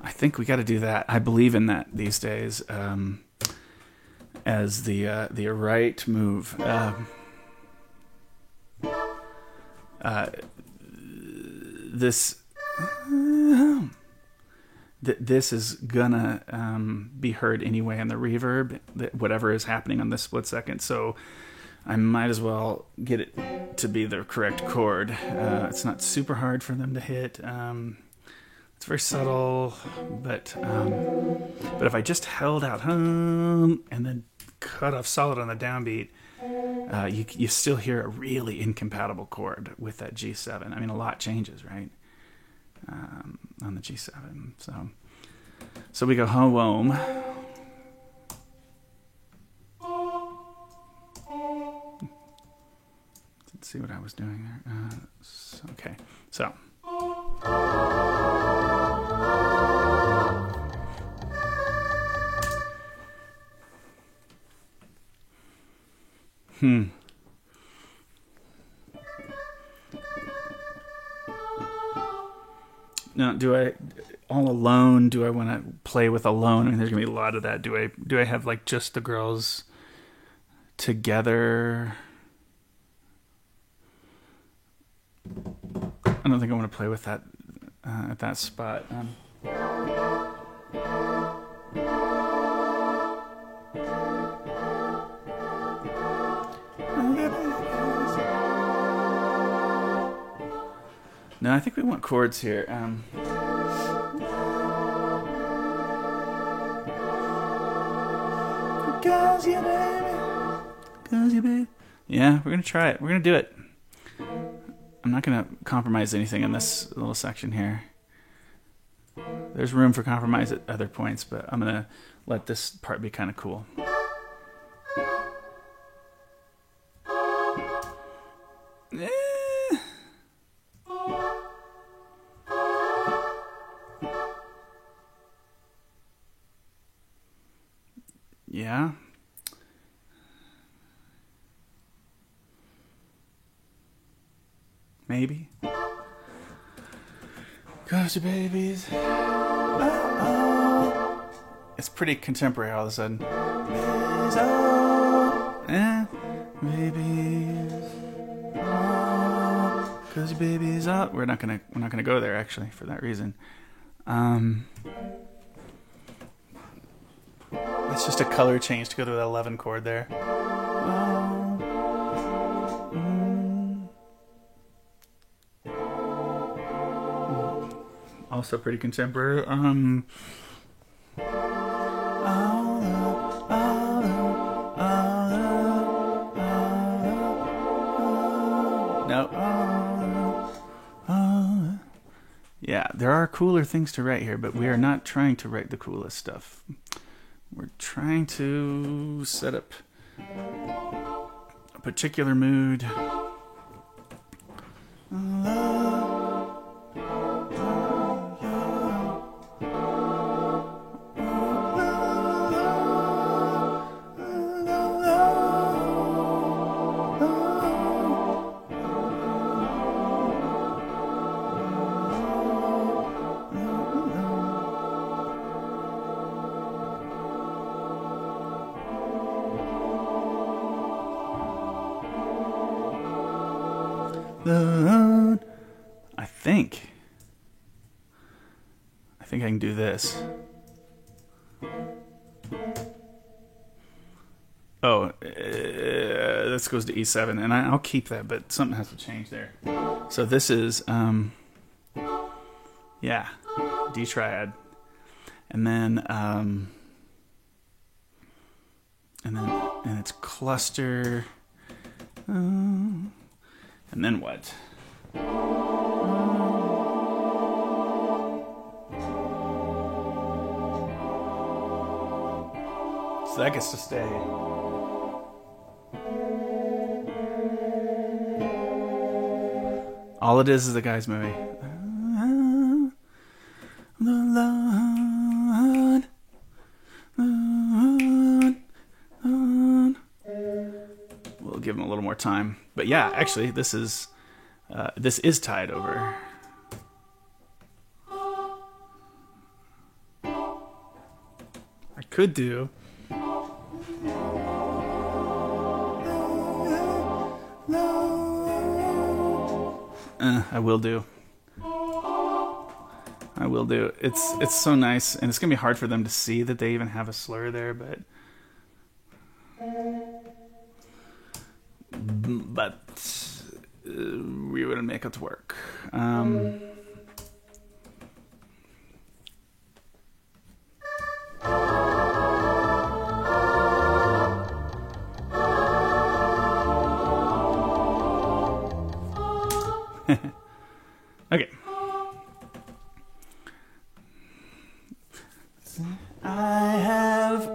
I think we got to do that. I believe in that these days. As the right move. This is gonna be heard anyway in the reverb, whatever is happening on this split second. So I might as well get it to be the correct chord. It's not super hard for them to hit. It's very subtle, but if I just held out hum and then cut off solid on the downbeat, you still hear a really incompatible chord with that G7. I mean, a lot changes, right? On the G7. So we go home. Let's see what I was doing there. Okay, so. Now, do I all alone? Do I want to play with alone? I mean, there's gonna be a lot of that. Do I have like just the girls together? I don't think I want to play with that at that spot. No, I think we want chords here. Cause you baby. Yeah, we're gonna try it. We're gonna do it. I'm not gonna compromise anything in this little section here. There's room for compromise at other points, but I'm gonna let this part be kind of cool. Yeah. Maybe. Cause your babies. It's pretty contemporary all of a sudden. Babies. Cause your babies up. We're not gonna go there actually for that reason. It's just a color change to go to the 11 chord there. Also pretty contemporary. No. Yeah, there are cooler things to write here, but we are not trying to write the coolest stuff. We're trying to set up a particular mood. I think I can do this. Oh, this goes to E7, and I'll keep that, but something has to change there. So this is, yeah, D triad, and it's cluster, and then what? So that gets to stay. All it is the guy's movie. We'll give him a little more time. But yeah, actually, this is tied over. I could do. I will do. It's so nice, and it's gonna be hard for them to see that they even have a slur there, but we're gonna make it work. Okay.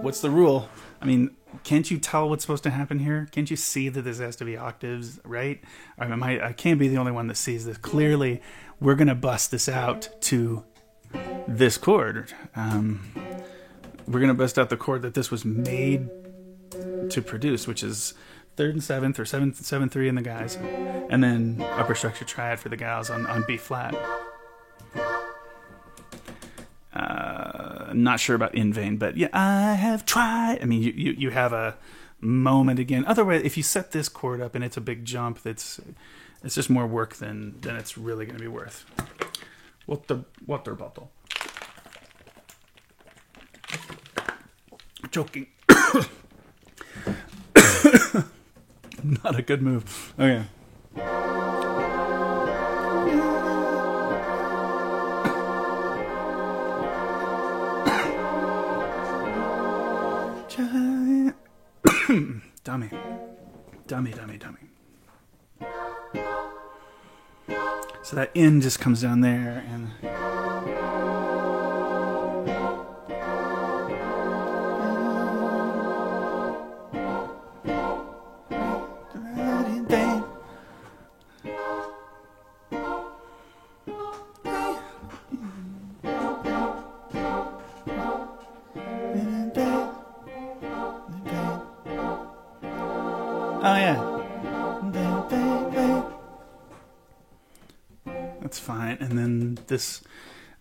What's the rule? I mean, can't you tell what's supposed to happen here? Can't you see that this has to be octaves, right? I can't be the only one that sees this. Clearly, we're going to bust this out to this chord. We're going to bust out the chord that this was made to produce, which is 3rd and 7th, or 7th and 7-3 in the guys, and then upper structure triad for the gals on B flat. Not sure about in vain, but yeah, I have tried. I mean, you have a moment again. Otherwise, if you set this chord up and it's a big jump, it's just more work than it's really going to be worth. Water bottle. Joking. Not a good move. Okay. Dummy. So that in just comes down there and oh yeah. That's fine. And then this,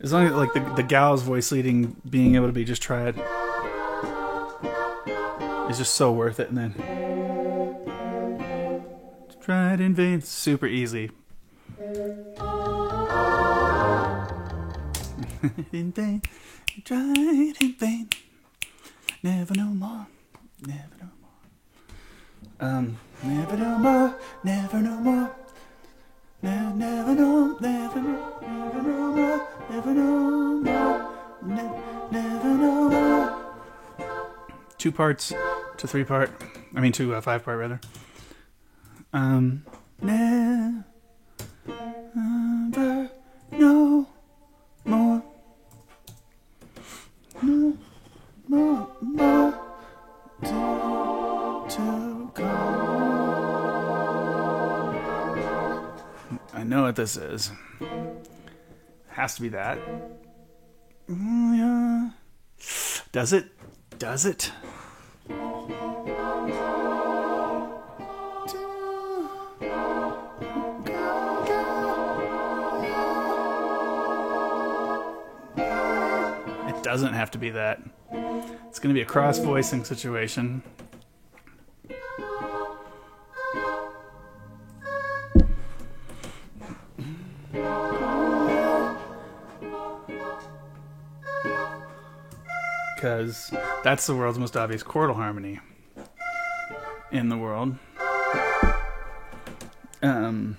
as long as like the gal's voice leading, being able to be just triad is just so worth it. And then tried in vain, super easy. In vain, tried in vain, never no more, never no more. Never no more, never no more. Never no, never no, never no more, never no more, never no more. 2 parts to 3 part. I mean, to 5 part rather. Never no I know what this is. Has to be that. Yeah. Does it? Does it? It doesn't have to be that. It's going to be a cross-voicing situation. Because that's the world's most obvious chordal harmony in the world. And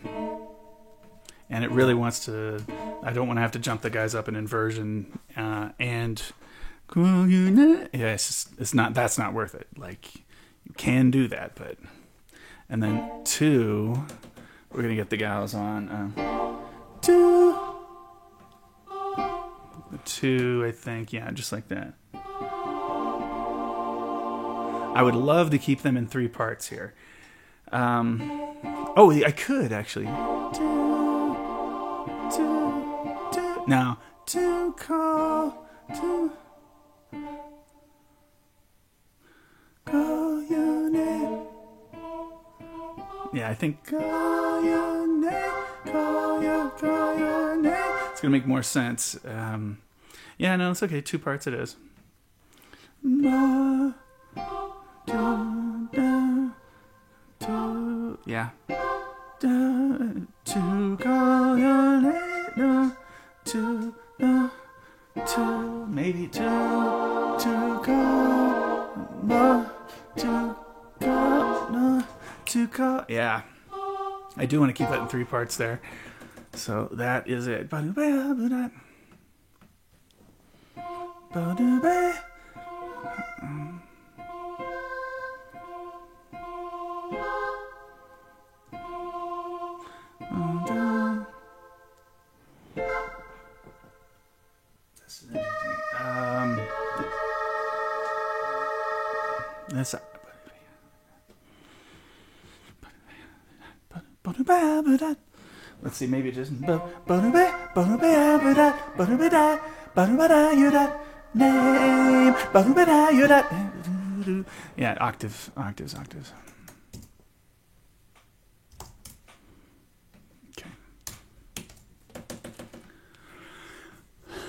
it really wants to... I don't want to have to jump the guys up in inversion and... Yeah, it's not... That's not worth it. Like, you can do that, but... And then 2... We're going to get the gals on... 2... 2, I think. Yeah, just like that. I would love to keep them in 3 parts here. Oh, I could actually. Now, to call your name. Yeah, I think call your name, call your name. It's gonna make more sense. Yeah, no, it's okay. 2 parts it is. Yeah. To call your name, maybe to call. Yeah. I do want to keep that in 3 parts there. So that is it. Let's see, maybe just yeah, octaves. Okay.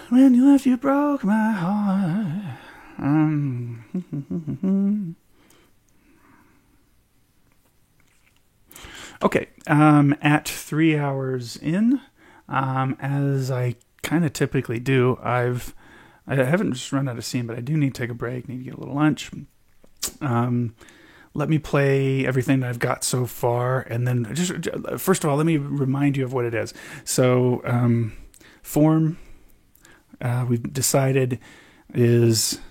When you left, you broke my heart. Okay, at 3 hours in, as I kind of typically do, I haven't just run out of steam, but I do need to take a break, need to get a little lunch. Let me play everything that I've got so far, and then just first of all, let me remind you of what it is. So, form, we've decided is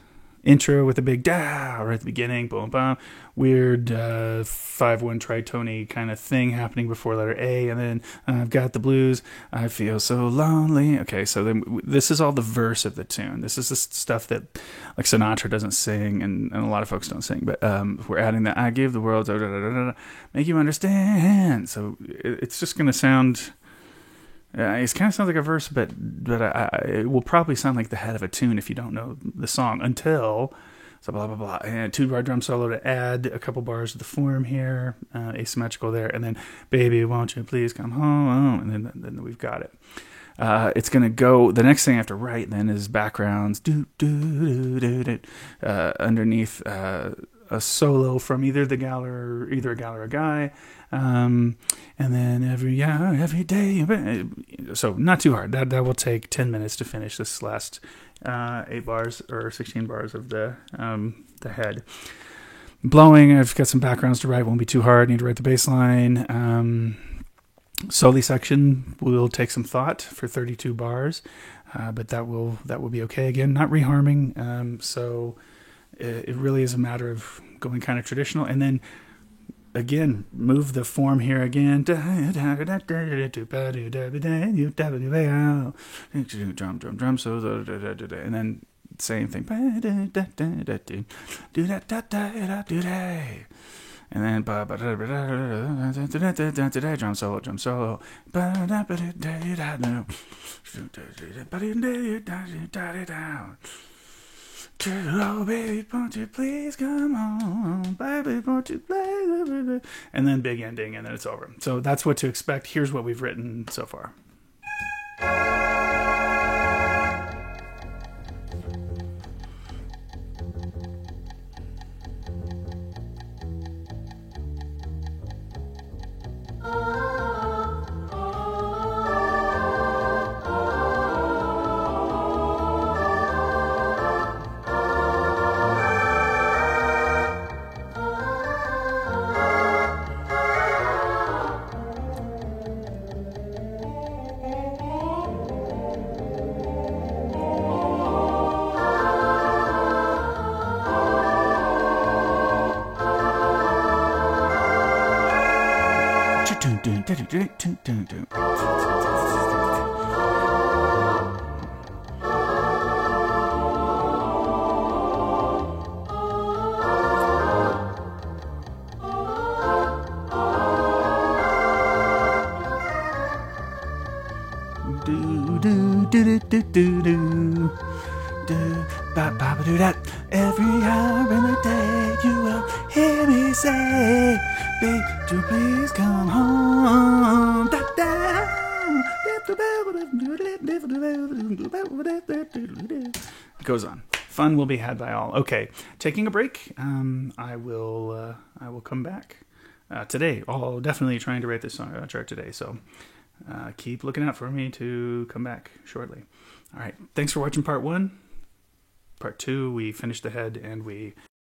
intro with a big da right at the beginning, boom, boom, weird 5/1 tritone kind of thing happening before letter A, and then I've got the blues. I feel so lonely. Okay, so then this is all the verse of the tune. This is the stuff that like Sinatra doesn't sing, and a lot of folks don't sing. But we're adding that I give the world, da, da, da, da, da, make you understand. So it's just gonna sound. It kind of sounds like a verse, but it will probably sound like the head of a tune if you don't know the song until so blah blah blah. And 2-bar drum solo to add a couple bars of the form here, asymmetrical there, and then baby, won't you please come home? And then we've got it. It's gonna go. The next thing I have to write then is backgrounds. Underneath a solo from either a gal or a guy. And then every day, so not too hard. That will take 10 minutes to finish this last 8 bars or 16 bars of the head. Blowing, I've got some backgrounds to write, won't be too hard. Need to write the bass line. Soli section will take some thought for 32 bars, but that will be okay. Again, not reharming. So it really is a matter of going kind of traditional, and then again, move the form here again. Drum. So, and then same thing. And then drum solo, drum solo. Oh, baby, won't you please come on? Baby, won't you play? And then big ending, and then it's over. So that's what to expect. Here's what we've written so far. Every hour in the day you will hear me say, babe, do please come home. It goes on. Fun will be had by all. Okay, taking a break. I will come back today. I'll definitely trying to write this song chart today. So keep looking out for me to come back shortly. All right. Thanks for watching part 1. Part 2, we finished the head and we